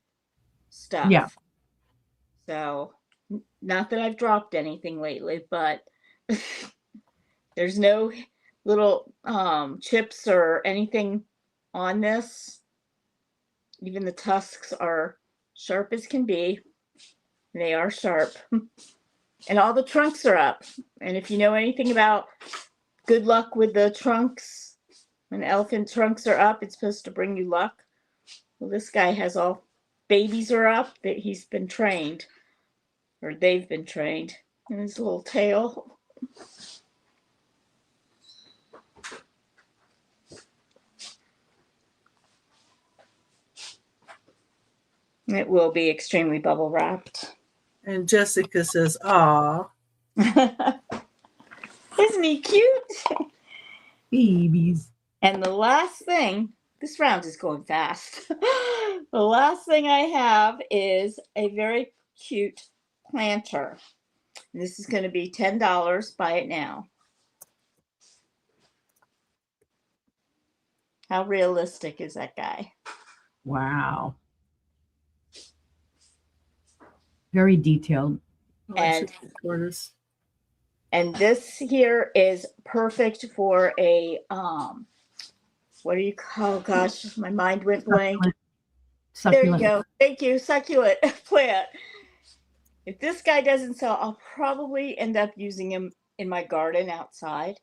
stuff. Yeah. So, not that I've dropped anything lately, but there's no little chips or anything on this. Even the tusks are sharp as can be. They are sharp. And all the trunks are up. And if you know anything about good luck with the trunks, when elephant trunks are up, it's supposed to bring you luck. Well, this guy has all babies are up that he's been trained, or they've been trained. And his little tail. It will be extremely bubble wrapped. And Jessica says, "Aw." Isn't he cute? Babies. And the last thing, this round is going fast. The last thing I have is a very cute planter. This is going to be $10. Buy it now. How realistic is that guy? Wow. Very detailed. And- Tortoise. And this here is perfect for a what do you call? Oh gosh, my mind went blank. Succulent. There you go. Thank you, succulent plant. If this guy doesn't sell, I'll probably end up using him in my garden outside,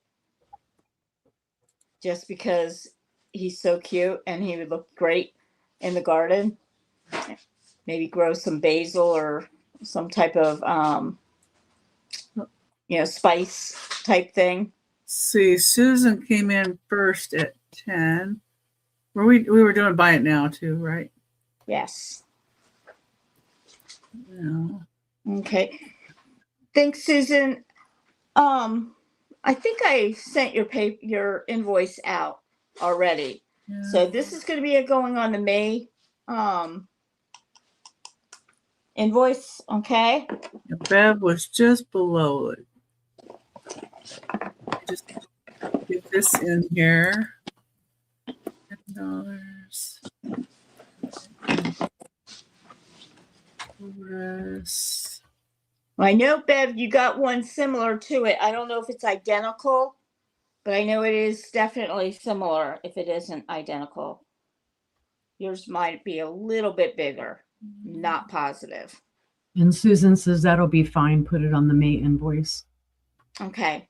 just because he's so cute and he would look great in the garden. Maybe grow some basil or some type of spice type thing. See, Susan came in first at 10. We were doing buy it now too, right? Yes. No. Okay. Thanks, Susan. I think I sent your invoice out already. Yeah. So this is going to be going on the May invoice, okay? Bev was just below it. Just get this in here. $10. Rest. I know, Bev, you got one similar to it. I don't know if it's identical, but I know it is definitely similar if it isn't identical. Yours might be a little bit bigger, not positive. And Susan says that'll be fine. Put it on the May invoice. Okay.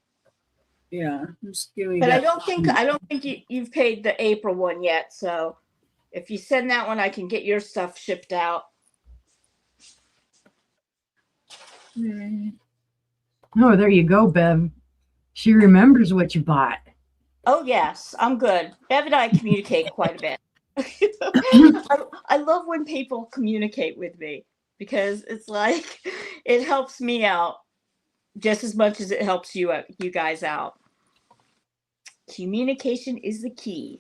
Yeah, just give me But that. I don't think you've paid the April one yet. So if you send that one, I can get your stuff shipped out. Okay. Oh, there you go, Bev. She remembers what you bought. Oh yes, I'm good. Bev and I communicate quite a bit. I love when people communicate with me because it's like it helps me out just as much as it helps you guys out. Communication is the key.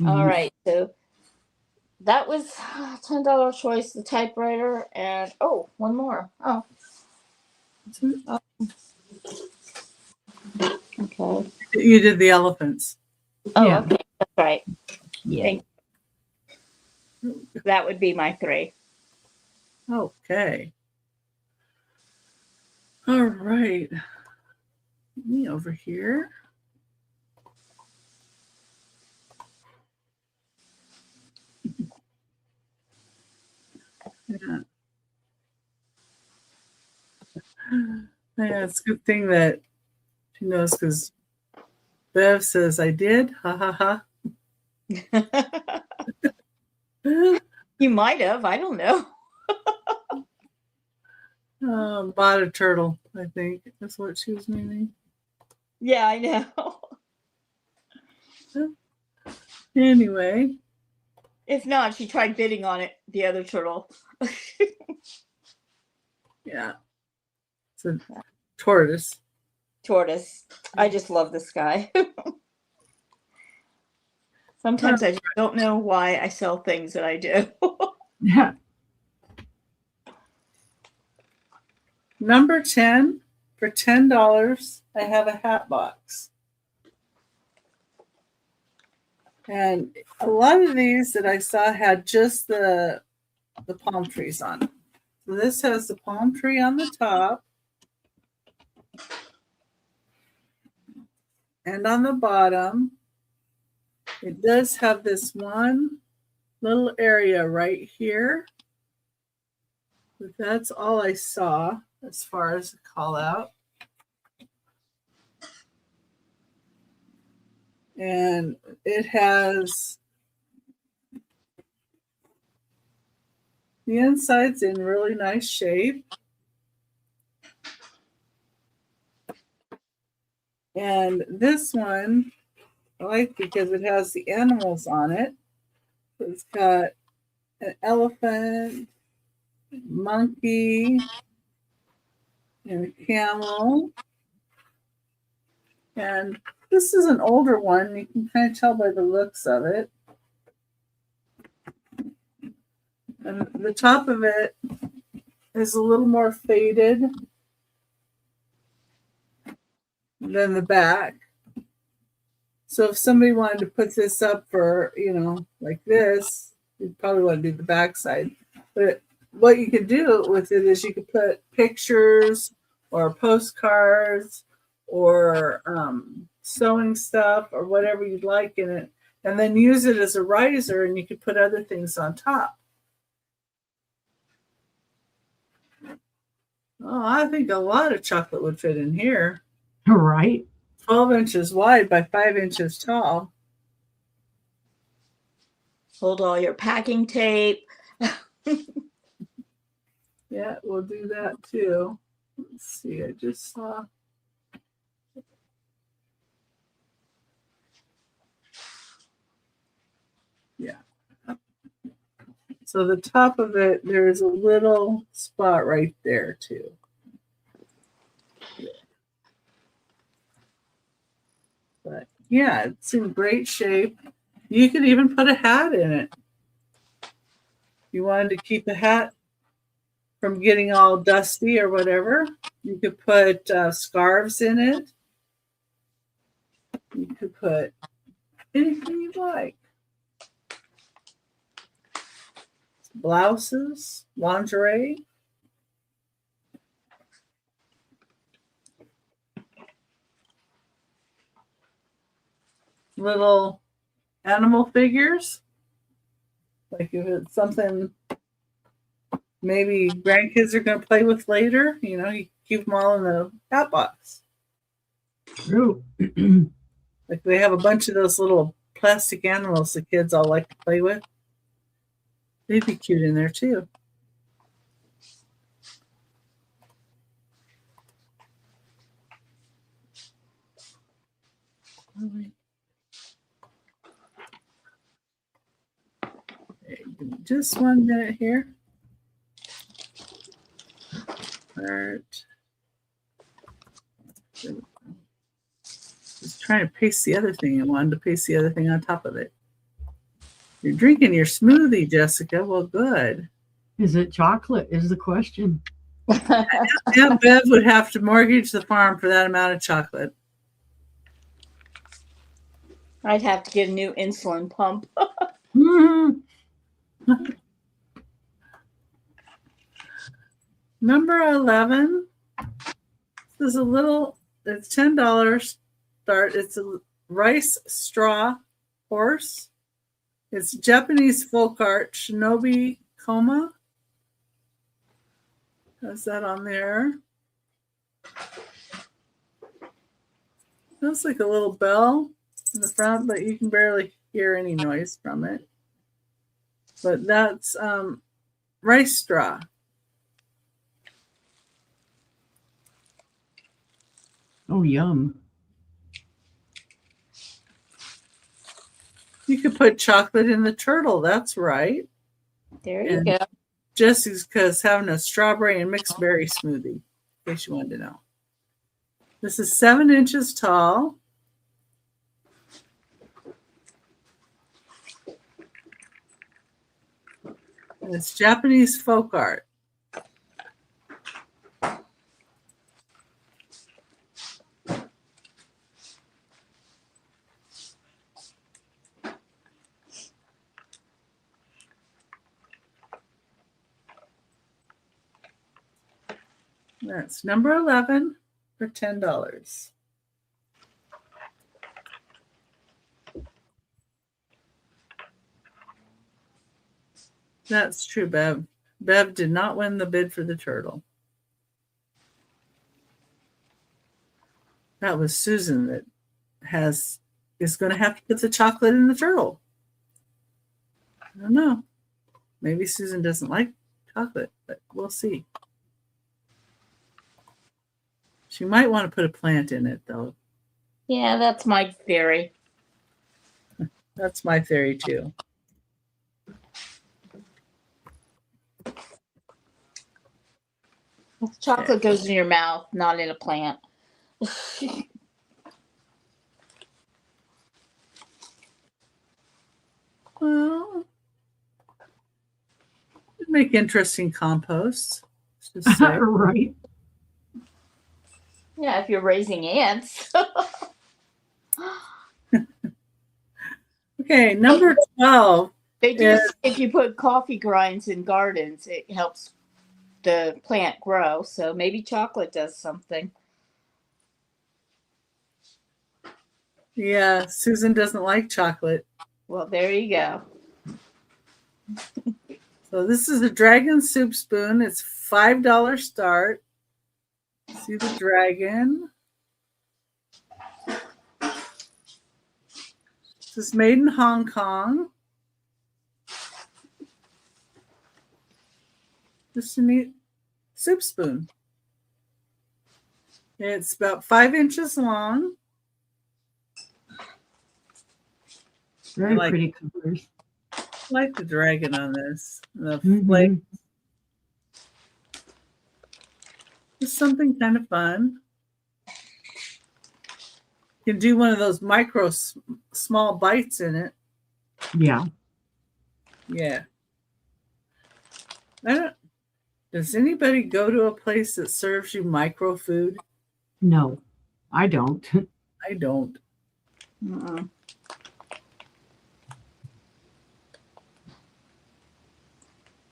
All right, so that was $10 choice, the typewriter, and one more. Okay. You did the elephants. Yeah. Okay, that's right. Yeah. That would be my 3. Okay. All right. Me over here. Yeah. Yeah, it's a good thing that she knows because Bev says I did. Ha ha ha. You might have. I don't know. Bought a turtle, I think. That's what she was meaning. Yeah, I know. Anyway. If not, she tried bidding on it, the other turtle. Yeah. It's a tortoise. Tortoise. I just love this guy. Sometimes I just don't know why I sell things that I do. Yeah. Number 10, for $10, I have a hat box. And a lot of these that I saw had just the palm trees on them. So this has the palm tree on the top. And on the bottom, it does have this one little area right here. But that's all I saw as far as the call out. And it has the inside's in really nice shape. And this one I like because it has the animals on it. It's got an elephant, monkey, and a camel. And this is an older one. You can kind of tell by the looks of it. And the top of it is a little more faded than the back. So if somebody wanted to put this up for, like this, you'd probably want to do the back side. But what you could do with it is you could put pictures or postcards or sewing stuff or whatever you'd like in it. and then use it as a riser, and you could put other things on top. Oh, I think a lot of chocolate would fit in here. Right. 12 inches wide by 5 inches tall. Hold all your packing tape. Yeah, we'll do that too. Let's see, I just saw. Yeah. So the top of it, there's a little spot right there too. But yeah, it's in great shape. You could even put a hat in it. You wanted to keep the hat from getting all dusty or whatever. You could put scarves in it. You could put anything you like. Blouses, lingerie. Little animal figures. Like if it's something maybe grandkids are going to play with later, you know, you keep them all in the hat box. True. Like they have a bunch of those little plastic animals the kids all like to play with. They'd be cute in there too. Okay, give me just 1 minute here. Art. Just trying to paste the other thing. I wanted to paste the other thing on top of it. You're drinking your smoothie, Jessica. Well, good. Is it chocolate? Is the question. Yeah, Bev would have to mortgage the farm for that amount of chocolate. I'd have to get a new insulin pump. Mhm. Number 11. This is a little, it's $10 start. It's a rice straw horse. It's Japanese folk art, Shinobi Koma. Has that on there. Looks like a little bell in the front, but you can barely hear any noise from it. But that's rice straw. Oh, yum. You could put chocolate in the turtle. That's right. There you And go. Jessie's having a strawberry and mixed berry smoothie, in case you wanted to know. This is 7 inches tall. And it's Japanese folk art. That's number 11 for $10. That's true, Bev. Bev did not win the bid for the turtle. That was Susan that is going to have to put the chocolate in the turtle. I don't know. Maybe Susan doesn't like chocolate, but we'll see. She might want to put a plant in it, though. Yeah, that's my theory. That's my theory, too. Chocolate goes in your mouth, not in a plant. Well, it'd make interesting compost. Let's just say. Right. Yeah, if you're raising ants. Okay, number 12. They do. Yeah. If you put coffee grinds in gardens, it helps the plant grow. So maybe chocolate does something. Yeah, Susan doesn't like chocolate. Well, there you go. So this is a dragon soup spoon. It's $5 start. See the dragon. This is made in Hong Kong. Just a neat soup spoon. It's about 5 inches long. Very like- pretty colors. I like the dragon on this. The Mhm. flake. It's something kind of fun. You can do one of those small bites in it. Yeah. Yeah. Does anybody go to a place that serves you micro food? No, I don't. I don't. Mm-mm.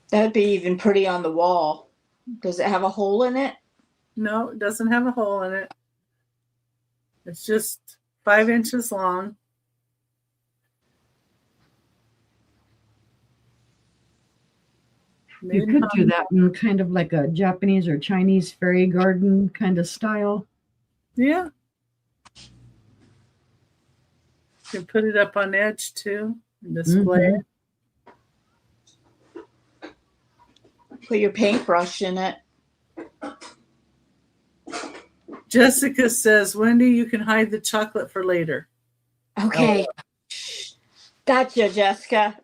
That'd be even pretty on the wall. Does it have a hole in it? No, it doesn't have a hole in it. It's just 5 inches long. You Made in could Hong do that in kind of like a Japanese or Chinese fairy garden kind of style. Yeah. You can put it up on edge too and display Mhm. it. Put your paintbrush in it. Jessica says, Wendy, you can hide the chocolate for later. Okay. Gotcha, Jessica.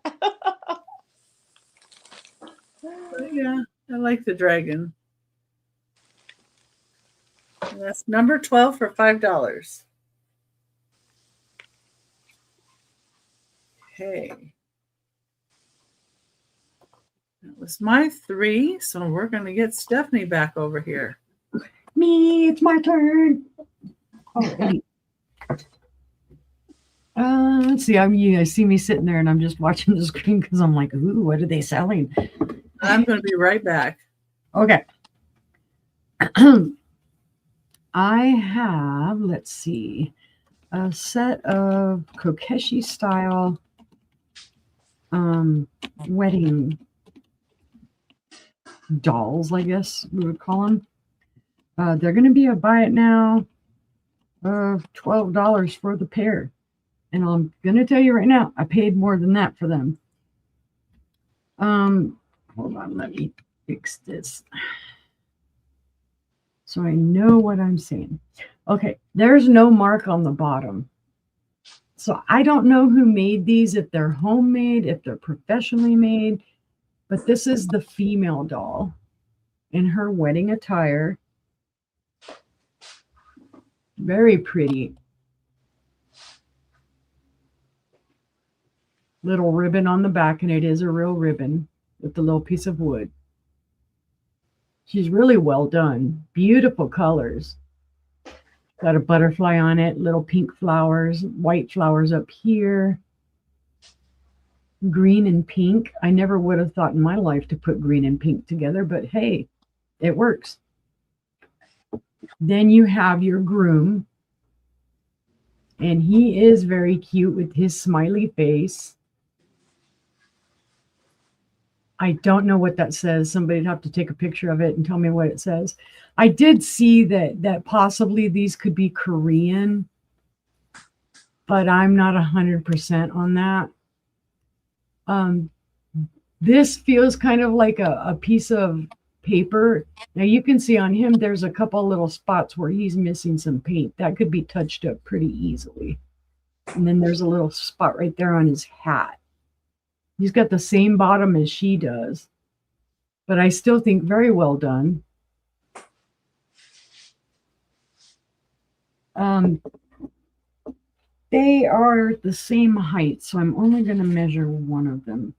But yeah, I like the dragon. And that's number 12 for $5. Okay. That was my 3. So we're going to get Stephanie back over here. Me, it's my turn. Alrighty. Let's see. I see me sitting there and I'm just watching the screen because I'm like, ooh, what are they selling? I'm going to be right back. Okay. I have, let's see, a set of Kokeshi style wedding dolls, I guess we would call them. They're going to be a buy it now of $12 for the pair. And I'm going to tell you right now, I paid more than that for them. Hold on, let me fix this so I know what I'm saying. Okay, there's no mark on the bottom. So I don't know who made these, if they're homemade, if they're professionally made, but this is the female doll in her wedding attire. Very pretty. Little ribbon on the back, and it is a real ribbon with the little piece of wood. She's really well done. Beautiful colors. Got a butterfly on it, little pink flowers, white flowers up here. Green and pink. I never would have thought in my life to put green and pink together, but hey, it works. Then you have your groom. And he is very cute with his smiley face. I don't know what that says. Somebody'd have to take a picture of it and tell me what it says. I did see that possibly these could be Korean, but I'm not 100% on that. This feels kind of like a piece of paper. Now you can see on him, there's a couple little spots where he's missing some paint. That could be touched up pretty easily. And then there's a little spot right there on his hat. He's got the same bottom as she does, but I still think very well done. They are the same height, so I'm only going to measure one of them.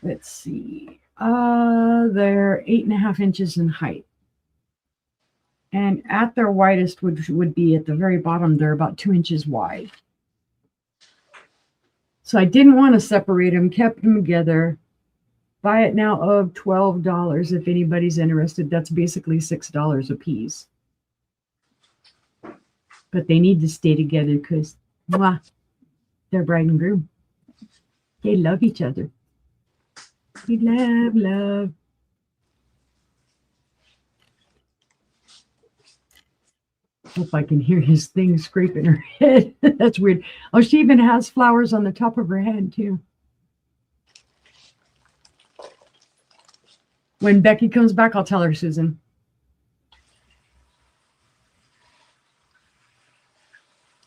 Let's see. They're 8.5 inches in height. And at their widest would be at the very bottom, they're about 2 inches wide. So I didn't want to separate them, kept them together. Buy it now of $12 if anybody's interested. That's basically $6 a piece. But they need to stay together because They're bride and groom. They love each other. We love. Hope I can hear his thing scraping her head. That's weird. Oh, she even has flowers on the top of her head, too. When Becky comes back, I'll tell her, Susan.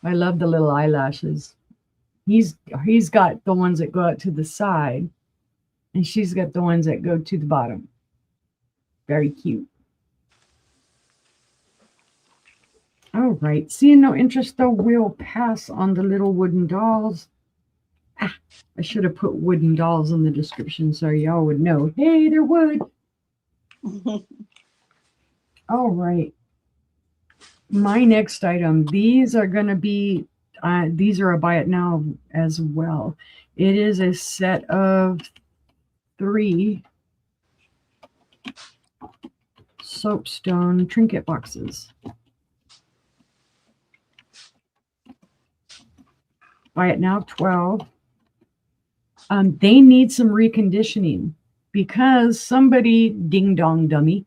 I love the little eyelashes. He's got the ones that go out to the side, and she's got the ones that go to the bottom. Very cute. All right. Seeing no interest, though, we'll pass on the little wooden dolls. I should have put wooden dolls in the description so y'all would know. Hey, they're wood. All right. My next item. These are going to be, these are a buy it now as well. It is a set of 3 soapstone trinket boxes. Buy it now, 12. They need some reconditioning because somebody, ding dong dummy,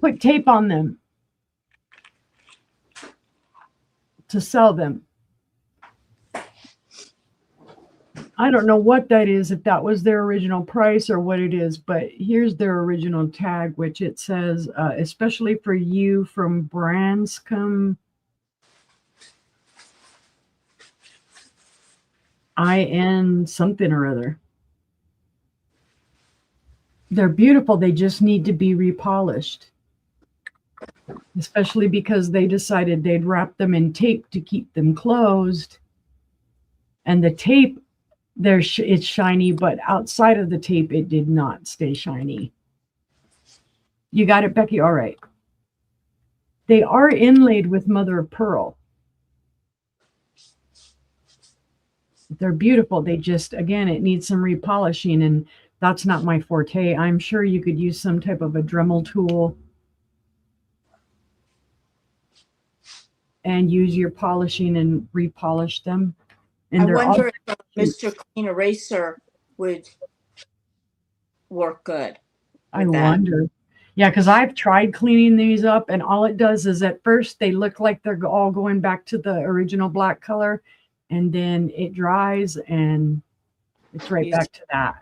put tape on them to sell them. I don't know what that is, if that was their original price or what it is, but here's their original tag, which it says, especially for you from Branscombe, IN something or other. They're beautiful. They just need to be repolished, especially because they decided they'd wrap them in tape to keep them closed. And the tape, it's shiny, but outside of the tape, it did not stay shiny. You got it, Becky? All right. They are inlaid with mother of pearl. They're beautiful. They just, again, it needs some repolishing, and that's not my forte. I'm sure you could use some type of a Dremel tool and use your polishing and repolish them. And I they're wonder all if Mr. Clean Eraser would work good. I with that. wonder. Yeah, because I've tried cleaning these up, and all it does is at first they look like they're all going back to the original black color, and then it dries and it's right back to that.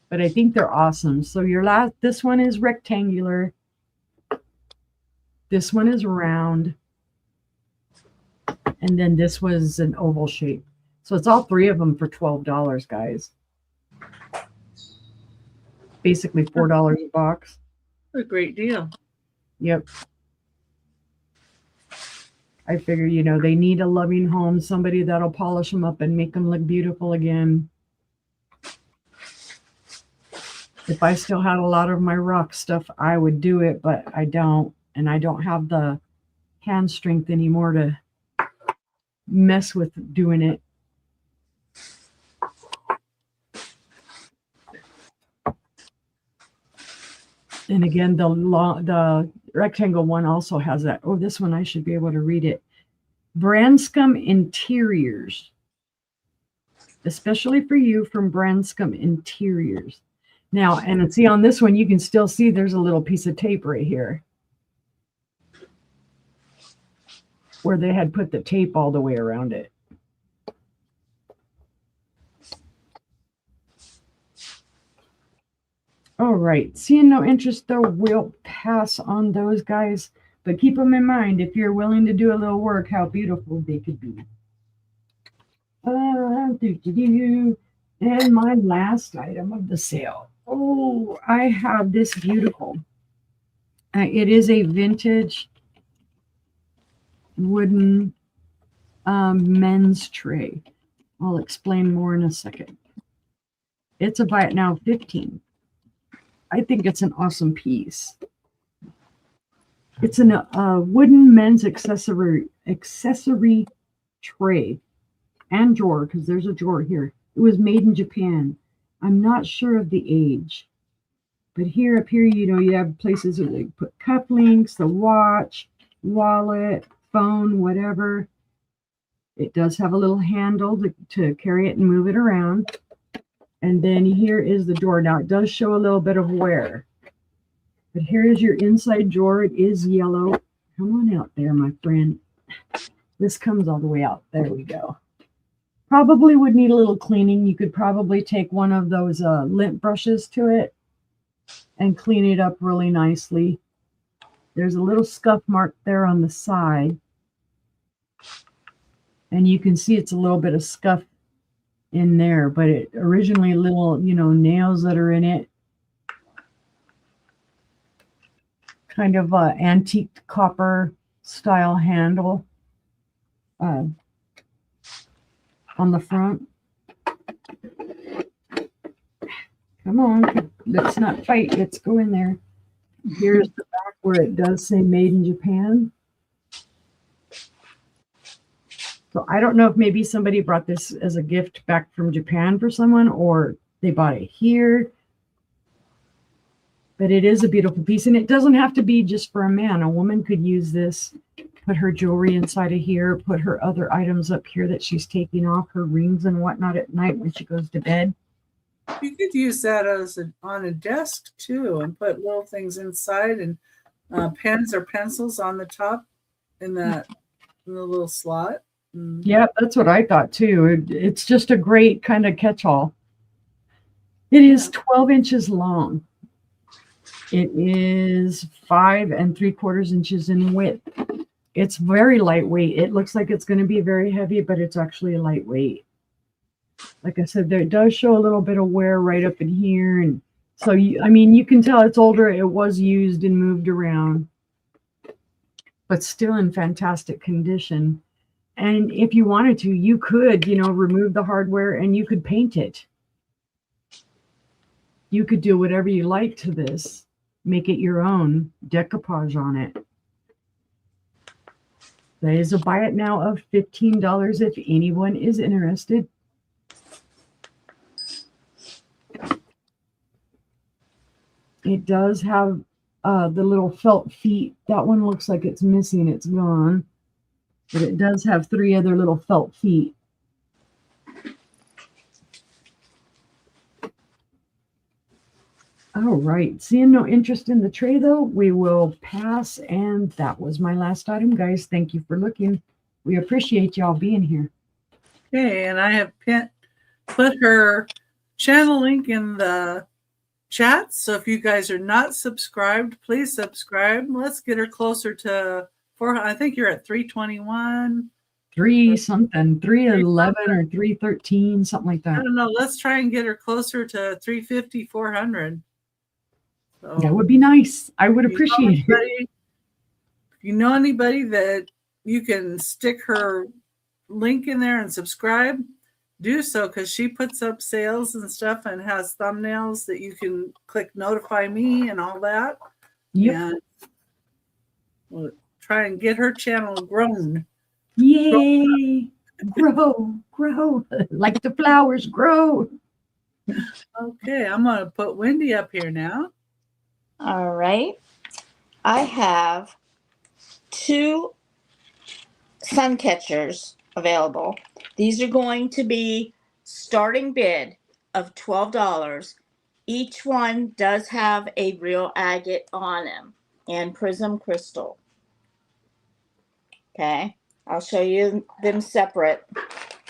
But I think they're awesome. So this one is rectangular. This one is round. And then this was an oval shape. So it's all 3 of them for $12, guys. Basically $4 a box. A great deal. Yep. I figure, they need a loving home, somebody that'll polish them up and make them look beautiful again. If I still had a lot of my rock stuff, I would do it, but I don't. And I don't have the hand strength anymore to mess with doing it. And again, the rectangle one also has that. Oh, this one, I should be able to read it. Branscombe Interiors. Especially for you from Branscombe Interiors. Now, and see on this one, you can still see there's a little piece of tape right here, where they had put the tape all the way around it. All right, seeing no interest though, we'll pass on those guys, but keep them in mind if you're willing to do a little work, how beautiful they could be. And my last item of the sale. Oh, I have this beautiful. It is a vintage wooden men's tray. I'll explain more in a second. It's a buy it now 15. I think it's an awesome piece. It's a wooden men's accessory tray and drawer, because there's a drawer here. It was made in Japan. I'm not sure of the age, but up here, you have places where they put cufflinks, the watch, wallet, phone, whatever. It does have a little handle to carry it and move it around. And then here is the drawer. Now it does show a little bit of wear. But here is your inside drawer. It is yellow. Come on out there, my friend. This comes all the way out. There we go. Probably would need a little cleaning. You could probably take one of those lint brushes to it and clean it up really nicely. There's a little scuff mark there on the side. And you can see it's a little bit of scuff in there, but it originally little, nails that are in it. Kind of antique copper style handle on the front. Come on, let's not fight. Let's go in there. Here's the back where it does say made in Japan. So I don't know if maybe somebody brought this as a gift back from Japan for someone, or they bought it here. But it is a beautiful piece, and it doesn't have to be just for a man. A woman could use this, put her jewelry inside of here, put her other items up here that she's taking off, her rings and whatnot at night when she goes to bed. You could use that on a desk too, and put little things inside, and pens or pencils on the top in the little slot. Yeah, that's what I thought too. It's just a great kind of catch-all. It is 12 inches long. It is 5 3/4 inches in width. It's very lightweight. It looks like it's going to be very heavy, but it's actually lightweight. Like I said, there does show a little bit of wear right up in here. And so, you can tell it's older. It was used and moved around, but still in fantastic condition. And if you wanted to, you could, remove the hardware and you could paint it. You could do whatever you like to this. Make it your own, decoupage on it. There is a buy it now of $15 if anyone is interested. It does have the little felt feet. That one looks like it's missing. It's gone. But it does have 3 other little felt feet. All right. Seeing no interest in the tray, though, we will pass. And that was my last item, guys. Thank you for looking. We appreciate y'all being here. Okay, and I have put her channel link in the chat. So if you guys are not subscribed, please subscribe. Let's get her closer to 4. I think you're at 321. 311 or 313, something like that. I don't know. Let's try and get her closer to 350, 400. So, that would be nice. I would appreciate it. If you know anybody that you can stick her link in there and subscribe, do so, because she puts up sales and stuff and has thumbnails that you can click notify me and all that. Yep. And we'll try and get her channel grown. Yay! Grow, like the flowers grow. Okay, I'm going to put Wendy up here now. All right. I have 2 sun catchers available. These are going to be starting bid of $12. Each one does have a real agate on them and prism crystal. Okay, I'll show you them separate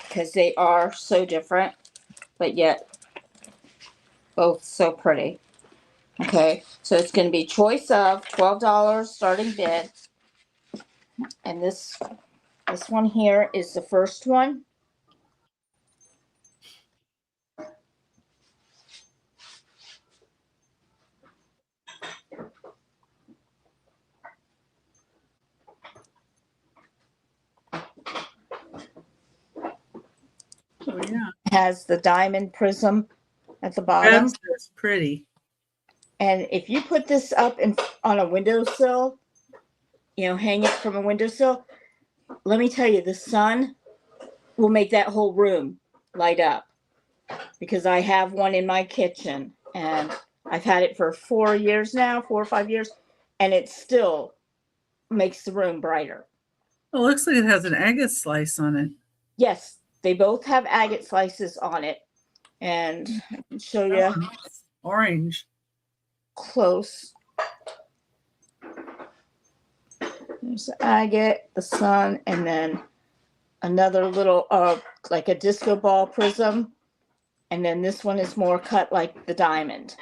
because they are so different, but yet both so pretty. Okay, so it's going to be choice of $12 starting bid. And this one here is the first one. Oh, yeah. Has the diamond prism at the bottom. That's pretty. And if you put this up on a windowsill, hang it from a windowsill, let me tell you, the sun will make that whole room light up, because I have one in my kitchen and I've had it for 4 years now, 4 or 5 years, and it's still makes the room brighter. It looks like it has an agate slice on it. Yes, they both have agate slices on it. And I can show you Orange. close. There's the agate, the sun, and then another little, like a disco ball prism. And then this one is more cut like the diamond.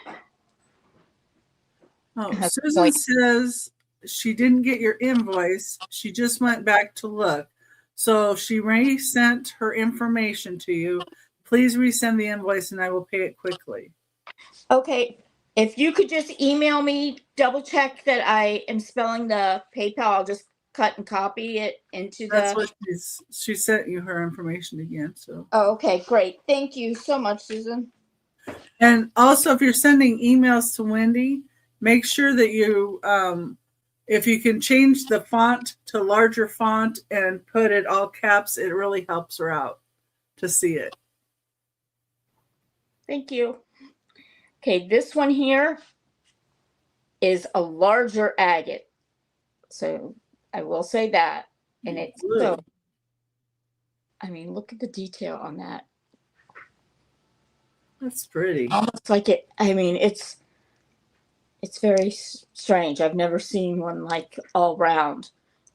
Oh, Has Susan points. says she didn't get your invoice. She just went back to look. So she resent her information to you. Please resend the invoice and I will pay it quickly. Okay, if you could just email me, double check that I am spelling the PayPal, I'll just cut and copy it into That's the. what she sent you her information again. So. Oh, okay, great. Thank you so much, Susan. And also, if you're sending emails to Wendy, make sure that you, if you can change the font to larger font and put it all caps, it really helps her out to see it. Thank you. Okay, this one here is a larger agate. So I will say that. And it's so, I mean, look at the detail on that. That's pretty. Almost like it, I mean, it's very strange. I've never seen one like all round.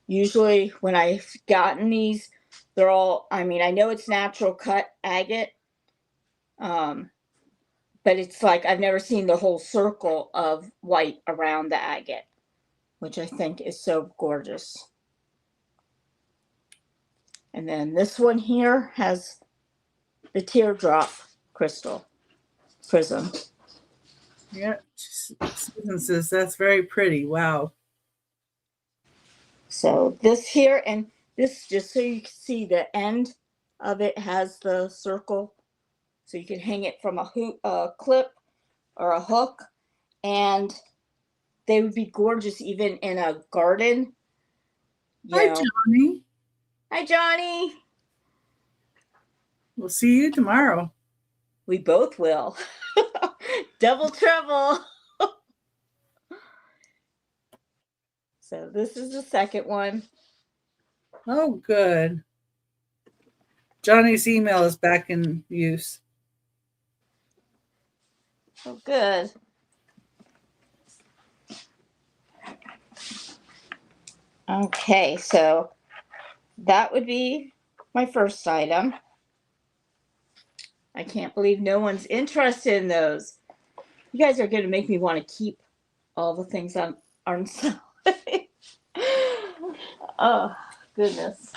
Usually when I've gotten these, they're all, I mean, I know it's natural cut agate, but it's like I've never seen the whole circle of white around the agate, which I think is so gorgeous. And then this one here has the teardrop crystal prism. Yeah, Susan says that's very pretty. Wow. So this here, and this, just so you can see, the end of it has the circle. So you can hang it from a clip or a hook, and they would be gorgeous even in a garden. Hi, Johnny. Hi, Johnny. We'll see you tomorrow. We both will. Double trouble. So this is the second one. Oh, good. Johnny's email is back in use. Oh, good. Okay, so that would be my first item. I can't believe no one's interested in those. You guys are going to make me want to keep all the things on selling. Oh, goodness.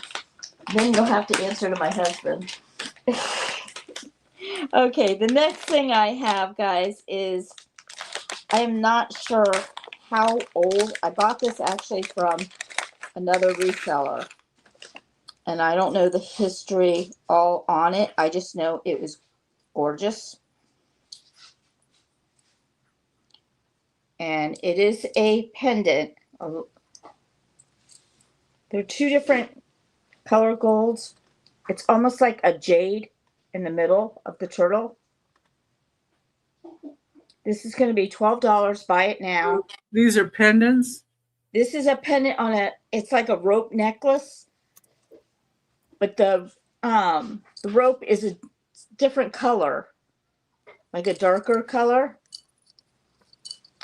Then you'll have to answer to my husband. Okay, the next thing I have, guys, is I am not sure how old. I bought this actually from another reseller. And I don't know the history all on it. I just know it was gorgeous. And it is a pendant. They're two different color golds. It's almost like a jade in the middle of the turtle. This is going to be $12. Buy it now. These are pendants? This is a pendant on it's like a rope necklace. But the rope is a different color, like a darker color.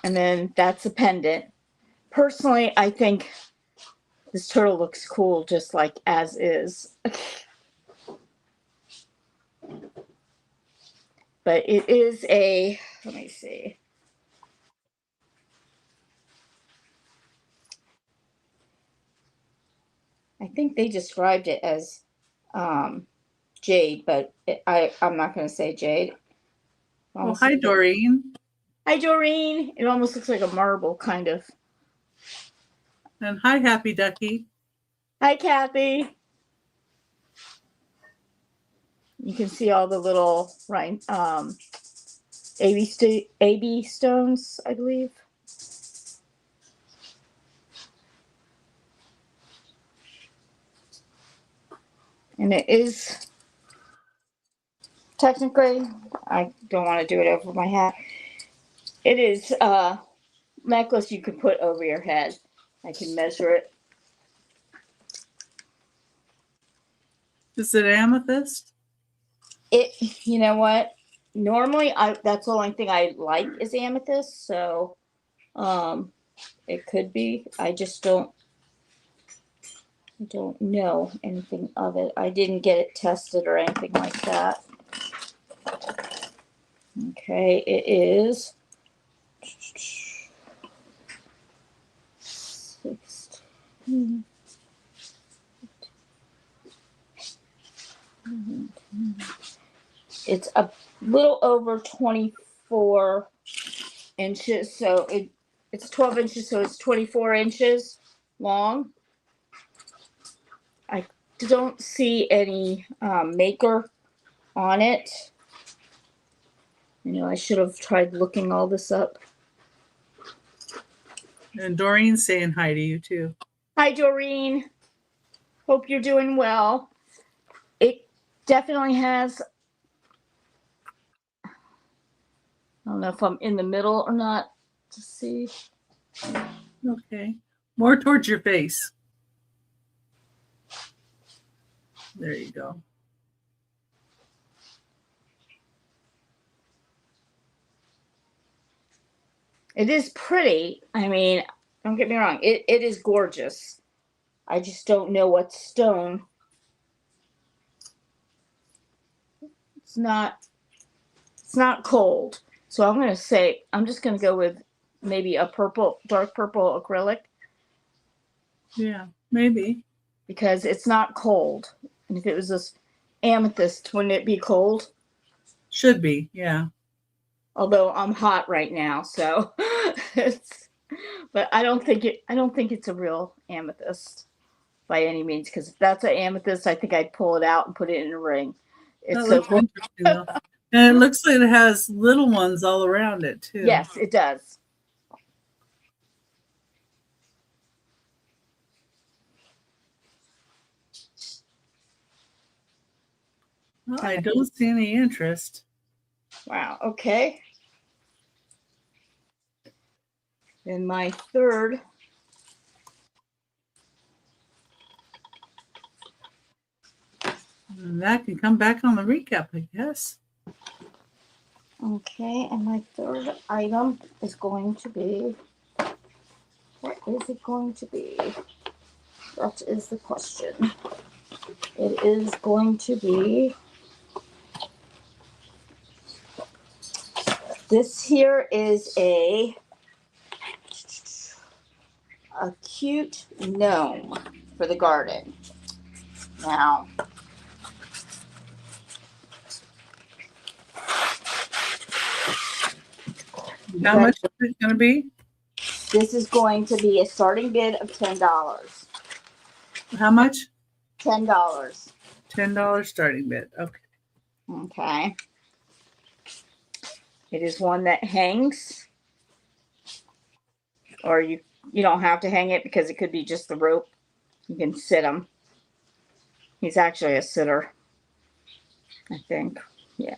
And then that's a pendant. Personally, I think this turtle looks cool just like as is. But it is a, let me see. I think they described it as jade, but I'm not going to say jade. Oh, hi, Doreen. Hi, Doreen. It almost looks like a marble, kind of. And hi, Happy Ducky. Hi, Kathy. You can see all the little AB stones, I believe. And it is technically, I don't want to do it over my hat. It is a necklace you can put over your head. I can measure it Is it amethyst? You know what? Normally, that's the only thing I like is amethyst. So, it could be. I just don't know anything of it. I didn't get it tested or anything like that. Okay, it is 16. It's a little over 24 inches, so it's 12 inches, so it's 24 inches long. I don't see any maker on it. I should have tried looking all this up. And Doreen's saying hi to you too. Hi, Doreen. Hope you're doing well. It definitely has, I don't know if I'm in the middle or not to see. Okay. More towards your face. There you go. It is pretty. I mean, don't get me wrong. It is gorgeous. I just don't know what stone. It's not cold. So I'm just going to go with maybe a purple, dark purple acrylic. Yeah, maybe. Because it's not cold. And if it was this amethyst, wouldn't it be cold? Should be, yeah. Although I'm hot right now, so but I don't think it's a real amethyst by any means, because if that's an amethyst, I think I'd pull it out and put it in a ring. It's so looks interesting though. And it looks like it has little ones all around it too. Yes, it does. Well, I don't see any interest. Wow, okay. Then my third and that can come back on the recap, I guess. Okay, and my third item is going to be, what is it going to be? That is the question. It is going to be, this here is a cute gnome for the garden. Now, how much is it going to be? this is going to be a starting bid of $10. How much? $10. $10 starting bid. Okay. Okay. It is one that hangs, or you don't have to hang it because it could be just the rope. You can sit him. He's actually a sitter, I think. Yeah.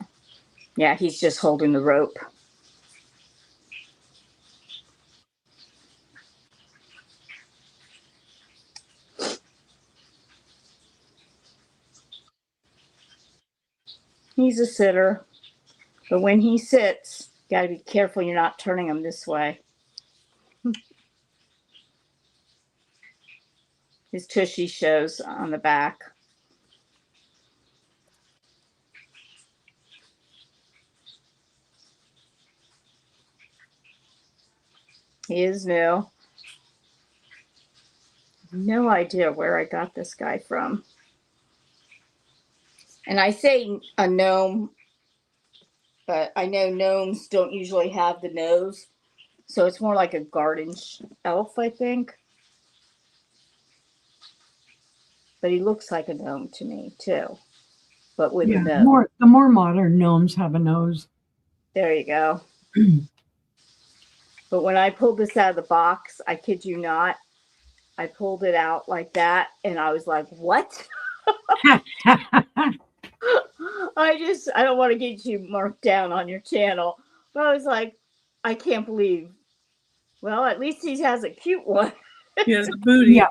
Yeah, he's just holding the rope. He's a sitter. But when he sits, you got to be careful you're not turning him this way. His tushy shows on the back. He is new. No idea where I got this guy from. And I say a gnome, but I know gnomes don't usually have the nose. So it's more like a garden elf, I think. But he looks like a gnome to me, too. But with a nose. The more modern gnomes have a nose. There you go. But when I pulled this out of the box, I kid you not, I pulled it out like that, and I was like, what? I don't want to get you marked down on your channel, but I was like, I can't believe. Well, at least he has a cute one. He has a booty. Yeah.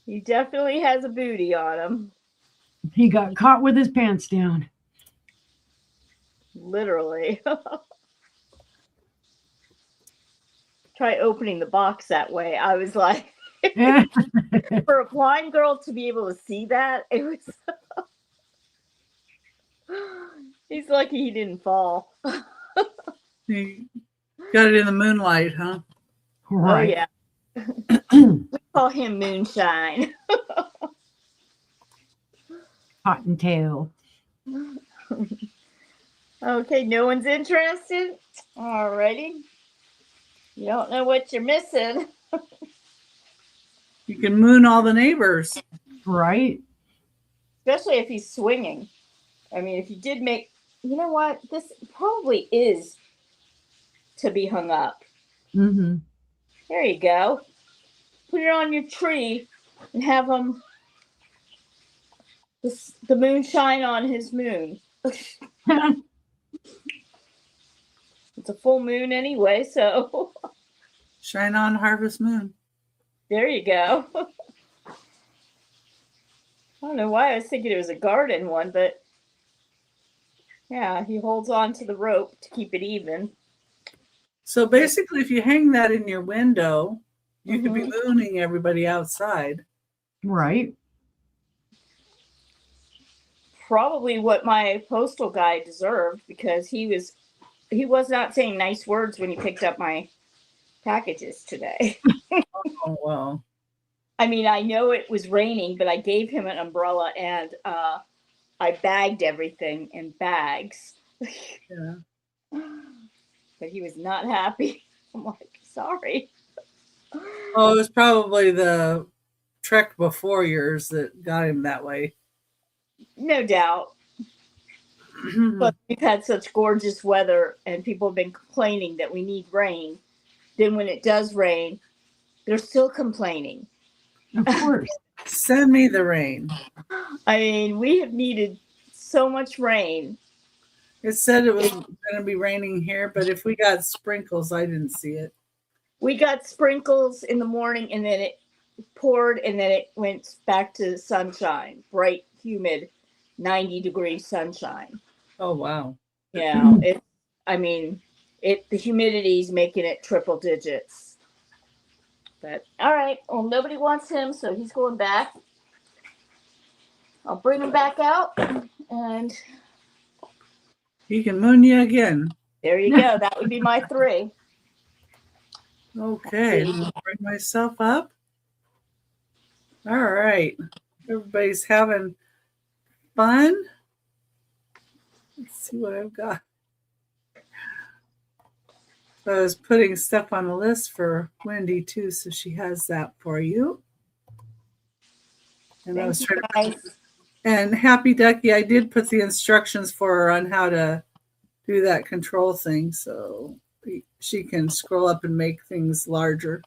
He definitely has a booty on him. He got caught with his pants down. Literally. Try opening the box that way. I was like, for a blind girl to be able to see that, it was. He's lucky he didn't fall. You got it in the moonlight, huh? Right. Oh yeah. We call him Moonshine. Cottontail. Okay, no one's interested. Alrighty. You don't know what you're missing. You can moon all the neighbors. Right. Especially if he's swinging. I mean, if you did make, you know what? This probably is to be hung up. Mm-hmm. There you go. Put it on your tree and have him the moon shine on his moon. It's a full moon anyway, so Shine on Harvest Moon. there you go. I don't know why I was thinking it was a garden one, but yeah, he holds on to the rope to keep it even. So basically, if you hang that in your window, you could be Mhm. mooning everybody outside. Right. Probably what my postal guy deserved, because he was not saying nice words when he picked up my packages today. Oh, well. I mean, I know it was raining, but I gave him an umbrella and I bagged everything in bags. Yeah. But he was not happy. I'm like, sorry. Oh, it was probably the trek before yours that got him that way. No doubt. But we've had such gorgeous weather and people have been complaining that we need rain. Then when it does rain, they're still complaining. Of course. Send me the rain. I mean, we have needed so much rain. It said it was going to be raining here, but if we got sprinkles, I didn't see it. We got sprinkles in the morning and then it poured and then it went back to sunshine, bright, humid, 90-degree sunshine. Oh, wow. Yeah, the humidity is making it triple digits. But all right, well, nobody wants him, so he's going back. I'll bring him back out, and He can moon you again. there you go. That would be my 3. Okay, I'm gonna bring myself up. All right. Everybody's having fun. Let's see what I've got. So I was putting stuff on a list for Wendy too, so she has that for you. And I was trying to. Guys. And Happy Ducky, I did put the instructions for her on how to do that control thing, so she can scroll up and make things larger.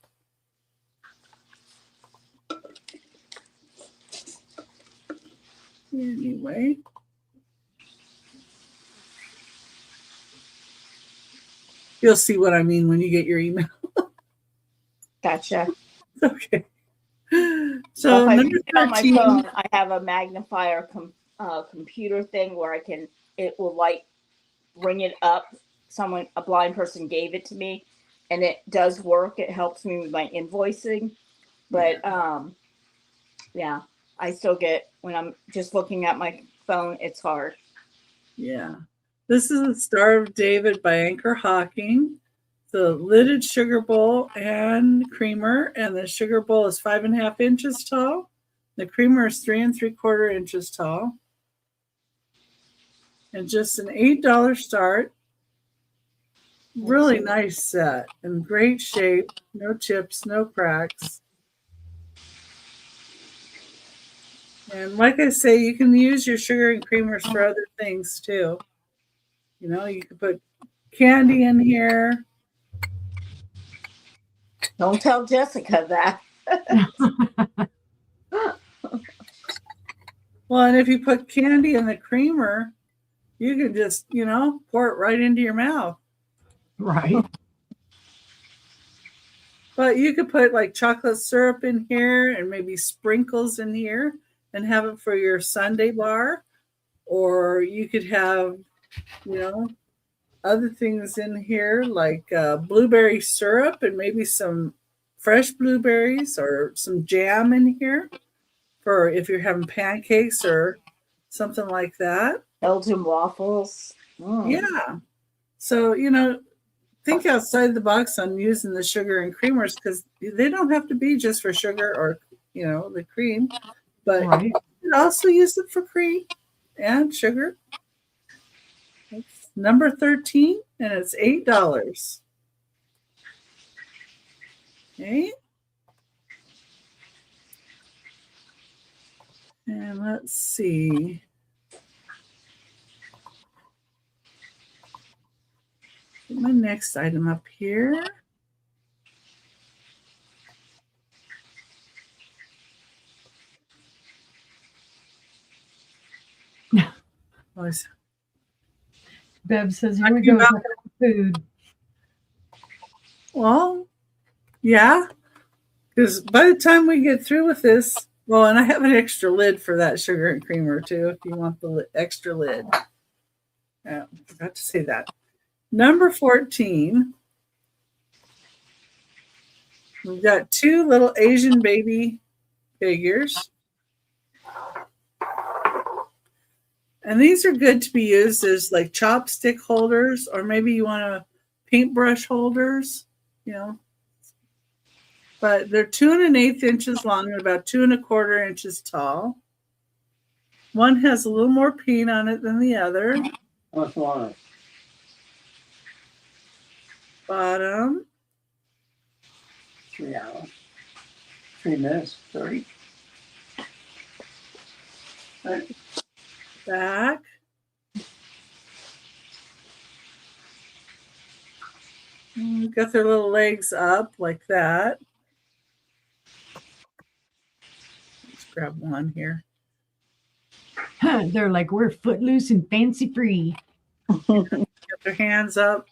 Anyway. You'll see what I mean when you get your email. Gotcha. Okay. So So if I number put it on my 13, phone, I have a magnifier computer thing where it will bring it up. A blind person gave it to me, and it does work. It helps me with my invoicing, but yeah, I still get when I'm just looking at my phone. It's hard. yeah. This is the Star of David by Anchor Hawking. The lidded sugar bowl and creamer, and the sugar bowl is 5.5 inches tall. The creamer is 3 3/4 inches tall. And just an $8 start. Really nice set in great shape, no chips, no cracks. And like I say, you can use your sugar and creamers for other things too. You know, you could put candy in here. Don't tell Jessica that. Well, and if you put candy in the creamer, you can just, pour it right into your mouth. Right. But you could put like chocolate syrup in here and maybe sprinkles in here, and have it for your Sunday bar, or you could have, you know, other things in here like blueberry syrup and maybe some fresh blueberries or some jam in here for if you're having pancakes or something like that. Belgian waffles. Mm. Yeah. So, you know, think outside the box on using the sugar and creamers because they don't have to be just for sugar or, you know, the cream, but Right. you can also use it for cream and sugar. It's number 13 and it's $8. Okay. And let's see. Get my next item up here. Always- Bev says, here we go. Talking Food. Well, yeah, because by the time we get through with this, well, and I have an extra lid for that sugar and creamer too, if you want the extra lid. Yeah, forgot to say that. Number 14, we've got two little Asian baby figures. And these are good to be used as like chopstick holders, or maybe you want to paintbrush holders, you know. But they're 2 1/8 inches long and about 2 1/4 inches tall. One has a little more paint on it than the other. What's wrong? Bottom. 3 hours. 3 minutes, 30. Back. And got their little legs up like that. Let's grab one here. They're like, we're footloose and fancy free. Get their hands up.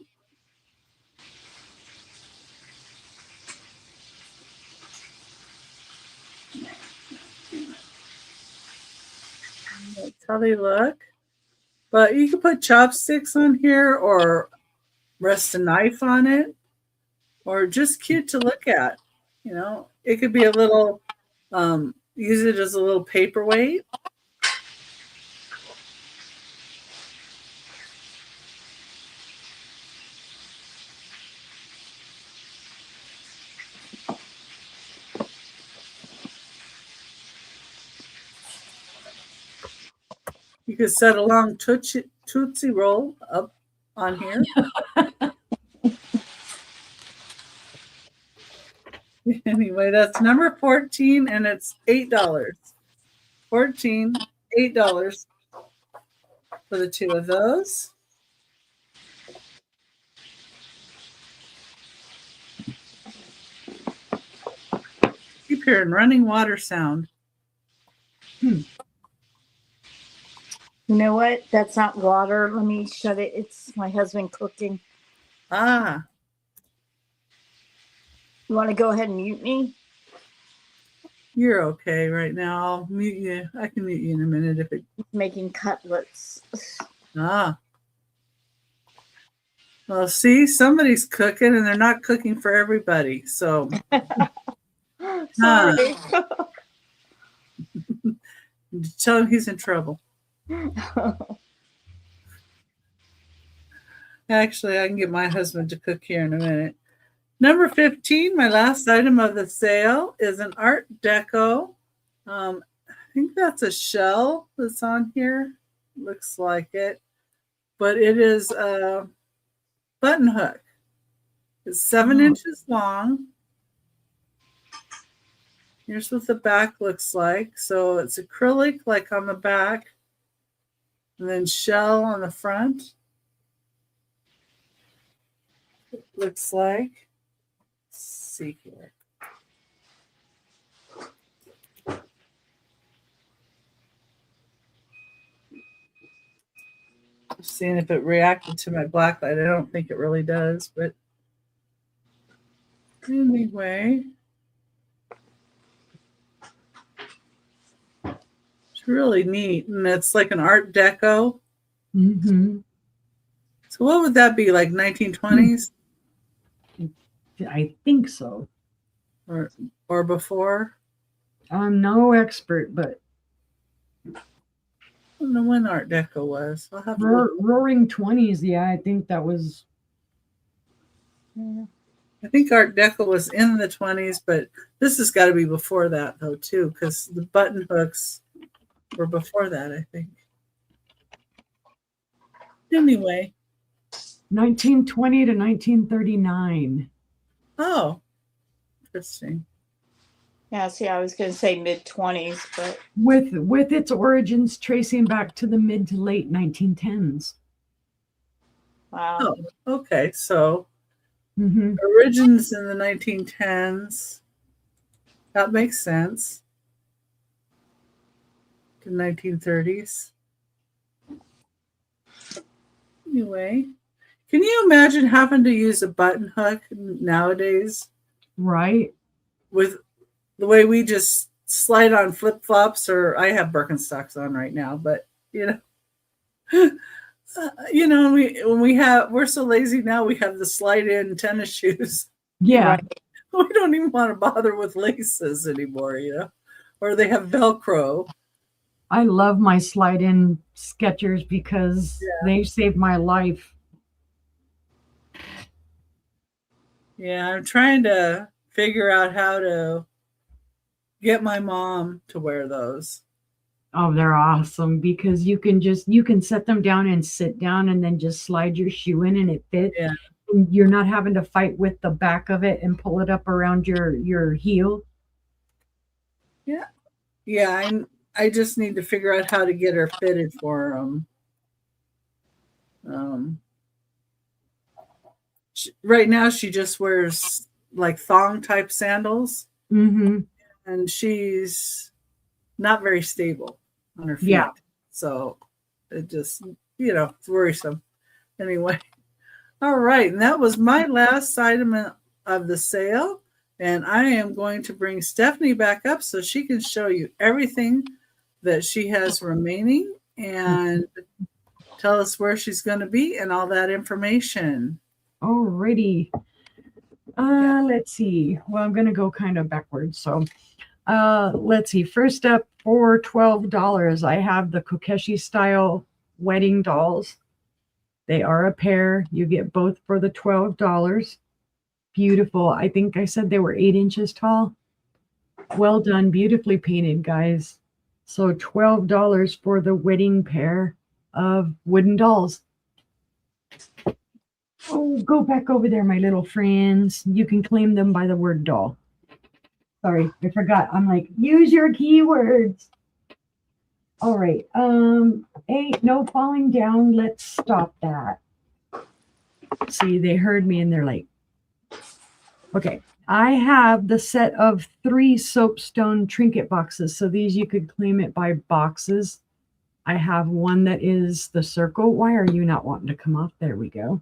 That's how they look. But you can put chopsticks on here or rest a knife on it, or just cute to look at. You know, it could be a little, use it as a little paperweight. You could set a long Tootsie Roll up on here. Anyway, that's number 14 and it's $8. 14, $8 for the two of those. Keep hearing running water sound. You know what? That's not water. Let me shut it. It's my husband cooking. Ah, You want to go ahead and mute me? you're okay right now. I'll mute you. I can mute you in a minute if it. He's making cutlets. Ah. Well, see, somebody's cooking and they're not cooking for everybody. So, Sorry. tell him he's in trouble. Actually, I can get my husband to cook here in a minute. Number 15, my last item of the sale, is an Art Deco. I think that's a shell that's on here. Looks like it. But it is a button hook. It's 7 inches long. Here's what the back looks like. So it's acrylic like on the back, and then shell on the front. It looks like. Let's see here. Just seeing if it reacted to my black light. I don't think it really does, but anyway. It's really neat. And it's like an Art Deco. Mm-hmm. So what would that be, like 1920s I think so. or before? I'm no expert, but I don't know when Art Deco was. I'll have to look. roaring 20s. Yeah, I think that was. I think Art Deco was in the 20s, but this has got to be before that, though, too, because the button hooks were before that, I think. Anyway. 1920 to 1939. Oh, interesting. Yeah, see, I was going to say mid-20s, but With its origins tracing back to the mid to late 1910s. wow. Oh, okay. So Mm-hmm. origins in the 1910s. That makes sense. The 1930s. Anyway, can you imagine having to use a button hook nowadays Right. with the way we just slide on flip flops? Or I have Birkenstocks on right now, but we're so lazy now. We have the slide in tennis shoes. Yeah. Right. We don't even want to bother with laces anymore, or they have Velcro. I love my slide-in Skechers because they saved my life. Yeah, I'm trying to figure out how to get my mom to wear those. Oh, they're awesome because you can set them down and sit down and then just slide your shoe in and it fits. Yeah. And you're not having to fight with the back of it and pull it up around your heel. Yeah. Yeah, I just need to figure out how to get her fitted for them. Right now she just wears like thong type sandals, Mm-hmm. and she's not very stable on her feet. Yeah. So it just, it's worrisome. Anyway. All right. And that was my last item of the sale. And I am going to bring Stephanie back up so she can show you everything that she has remaining and tell us where she's going to be and all that information. Alrighty. Let's see. Well, I'm going to go kind of backwards. So let's see. First up, for $12, I have the Kokeshi style wedding dolls. They are a pair. You get both for the $12. Beautiful. I think I said they were 8 inches tall. Well done. Beautifully painted, guys. So $12 for the wedding pair of wooden dolls. Oh, go back over there, my little friends. You can claim them by the word doll. Sorry, I forgot. I'm like, use your keywords. All right. No falling down. Let's stop that. See, they heard me and they're like, okay. I have the set of 3 soapstone trinket boxes. So these you could claim it by boxes. I have one that is the circle. Why are you not wanting to come off? There we go.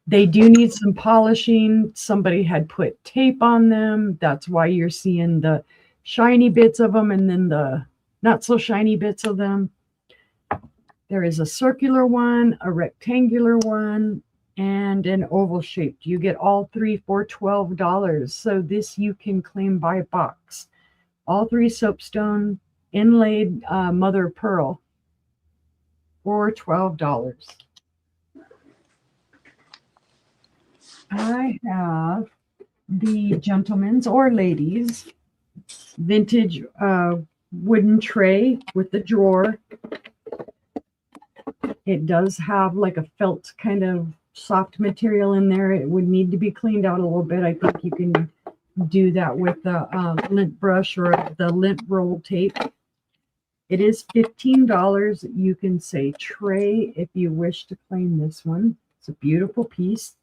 They do need some polishing. Somebody had put tape on them. That's why you're seeing the shiny bits of them and then the not so shiny bits of them. There is a circular one, a rectangular one, and an oval shaped. You get all 3 for $12. So this you can claim by box. All 3 soapstone inlaid mother of pearl for $12. I have the gentlemen's or ladies vintage wooden tray with the drawer. It does have like a felt kind of soft material in there. It would need to be cleaned out a little bit. I think you can do that with the lint brush or the lint roll tape. It is $15. You can say tray if you wish to claim this one. It's a beautiful piece.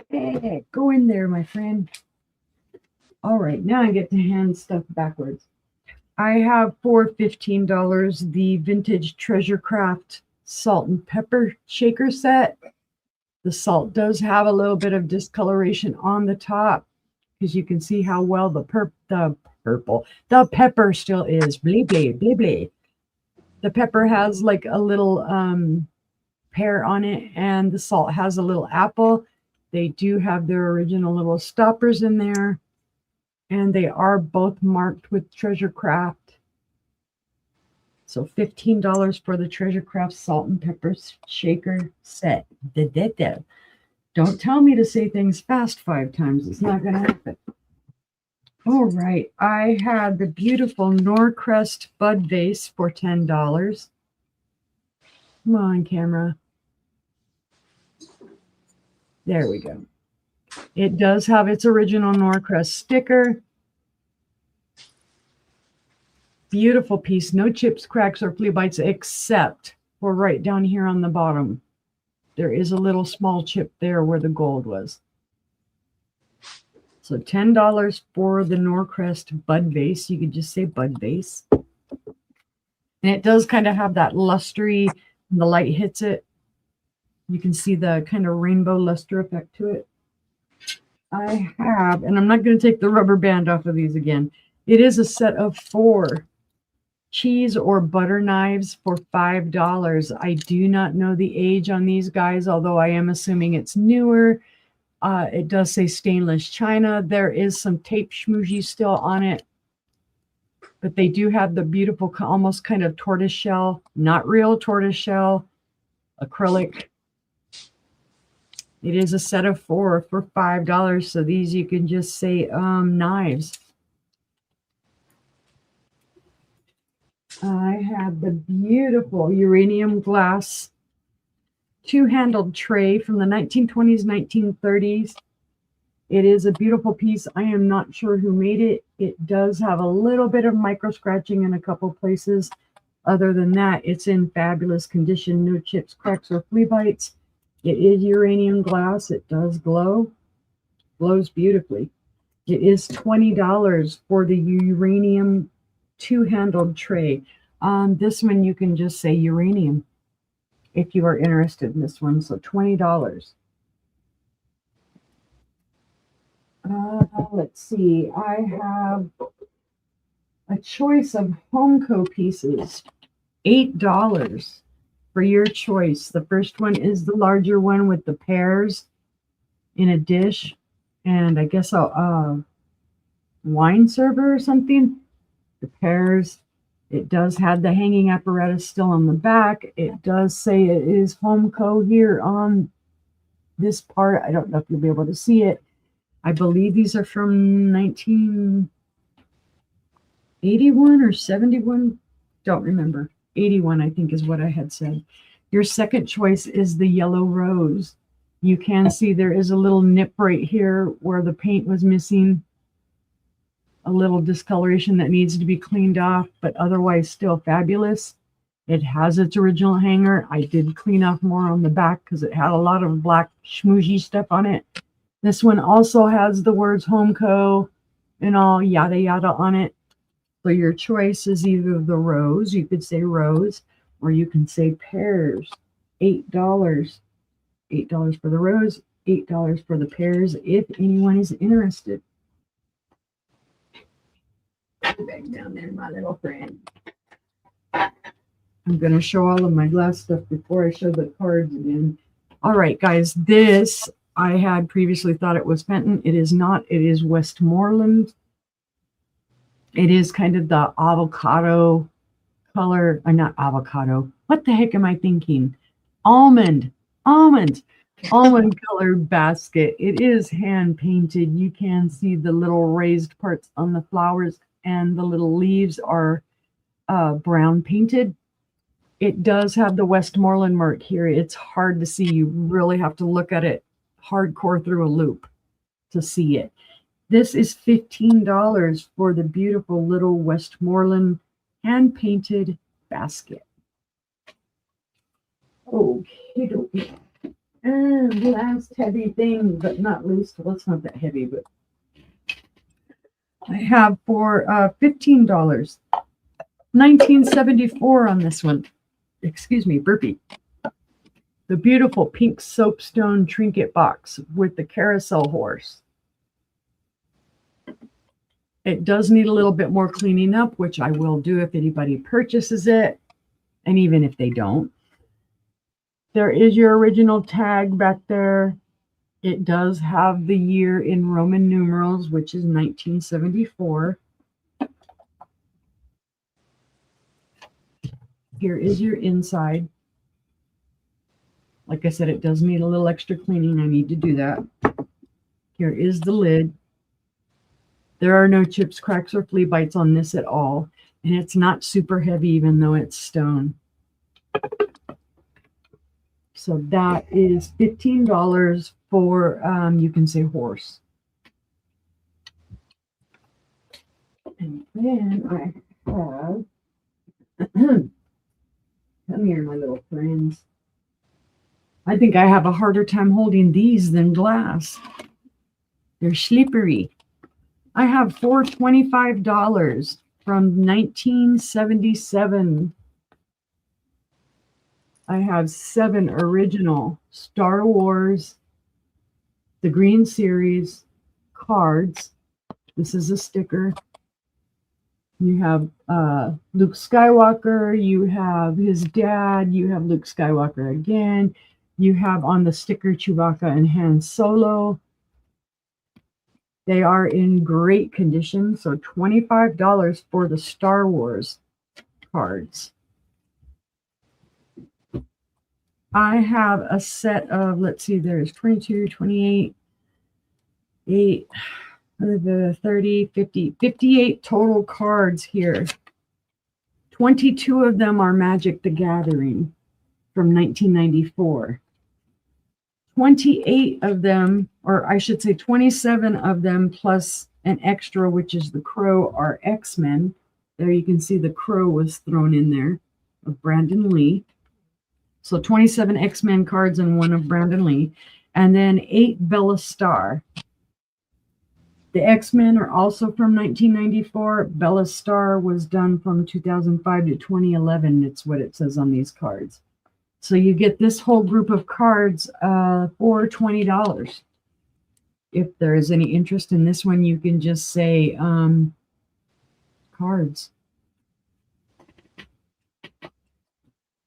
Hey, go in there, my friend. All right, now I get to hand stuff backwards. I have for $15 the vintage Treasure Craft salt and pepper shaker set. The salt does have a little bit of discoloration on the top. because you can see how well the pepper still is. Blee, blee, blee, blee. The pepper has like a little pear on it, and the salt has a little apple. They do have their original little stoppers in there, and they are both marked with Treasure Craft. So $15 for the Treasure Craft salt and pepper shaker set. Don't tell me to say things fast 5 times. It's not going to happen. All right. I had the beautiful Norcrest Bud Vase for $10. Come on, camera. There we go. It does have its original Norcrest sticker. Beautiful piece. No chips, cracks, or flea bites except for right down here on the bottom. There is a little small chip there where the gold was. So $10 for the Norcrest Bud Vase. You could just say Bud Vase. And it does kind of have that lustery, when the light hits it. You can see the kind of rainbow luster effect to it. I have, and I'm not going to take the rubber band off of these again. It is a set of 4 cheese or butter knives for $5. I do not know the age on these guys, although I am assuming it's newer. It does say stainless china. There is some tape schmoozy still on it, but they do have the beautiful, almost kind of tortoise shell, not real tortoise shell, acrylic. It is a set of 4 for $5. So these you can just say knives. I have the beautiful uranium glass 2-handled tray from the 1920s, 1930s. It is a beautiful piece. I am not sure who made it. It does have a little bit of micro scratching in a couple places. Other than that, it's in fabulous condition. No chips, cracks, or flea bites. It is uranium glass. It does glow. Glows beautifully. It is $20 for the uranium 2-handled tray. This one you can just say uranium if you are interested in this one. So $20. Let's see. I have a choice of Homeco pieces. $8 for your choice. The first one is the larger one with the pears in a dish, and I guess a wine server or something. The pears. It does have the hanging apparatus still on the back. It does say it is Homeco here on this part. I don't know if you'll be able to see it. I believe these are from 1981 or 71. Don't remember. 81, I think, is what I had said. Your second choice is the yellow rose. You can see there is a little nip right here where the paint was missing. A little discoloration that needs to be cleaned off, but otherwise still fabulous. It has its original hanger. I did clean off more on the back because it had a lot of black schmoozy stuff on it. This one also has the words Homeco and all yada yada on it. So your choice is either the rose, you could say rose, or you can say pears. $8. $8 for the rose, $8 for the pears, if anyone is interested. Back down there, my little friend. I'm going to show all of my glass stuff before I show the cards again. All right, guys, this I had previously thought it was Fenton. It is not. It is Westmoreland. It is kind of the avocado color, or not avocado. What the heck am I thinking? Almond colored basket. It is hand painted. You can see the little raised parts on the flowers, and the little leaves are brown painted. It does have the Westmoreland mark here. It's hard to see. You really have to look at it hardcore through a loop to see it. This is $15 for the beautiful little Westmoreland hand-painted basket. Okay. And last heavy thing, but not least, well, it's not that heavy, but I have for $15. 1974 on this one. Excuse me, burpee. The beautiful pink soapstone trinket box with the carousel horse. It does need a little bit more cleaning up, which I will do if anybody purchases it, and even if they don't. There is your original tag back there. It does have the year in Roman numerals, which is 1974. Here is your inside. Like I said, it does need a little extra cleaning. I need to do that. Here is the lid. There are no chips, cracks, or flea bites on this at all. And it's not super heavy, even though it's stone. So that is $15 for, you can say horse. And then I have, come here, my little friends. I think I have a harder time holding these than glass. They're slippery. I have four $25 from 1977. I have 7 original Star Wars, the Green Series cards. This is a sticker. You have Luke Skywalker, you have his dad, you have Luke Skywalker again. You have on the sticker Chewbacca and Han Solo. They are in great condition, so $25 for the Star Wars cards. I have a set of, let's see, there's 22, 28, 8, 30, 50, 58 total cards here. 22 of them are Magic the Gathering from 1994. 28 of them, or I should say 27 of them plus an extra, which is the Crow, are X-Men. There you can see the Crow was thrown in there of Brandon Lee. So 27 X-Men cards and 1 of Brandon Lee. And then 8 Bella Star. The X-Men are also from 1994. Bella Star was done from 2005 to 2011. It's what it says on these cards. So you get this whole group of cards for $20. If there is any interest in this one, you can just say cards.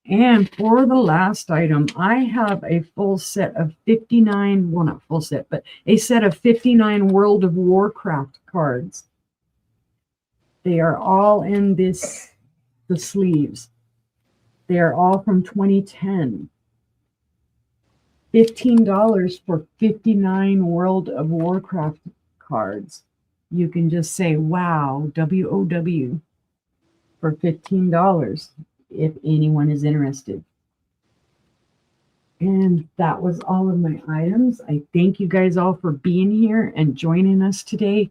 And for the last item, I have a full set of 59, well, not full set, but a set of 59 World of Warcraft cards. They are all in the sleeves. They are all from 2010. $15 for 59 World of Warcraft cards. You can just say, wow, WOW, for $15 if anyone is interested. And that was all of my items. I thank you guys all for being here and joining us today.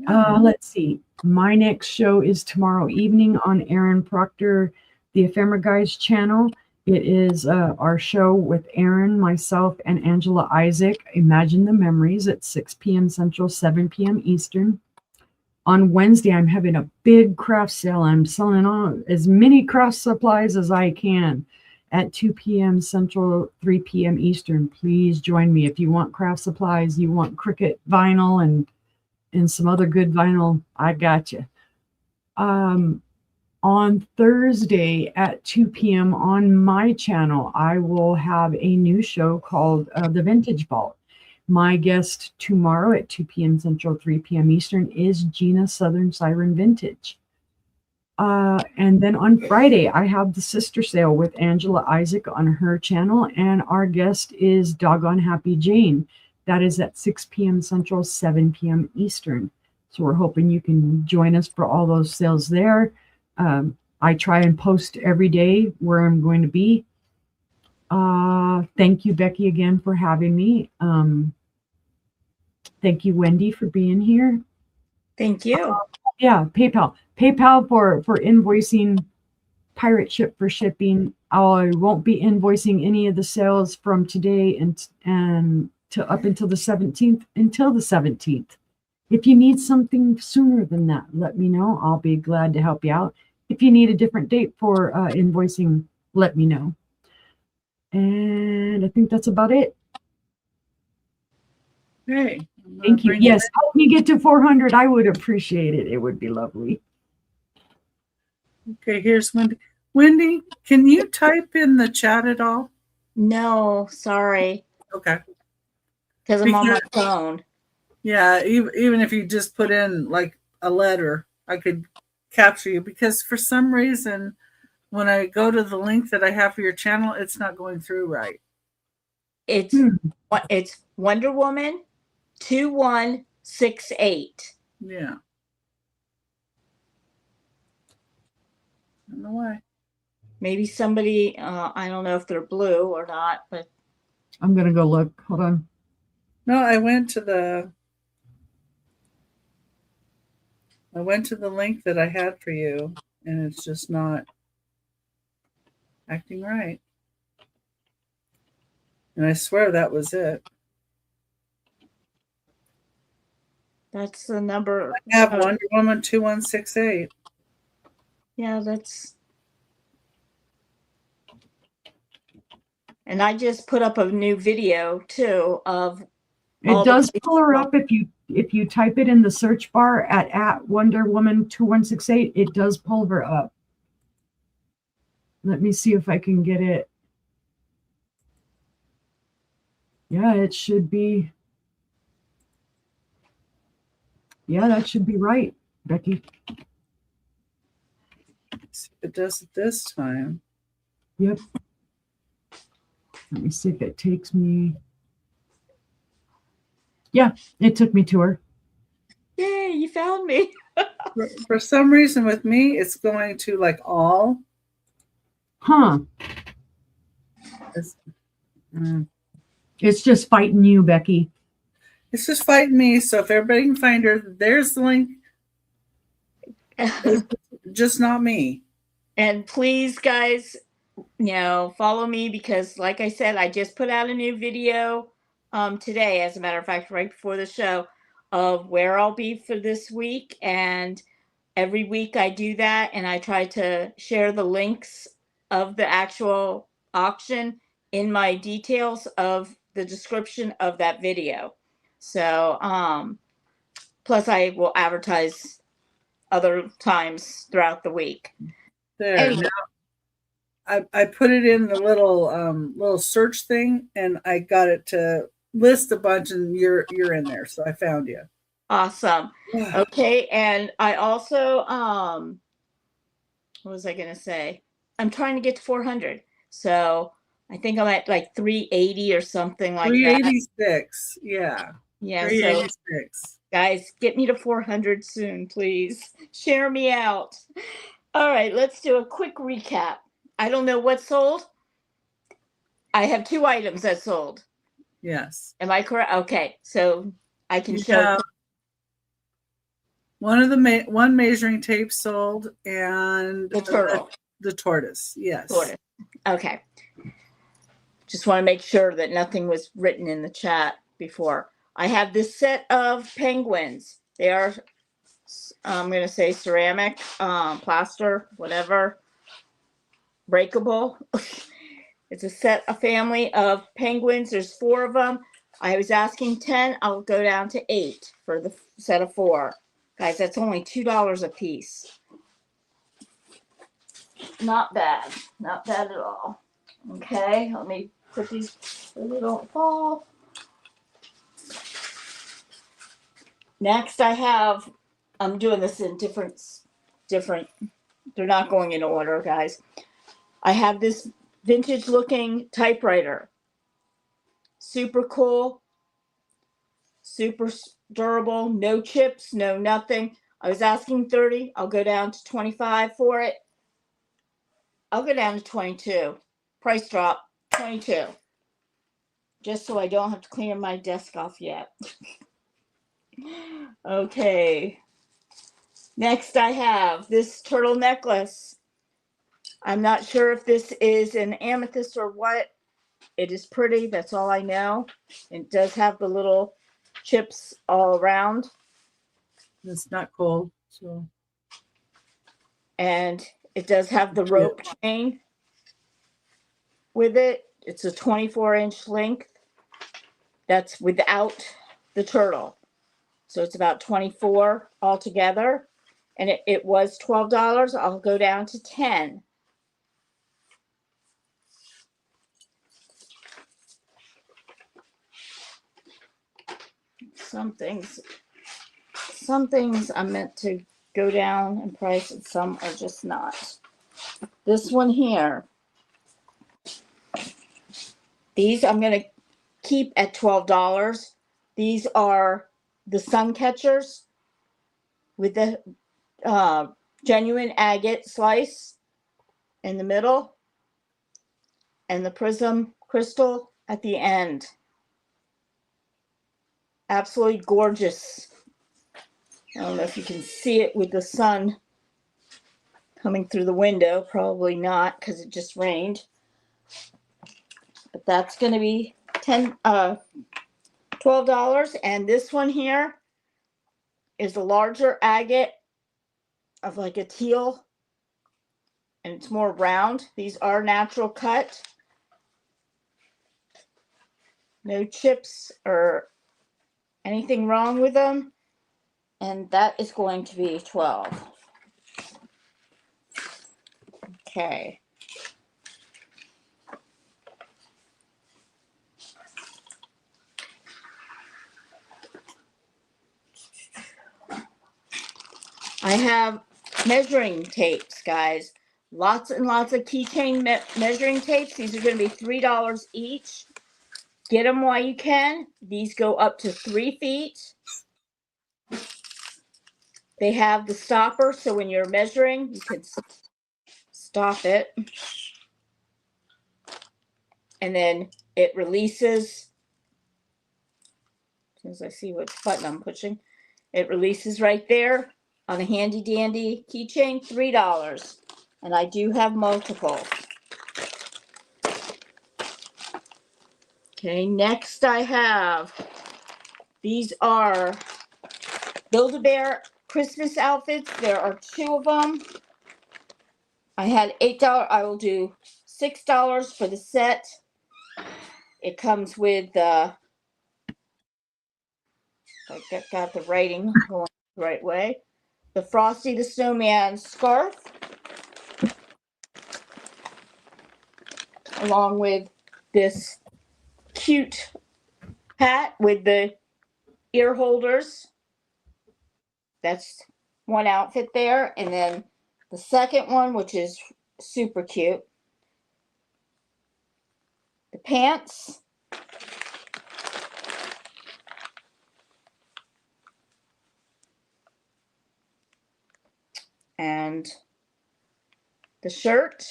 Let's see. My next show is tomorrow evening on Aaron Proctor, the Ephemera Guys channel. It is our show with Aaron, myself, and Angela Isaac, Imagine the Memories, at 6 p.m. Central, 7 p.m. Eastern. On Wednesday, I'm having a big craft sale. I'm selling on as many craft supplies as I can at 2 p.m. Central, 3 p.m. Eastern. Please join me. If you want craft supplies, you want Cricut vinyl and some other good vinyl, I got you. On Thursday at 2 p.m. on my channel, I will have a new show called The Vintage Vault. My guest tomorrow at 2 p.m. Central, 3 p.m. Eastern is Gina Southern Siren Vintage. And then on Friday, I have the sister sale with Angela Isaac on her channel, and our guest is Doggone Happy Jane. That is at 6 p.m. Central, 7 p.m. Eastern. So we're hoping you can join us for all those sales there. I try and post every day where I'm going to be. Thank you, Becky, again for having me. Thank you, Wendy, for being here. Thank you. Yeah, PayPal. PayPal for invoicing, pirate ship for shipping. I won't be invoicing any of the sales from today and to up until the 17th. If you need something sooner than that, let me know. I'll be glad to help you out. If you need a different date for invoicing, let me know. And I think that's about it. Hey, I'm gonna Thank you. bring Yes, help me get to 400. I would appreciate it. It would be lovely. Okay, here's Wendy. Wendy, can you type in the chat at all? No, sorry, Okay. because I'm on my Because- phone. Yeah, even if you just put in like a letter, I could capture you because for some reason, when I go to the link that I have for your channel, it's not going through right. It's it's Wonder Woman 2168. Yeah. I don't know why. Maybe somebody, I don't know if they're blue or not, but I'm going to go look. Hold on. No, I went to the link that I had for you, and it's just not acting right. And I swear that was it. that's the number. I have Wonder Woman 2168. Yeah, that's. And I just put up a new video too of. all It the does pull her people. up if you type it in the search bar at Wonder Woman 2168. It does pull her up. Let me see if I can get it. Yeah, it should be. Yeah, that should be right, Becky. See if it does it this time. Yep. Let me see if it takes me. Yeah, it took me to her. Yay, you found me. For some reason with me, it's going to like all. Huh. It's, It's just fighting you, Becky. it's just fighting me. So if everybody can find her, there's the link. It's just not me. And please, guys, follow me because, like I said, I just put out a new video today, as a matter of fact, right before the show, of where I'll be for this week. And every week I do that, and I try to share the links of the actual auction in my details of the description of that video. So, plus I will advertise other times throughout the week. There. Anyway. Now, I put it in the little search thing, and I got it to list a bunch, and you're in there, so I found you. Awesome. Okay, and I also what was I gonna say? I'm trying to get to 400, so I think I'm at like 380 or something like that. 386. Yeah. Yeah. 386. So guys, get me to 400 soon, please. Share me out. All right, let's do a quick recap. I don't know what sold. I have 2 items that sold. Yes. Am I correct? Okay, so I can show. One measuring tape sold, and The turtle. the tortoise. Yes. Tortoise. Okay. Just want to make sure that nothing was written in the chat before. I have this set of penguins. They are, I'm going to say ceramic, plaster, whatever, breakable. It's a set, a family of penguins. There's 4 of them. I was asking 10. I'll go down to 8 for the set of 4. Guys, that's only $2 a piece. Not bad. Not bad at all. Okay, let me put these so they don't fall. Next, I'm doing this in different, they're not going in order, guys. I have this vintage looking typewriter. Super cool. Super durable, no chips, no nothing. I was asking 30. I'll go down to 25 for it. I'll go down to 22. Price drop, 22. Just so I don't have to clean my desk off yet. Okay. Next, I have this turtle necklace. I'm not sure if this is an amethyst or what. It is pretty. That's all I know. It does have the little chips all around. It's not cold, so. And it does have the rope chain with it. It's a 24-inch length. That's without the turtle. So it's about 24 altogether. And it was $12. I'll go down to 10. Some things I'm meant to go down in price and some are just not. This one here, these I'm going to keep at $12. These are the sun catchers with the genuine agate slice in the middle and the prism crystal at the end. Absolutely gorgeous. I don't know if you can see it with the sun coming through the window. Probably not because it just rained. But that's going to be $12. And this one here is a larger agate of like a teal. And it's more round. These are natural cut. No chips or anything wrong with them. And that is going to be 12. Okay. I have measuring tapes, guys. Lots and lots of keychain measuring tapes. These are going to be $3 each. Get them while you can. These go up to 3 feet. They have the stopper, so when you're measuring, you can stop it. And then it releases. As soon as I see what button I'm pushing, it releases right there on a handy dandy keychain, $3. And I do have multiple. Okay, next I have, these are Build-A-Bear Christmas outfits. There are 2 of them. I had $8. I will do $6 for the set. It comes with I got the writing going the right way. The Frosty the Snowman scarf, along with this cute hat with the ear holders. That's one outfit there. And then the second one, which is super cute, the pants. And the shirt.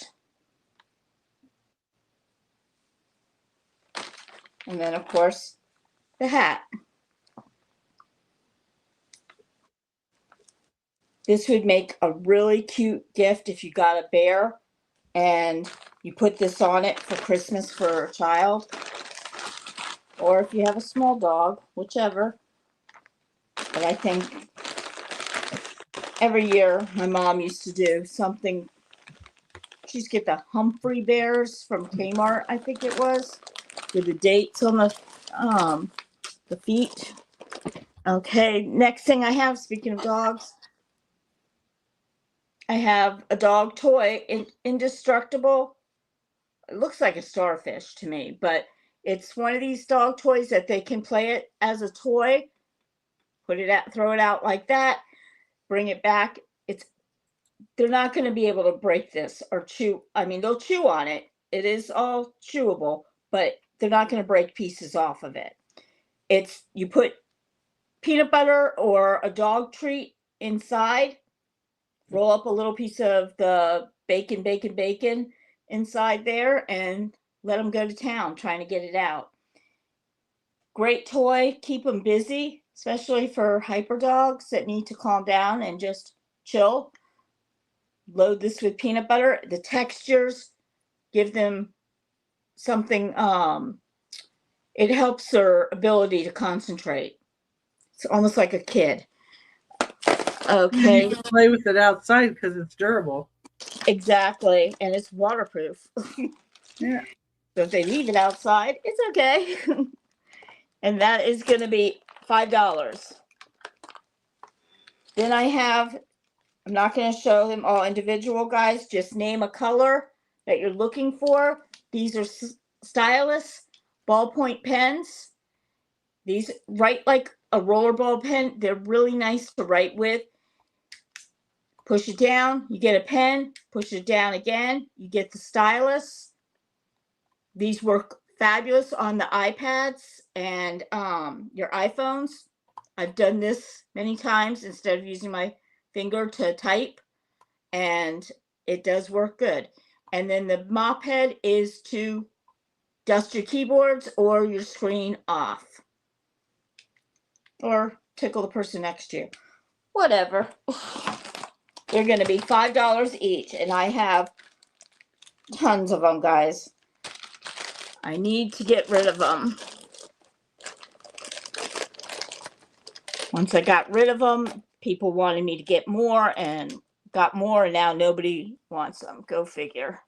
And then, of course, the hat. This would make a really cute gift if you got a bear and you put this on it for Christmas for a child. Or if you have a small dog, whichever. But I think every year my mom used to do something. She used to get the Humphrey bears from Kmart, I think it was, with the dates on the feet. Okay, next thing I have, speaking of dogs, I have a dog toy, indestructible. It looks like a starfish to me, but it's one of these dog toys that they can play it as a toy, put it out, throw it out like that, bring it back. They're not going to be able to break this or chew. I mean, they'll chew on it. It is all chewable, but they're not going to break pieces off of it. You put peanut butter or a dog treat inside, roll up a little piece of the bacon inside there, and let them go to town trying to get it out. Great toy, keep them busy, especially for hyper dogs that need to calm down and just chill. Load this with peanut butter. The textures give them something, it helps their ability to concentrate. It's almost like a kid. Okay. You can play with it outside because it's durable. Exactly. And it's waterproof. Yeah. So if they leave it outside, it's okay. And that is going to be $5. Then I have, I'm not going to show them all individual, guys. Just name a color that you're looking for. These are stylus ballpoint pens. These write like a rollerball pen. They're really nice to write with. Push it down, you get a pen. Push it down again, you get the stylus. These work fabulous on the iPads and your iPhones. I've done this many times instead of using my finger to type, and it does work good. And then the mop head is to dust your keyboards or your screen off, or tickle the person next to you. Whatever. They're going to be $5 each, and I have tons of them, guys. I need to get rid of them. Once I got rid of them, people wanted me to get more and got more, and now nobody wants them. Go figure.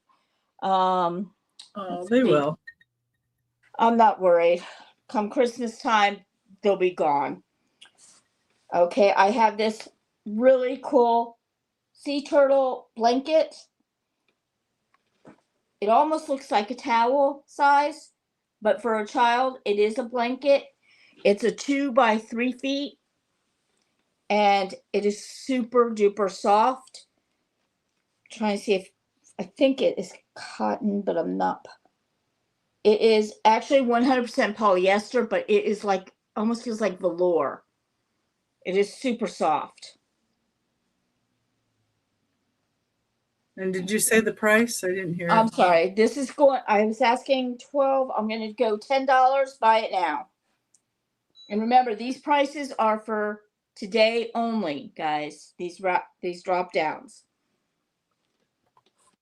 Oh, they will. I'm not worried. Come Christmas time, they'll be gone. Okay, I have this really cool sea turtle blanket. It almost looks like a towel size, but for a child, it is a blanket. It's a 2 by 3 feet, and it is super duper soft. I'm trying to see if I think it is cotton, but I'm not. It is actually 100% polyester, but it is like almost feels like velour. It is super soft. And did you say the price? I didn't hear I'm it. sorry. This is going, I was asking 12. I'm going to go $10. Buy it now. And remember, these prices are for today only, guys. These drop downs.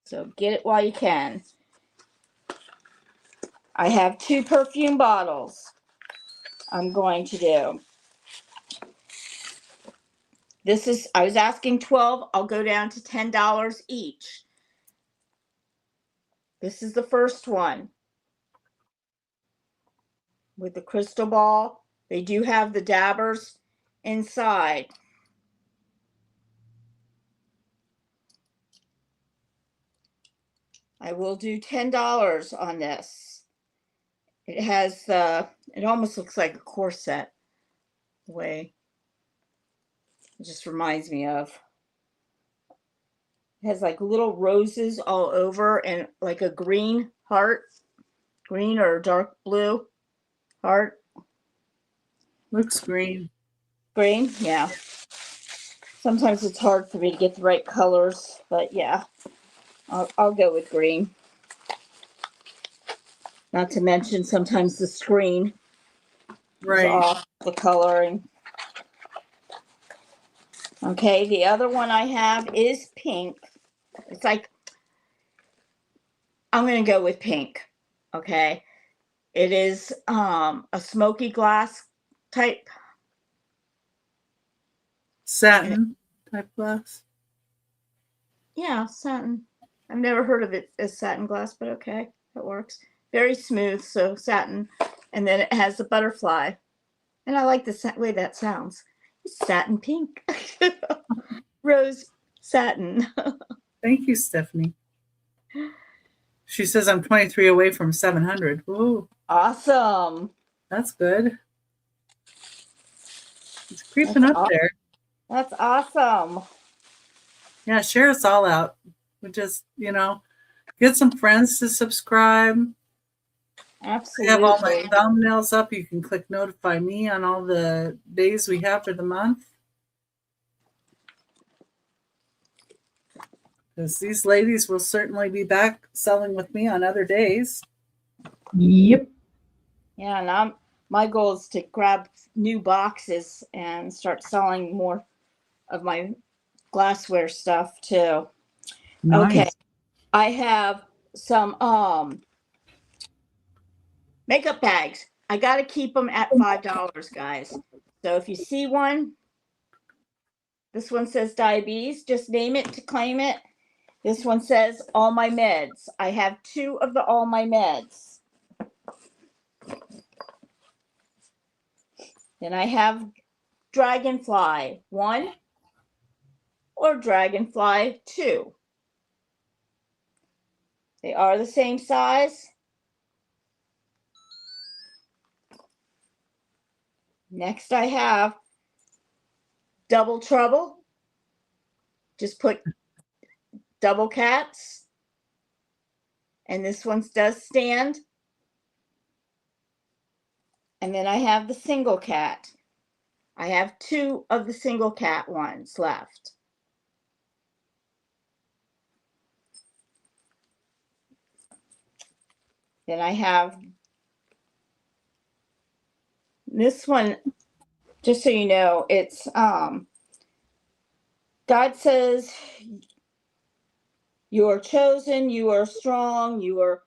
So get it while you can. I have 2 perfume bottles I'm going to do. This is, I was asking 12. I'll go down to $10 each. This is the first one with the crystal ball. They do have the dabbers inside. I will do $10 on this. It has it almost looks like a corset the way it just reminds me of. It has like little roses all over and like a green heart, green or dark blue heart. Looks green. Green, yeah. Sometimes it's hard for me to get the right colors, but yeah, I'll go with green. Not to mention sometimes the screen Right. is off the coloring. Okay, the other one I have is pink. It's like, I'm going to go with pink. Okay. It is a smoky glass type. Satin type glass. Yeah, satin. I've never heard of it as satin glass, but okay, that works. Very smooth, so satin. And then it has the butterfly. And I like the way that sounds. It's satin pink. Rose satin. Thank you, Stephanie. She says I'm 23 away from 700. Ooh, Awesome. that's good. It's creeping up there. That's awesome. Yeah, share us all out. We just, get some friends to subscribe. I Absolutely. have all my thumbnails up. You can click notify me on all the days we have for the month. Because these ladies will certainly be back selling with me on other days. Yep. Yeah, and my goal is to grab new boxes and start selling more of my glassware stuff too. Nice. Okay. I have some makeup bags. I got to keep them at $5, guys. So if you see one, this one says diabetes, just name it to claim it. This one says all my meds. I have 2 of the all my meds. Then I have Dragonfly 1 or Dragonfly 2. They are the same size. Next I have Double Trouble. Just put double cats. And this one does stand. And then I have the single cat. I have 2 of the single cat ones left. Then I have this one, just so you know, it's God says you are chosen, you are strong, you are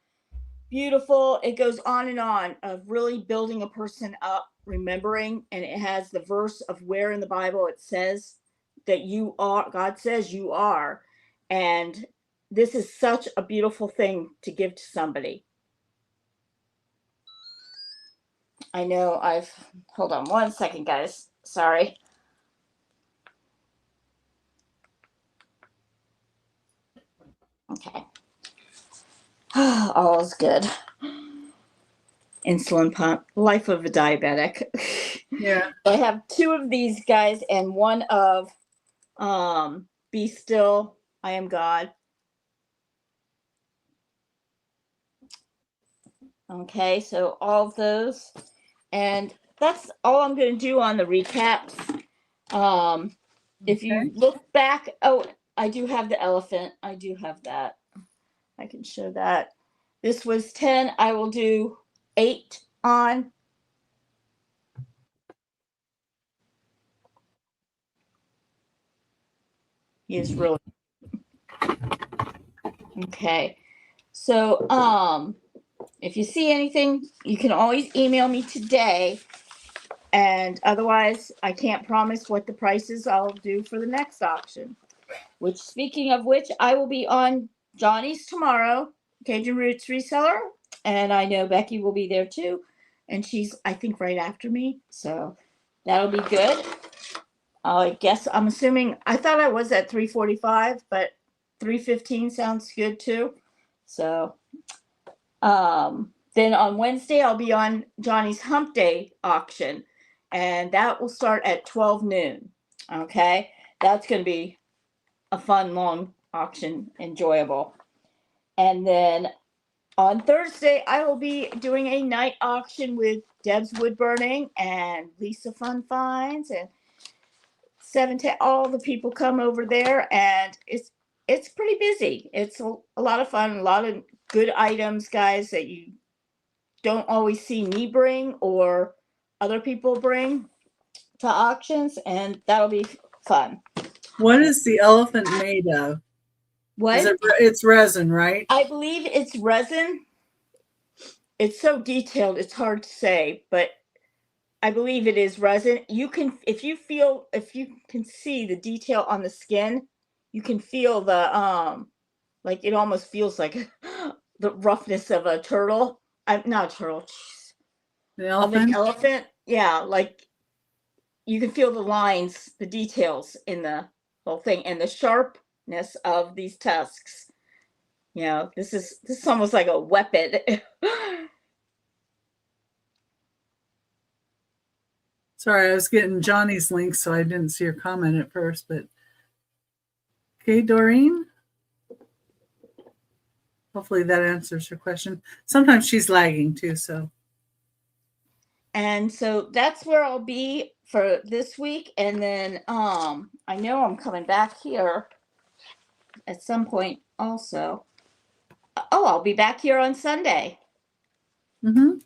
beautiful. It goes on and on of really building a person up, remembering, and it has the verse of where in the Bible it says that you are, God says you are. And this is such a beautiful thing to give to somebody. I know hold on one second, guys. Sorry. Okay. All is good. Insulin pump, life of a diabetic. Yeah. I have 2 of these guys and 1 of Be Still, I Am God. Okay, so all of those. And that's all I'm going to do on the recaps. If you look back, oh, I do have the elephant. I do have that. I can show that. This was 10. I will do 8 on. He is really okay. So if you see anything, you can always email me today. And otherwise, I can't promise what the prices I'll do for the next auction. Which, speaking of which, I will be on Johnny's tomorrow, Cajun Roots Reseller. And I know Becky will be there too. And she's, I think, right after me. So that'll be good. I guess I'm assuming, I thought I was at 345, but 315 sounds good too. So then on Wednesday, I'll be on Johnny's Hump Day auction. And that will start at 12 noon. Okay. That's going to be a fun, long auction, enjoyable. And then on Thursday, I will be doing a night auction with Deb's Wood Burning and Lisa Fun Finds and 710. All the people come over there, and it's pretty busy. It's a lot of fun, a lot of good items, guys, that you don't always see me bring or other people bring to auctions, and that'll be fun. What is the elephant made of? What? It's resin, right? I believe it's resin. It's so detailed, it's hard to say, but I believe it is resin. You can, if you can see the detail on the skin, you can feel the, like it almost feels like the roughness of a turtle. Not a turtle, The of an elephant? elephant. Yeah, like you can feel the lines, the details in the whole thing, and the sharpness of these tusks. You know, this is almost like a weapon. Sorry, I was getting Johnny's link, so I didn't see your comment at first. But okay, Doreen. Hopefully that answers your question. Sometimes she's lagging too, so. And so that's where I'll be for this week. And then I know I'm coming back here at some point also. Oh, I'll be back here on Sunday. Mm-hmm.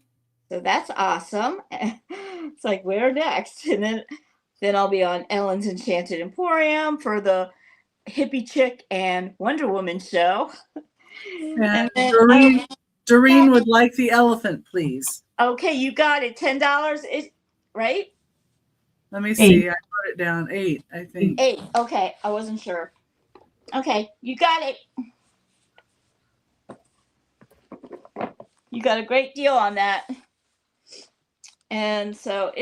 So that's awesome. It's like, where next? And then I'll be on Ellen's Enchanted Emporium for the Hippie Chick and Wonder Woman show. And then Doreen would like the elephant, please. Okay, you got it. $10 is right? Let me see. I wrote it down. 8, I think. 8. Okay, I wasn't sure. Okay, you got it. You got a great deal on that. And so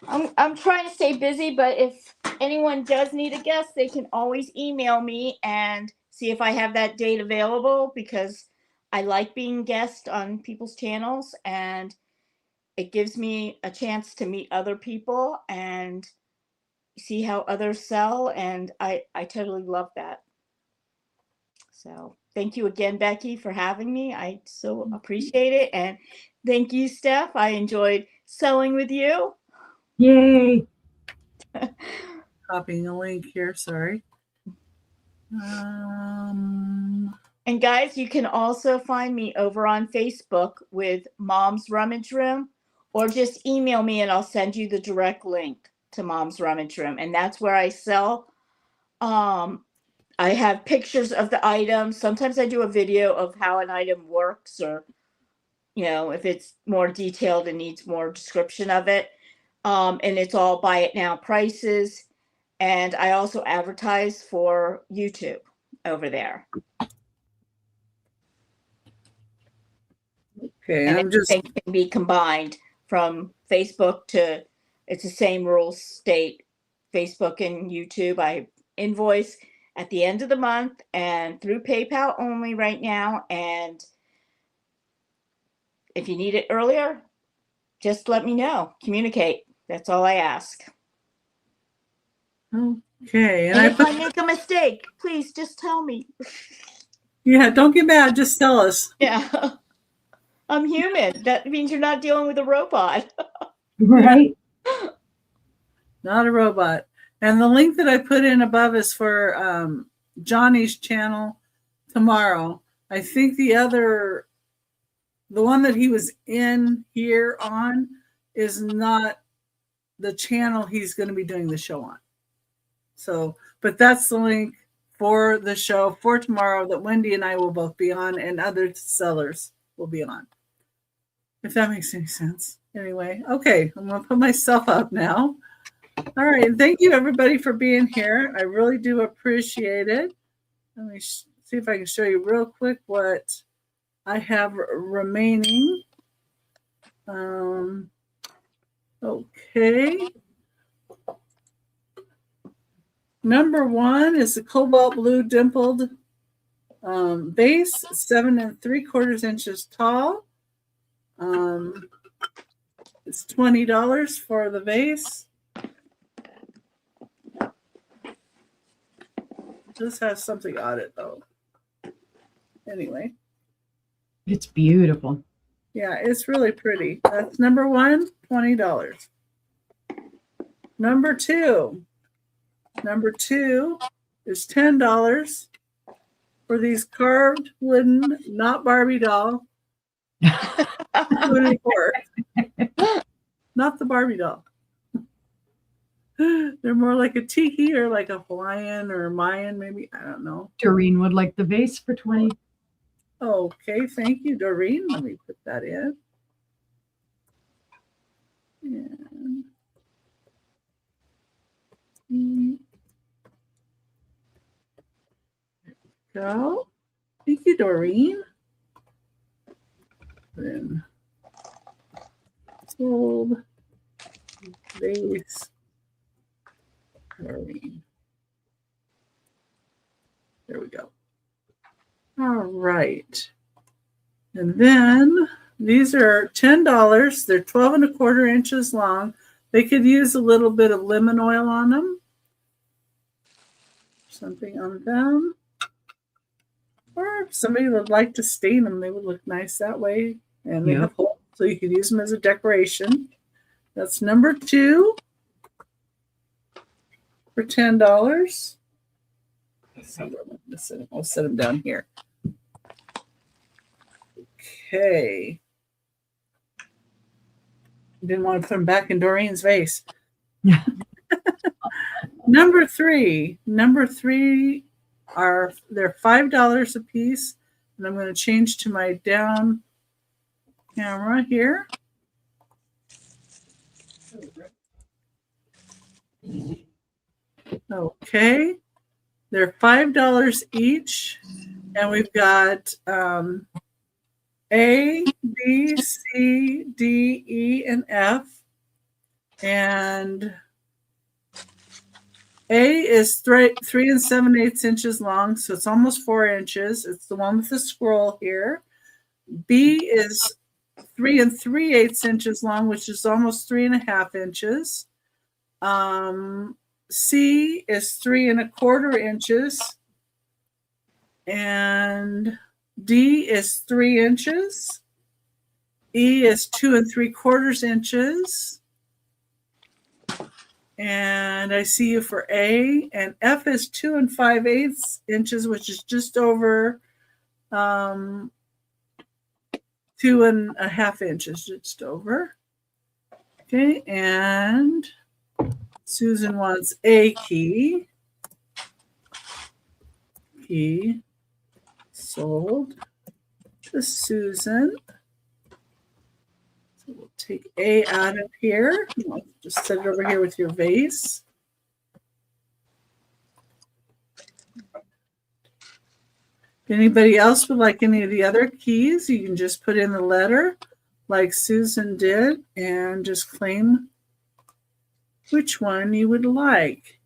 I'm trying to stay busy, but if anyone does need a guest, they can always email me and see if I have that date available, because I like being guest on people's channels, and it gives me a chance to meet other people and see how others sell, and I totally love that. So thank you again, Becky, for having me. I so appreciate it. And thank you, Steph. I enjoyed sewing with you. Yay. Copying a link here, sorry. And guys, you can also find me over on Facebook with Mom's Rummage Room, or just email me and I'll send you the direct link to Mom's Rummage Room. And that's where I sell. I have pictures of the items. Sometimes I do a video of how an item works, or, you know, if it's more detailed and needs more description of it. And it's all buy it now prices. And I also advertise for YouTube over there. Okay, And I'm just everything can be combined from Facebook to, it's the same rules state, Facebook and YouTube. I invoice at the end of the month and through PayPal only right now. And if you need it earlier, just let me know. Communicate. That's all I ask. okay. And And I if put, I make a mistake, please just tell me. yeah, don't get mad, just tell us. Yeah. I'm human. That means you're not dealing with a robot. Right? Not a robot. And the link that I put in above is for Johnny's channel tomorrow. I think the one that he was in here on is not the channel he's going to be doing the show on. So, but that's the link for the show for tomorrow that Wendy and I will both be on, and other sellers will be on. If that makes any sense. Anyway, okay, I'm going to put myself up now. All right, and thank you everybody for being here. I really do appreciate it. Let me see if I can show you real quick what I have remaining. Okay. Number 1 is the cobalt blue dimpled vase, 7 3/4 inches tall. It's $20 for the vase. This has something on it though. Anyway. It's beautiful. Yeah, it's really pretty. That's number 1, $20. Number 2 is $10 for these carved wooden, not Barbie doll, wooden fork. Not the Barbie doll. They're more like a tiki or like a Hawaiian or a Mayan, maybe. I don't know. Doreen would like the vase for 20. Okay, thank you, Doreen. Let me put that in. And there we go. Thank you, Doreen. Then sold vase. Doreen. There we go. All right. And then these are $10. They're 12 1/4 inches long. They could use a little bit of lemon oil on them. Something on them. Or if somebody would like to stain them, they would look nice that way. And they have holes, so you could use them as a decoration. That's number 2 for $10. I'll set them down here. Okay. Didn't want to put them back in Doreen's vase. Number 3 they're $5 a piece, and I'm going to change to my down camera here. Okay, they're $5 each, and we've got A, B, C, D, E, and F. And A is 3 7/8 inches long, so it's almost 4 inches. It's the one with the scroll here. B is 3 3/8 inches long, which is almost 3.5 inches. C is 3 1/4 inches. And D is 3 inches. E is 2 3/4 inches. And I see you for A. And F is 2 5/8 inches, which is just over 2.5 inches, just over. Okay, and Susan wants A key. Key sold to Susan. So we'll take A out of here. I'll just set it over here with your vase. If anybody else would like any of the other keys, you can just put in the letter like Susan did and just claim which one you would like.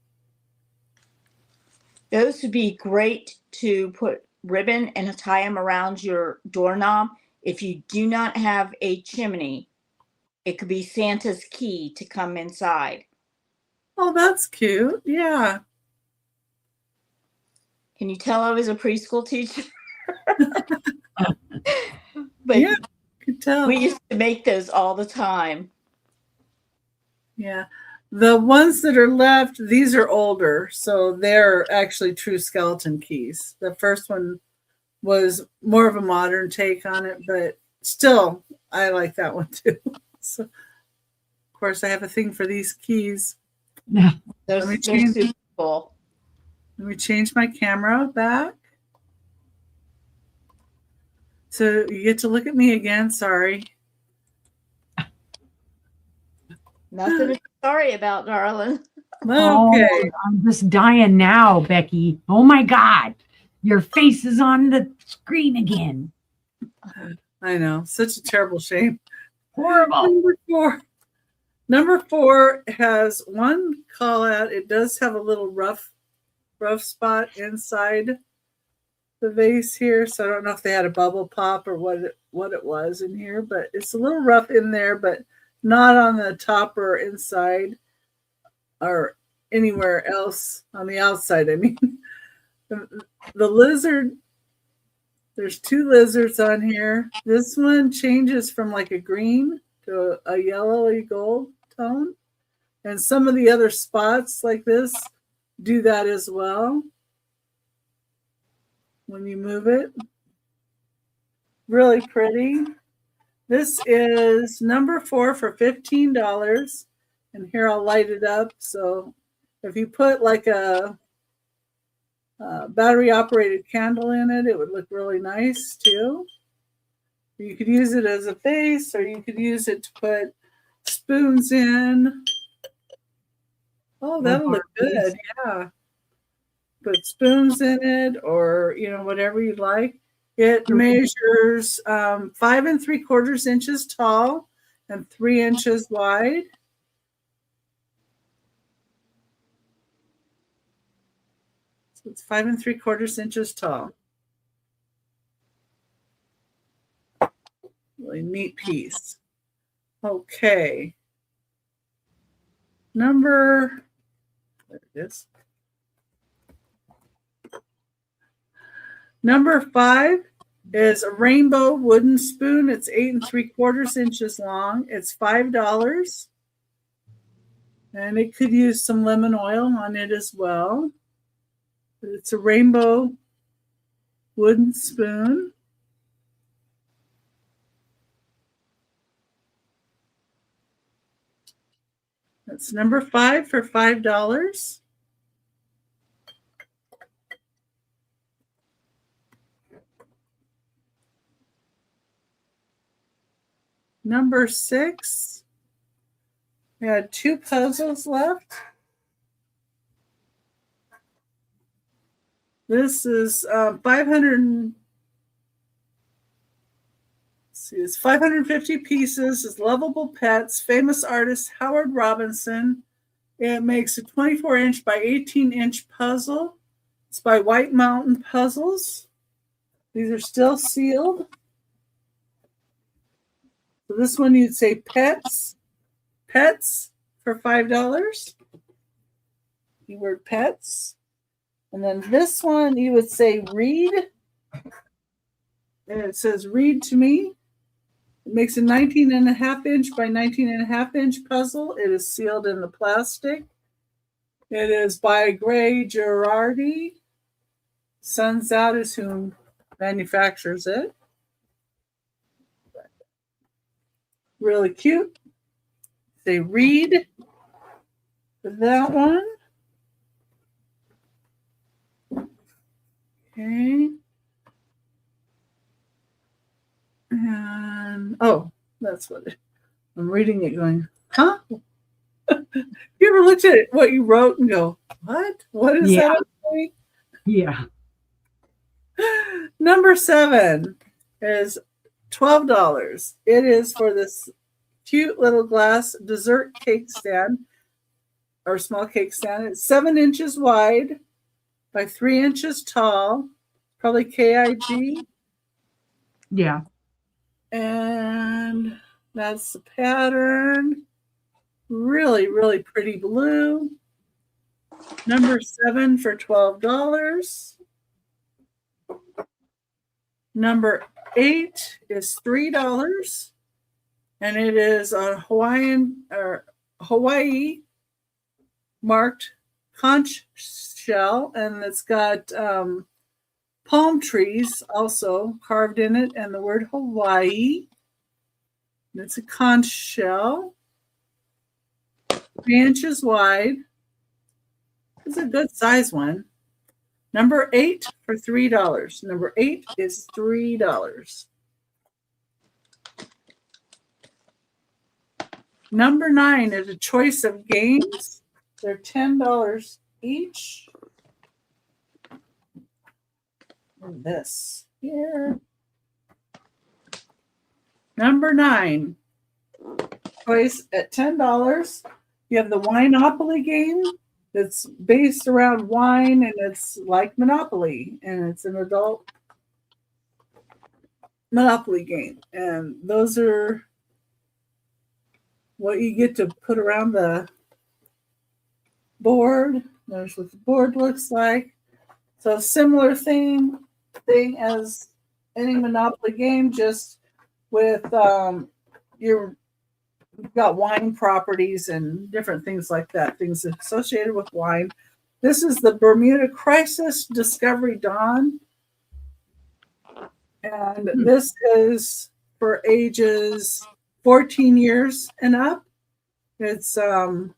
Those would be great to put ribbon and tie them around your doorknob. If you do not have a chimney, it could be Santa's key to come inside. Oh, that's cute. Yeah. Can you tell I was a preschool teacher? But Yeah, could tell. we used to make those all the time. Yeah. The ones that are left, these are older, so they're actually true skeleton keys. The first one was more of a modern take on it, but still, I like that one too. So, of course, I have a thing for these keys. Yeah. They're Let me change- super cool. Let me change my camera back. So you get to look at me again. Sorry. Nothing to be sorry about, darling. Okay. Oh, I'm just dying now, Becky. Oh my God. Your face is on the screen again. I know. Such a terrible shame. Horrible. Number four has one call out. It does have a little rough spot inside the vase here. So I don't know if they had a bubble pop or what it was in here, but it's a little rough in there, but not on the top or inside or anywhere else on the outside. I mean, the lizard, there's two lizards on here. This one changes from like a green to a yellowy gold tone. And some of the other spots like this do that as well when you move it. Really pretty. This is number 4 for $15. And here I'll light it up. So if you put like a battery operated candle in it, it would look really nice too. You could use it as a vase, or you could use it to put spoons in. Oh, that'll look good. Yeah. Put spoons in it, or whatever you'd like. It measures 5 3/4 inches tall and 3 inches wide. So it's 5 3/4 inches tall. Really neat piece. Okay. There it is. Number 5 is a rainbow wooden spoon. It's 8 3/4 inches long. It's $5. And it could use some lemon oil on it as well. But it's a rainbow wooden spoon. That's number 5 for $5. Number 6. We had 2 puzzles left. This is 500. see, it's 550 pieces. It's Lovable Pets, famous artist Howard Robinson. It makes a 24-inch by 18-inch puzzle. It's by White Mountain Puzzles. These are still sealed. So this one you'd say pets for $5. Keyword pets. And then this one you would say read. And it says read to me. It makes a 19.5-inch by 19.5-inch puzzle. It is sealed in the plastic. It is by Gray Girardi. Suns Out is who manufactures it. Really cute. Say read for that one. Okay. And oh, that's what I'm reading it going, huh? You ever looked at what you wrote and go, what? What is Yeah. that? Yeah. Number 7 is $12. It is for this cute little glass dessert cake stand or small cake stand. It's 7 inches wide by 3 inches tall, probably KIG. Yeah. And that's the pattern. Really, really pretty blue. Number 7 for $12. Number 8 is $3. And it is a Hawaii marked conch shell. And it's got palm trees also carved in it and the word Hawaii. And it's a conch shell. 3 inches wide. It's a good size one. Number 8 for $3. Number 8 is $3. Number 9 is a choice of games. They're $10 each. And this here. Number 9. Choice at $10. You have the Wineopoly game. It's based around wine and it's like Monopoly, and it's an adult Monopoly game. And those are what you get to put around the board. There's what the board looks like. So similar thing as any Monopoly game, just with you've got wine properties and different things like that, things associated with wine. This is the Bermuda Crisis Discovery Dawn. And this is for ages 14 years and up. It's a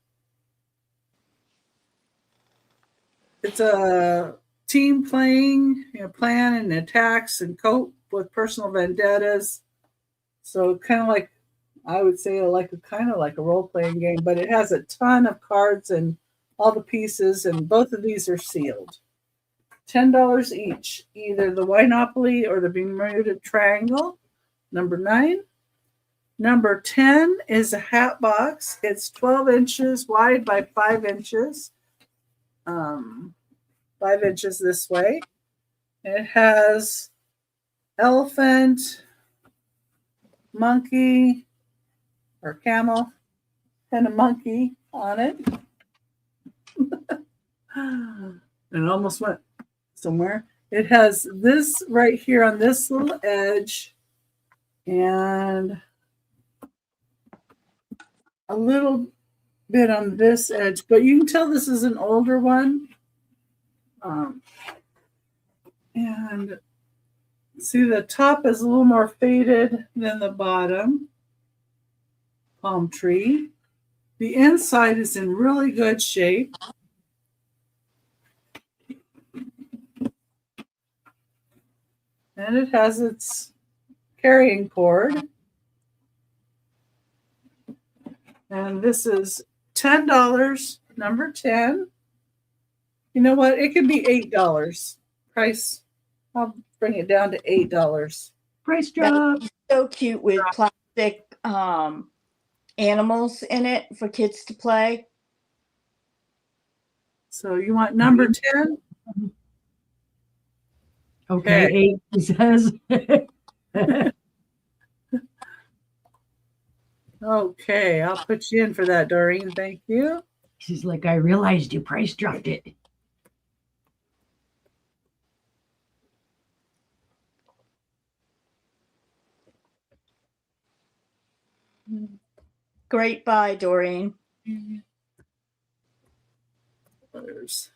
team playing, plan and attacks and cope with personal vendettas. So kind of like, I would say kind of like a role-playing game, but it has a ton of cards and all the pieces, and both of these are sealed. $10 each, either the Wineopoly or the Bermuda Triangle. Number 9. Number 10 is a hat box. It's 12 inches wide by 5 inches. 5 inches this way. It has elephant, monkey, or camel, and a monkey on it. It almost went somewhere. It has this right here on this little edge and a little bit on this edge, but you can tell this is an older one. And see, the top is a little more faded than the bottom. Palm tree. The inside is in really good shape. And it has its carrying cord. And this is $10, number 10. You know what? It could be $8. Price, I'll bring it down to $8. Price drop. So cute with plastic animals in it for kids to play. So you want number 10? Okay, 8, he says. Okay, I'll put you in for that, Doreen. Thank you. She's like, I realized you price dropped it. Great buy, Doreen. Others.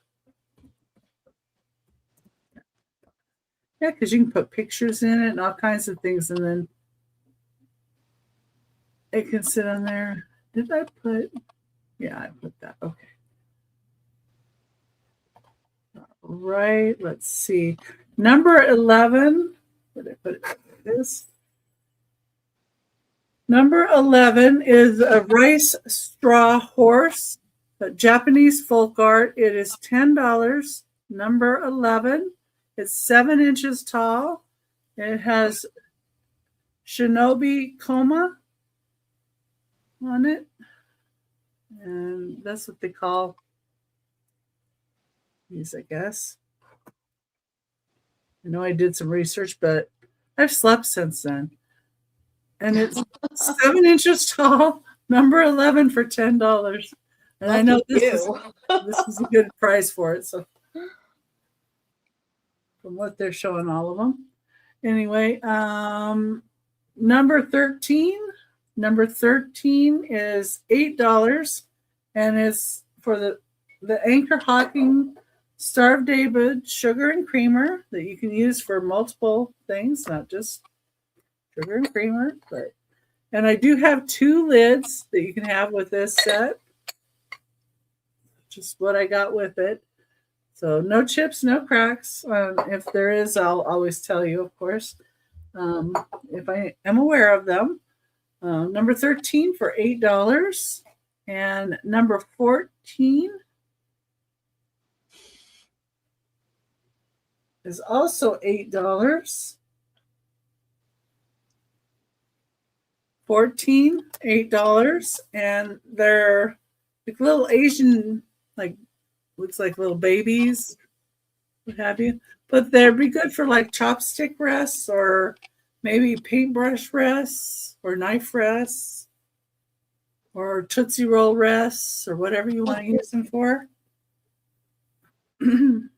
Yeah, because you can put pictures in it and all kinds of things, and then it can sit on there. Did I put? Yeah, I put that. Okay. All right, let's see. Number 11. Where did I put it? This. Number 11 is a rice straw horse, a Japanese folk art. It is $10. Number 11. It's 7 inches tall. It has shinobi koma on it. And that's what they call these, I guess. I know I did some research, but I've slept since then. And it's 7 inches tall, number 11 for $10. And I know this is a good price for it. So from what they're showing, all of them. Anyway, number 13. Number 13 is $8, and it's for the Anchor Hawking Starved David sugar and creamer that you can use for multiple things, not just sugar and creamer. And I do have 2 lids that you can have with this set. Just what I got with it. So no chips, no cracks. If there is, I'll always tell you, of course, if I am aware of them. Number 13 for $8. And number 14 is also $8. 14, $8. And they're like little Asian, like looks like little babies, what have you. But they'd be good for like chopstick rests or maybe paintbrush rests or knife rests or Tootsie Roll rests or whatever you want to use them for. And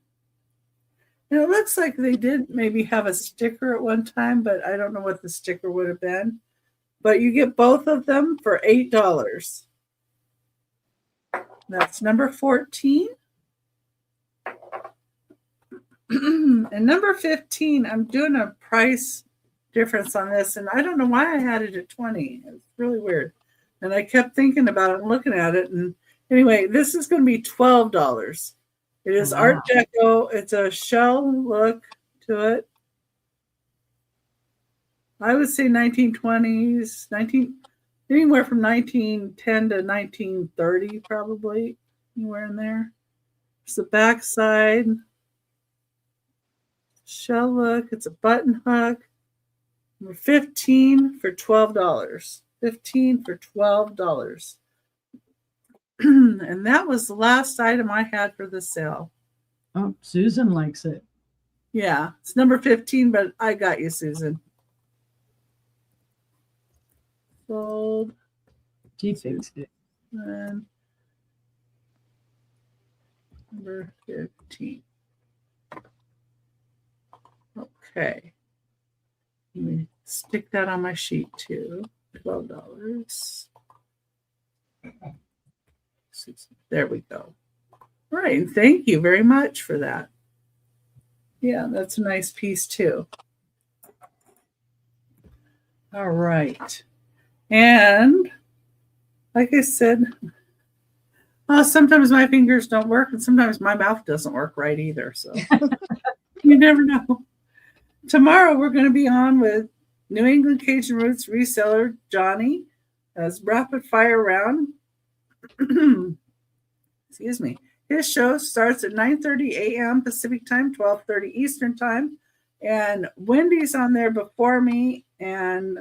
it looks like they did maybe have a sticker at one time, but I don't know what the sticker would have been. But you get both of them for $8. That's number 14. And number 15, I'm doing a price difference on this, and I don't know why I had it at 20. It's really weird. And I kept thinking about it and looking at it. And anyway, this is going to be $12. It is Art Deco. It's a shell look to it. I would say 1920s, anywhere from 1910 to 1930, probably, anywhere in there. There's the back side. Shell look. It's a button hook. Number 15 for $12. 15 for $12. And that was the last item I had for the sale. Oh, Susan likes it. Yeah, it's number 15, but I got you, Susan. Sold. She fixed it. And number 15. Okay. Let me stick that on my sheet too. $12. There we go. All right. And thank you very much for that. Yeah, that's a nice piece too. All right. And like I said, sometimes my fingers don't work and sometimes my mouth doesn't work right either. So you never know. Tomorrow we're going to be on with New England Cajun Roots reseller Johnny as rapid fire round. Excuse me. His show starts at 9:30 a.m. Pacific time, 12:30 Eastern time. And Wendy's on there before me, and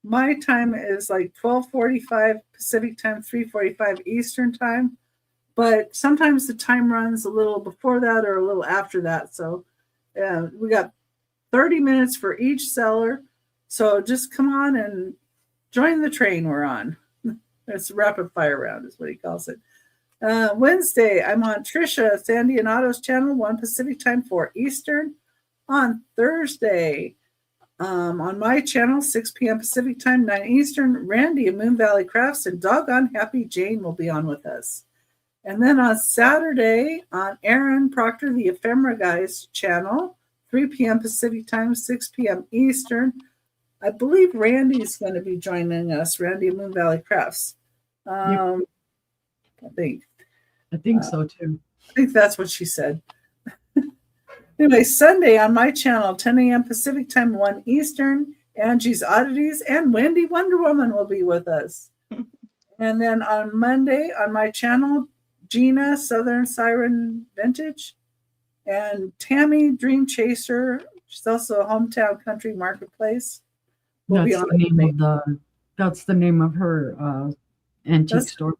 my time is like 12:45 Pacific time, 3:45 Eastern time. But sometimes the time runs a little before that or a little after that. So we got 30 minutes for each seller. So just come on and join the train we're on. It's a rapid fire round is what he calls it. Wednesday, I'm on Trisha Sandy and Otto's channel, 1 Pacific time, 4 Eastern. On Thursday, on my channel, 6 p.m. Pacific time, 9 Eastern, Randy of Moon Valley Crafts and Doggone Happy Jane will be on with us. And then on Saturday, on Aaron Proctor, the Ephemera Guys channel, 3 p.m. Pacific time, 6 p.m. Eastern. I believe Randy's going to be joining us, Randy of Moon Valley Crafts. I think so too. I think that's what she said. Anyway, Sunday on my channel, 10 a.m. Pacific time, 1 Eastern, Angie's Oddities and Wendy Wonder Woman will be with us. And then on Monday on my channel, Gina Southern Siren Vintage and Tammy Dream Chaser. She's also a Hometown Country Marketplace. That's the name of her antique store.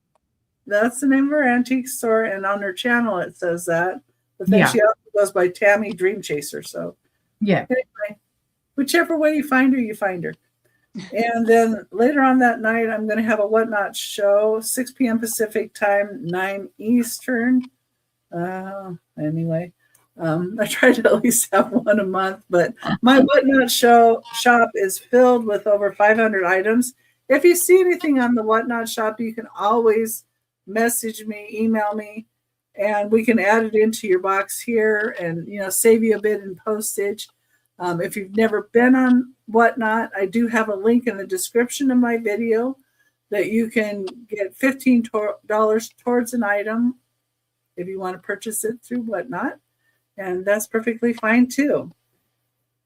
That's the name of her antique store, and on her channel it says that. But then she also goes by Tammy Dream Chaser. So anyway, whichever way you find her, you find her. And then later on that night, I'm going to have a Whatnot show, 6 p.m. Pacific time, 9 Eastern. Anyway, I try to at least have one a month, but my Whatnot shop is filled with over 500 items. If you see anything on the Whatnot shop, you can always message me, email me, and we can add it into your box here and, save you a bit in postage. If you've never been on Whatnot, I do have a link in the description of my video that you can get $15 towards an item if you want to purchase it through Whatnot. And that's perfectly fine too.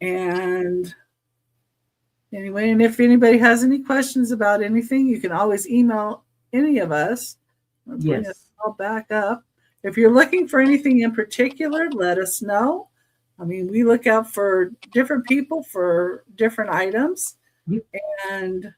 And anyway, and if anybody has any questions about anything, you can always email any of us. Bring us all back up. If you're looking for anything in particular, let us know. I mean, we look out for different people for different items. Yep. And,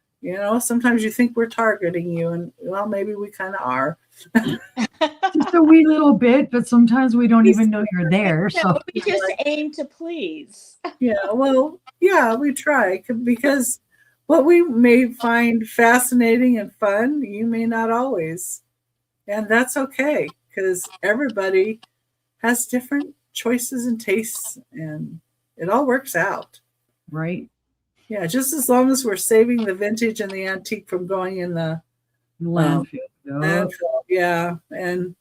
sometimes you think we're targeting you, and, well, maybe we kind of are. Just a wee little bit, but sometimes we don't even know you're there. So we just aim to please. We try, because what we may find fascinating and fun, you may not always. And that's okay, because everybody has different choices and tastes, and it all works out. Right. Yeah, just as long as we're saving the vintage and the antique from going in the landfill. Yeah. And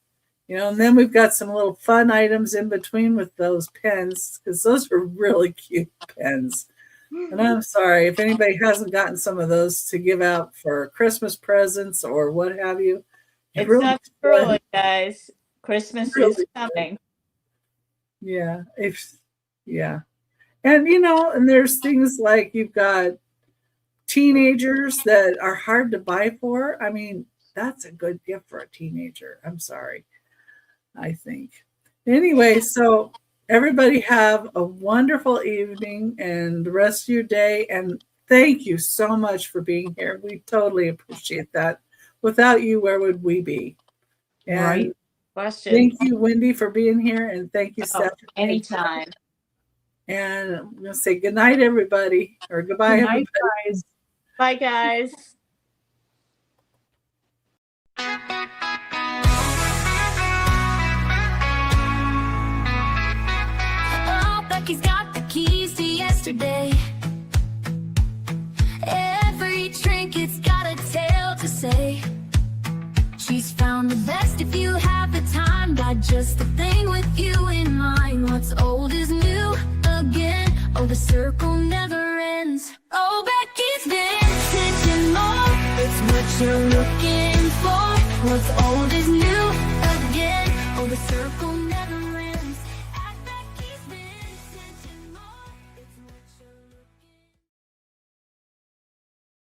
and then we've got some little fun items in between with those pens, because those are really cute pens. And I'm sorry if anybody hasn't gotten some of those to give out for Christmas presents or what have you. It's really not true, guys. Christmas is coming. Yeah. And and there's things like you've got teenagers that are hard to buy for. I mean, that's a good gift for a teenager. I'm sorry, I think. Anyway, so everybody have a wonderful evening and the rest of your day. And thank you so much for being here. We totally appreciate that. Without you, where would we be? And right. Question. Thank you, Wendy, for being here. And thank you, Steph. Anytime. And I'm going to say good night, everybody. Or goodbye, Good night, everybody. guys. Bye, guys. Oh, Becky's got the keys to yesterday. Every trinket's got a tale to say. She's found the best if you have the time. Got just the thing with you in mind. What's old is new again. Oh, the circle never ends. Oh, Becky's vintage and more. It's what you're looking for. What's old is new again. Oh, the circle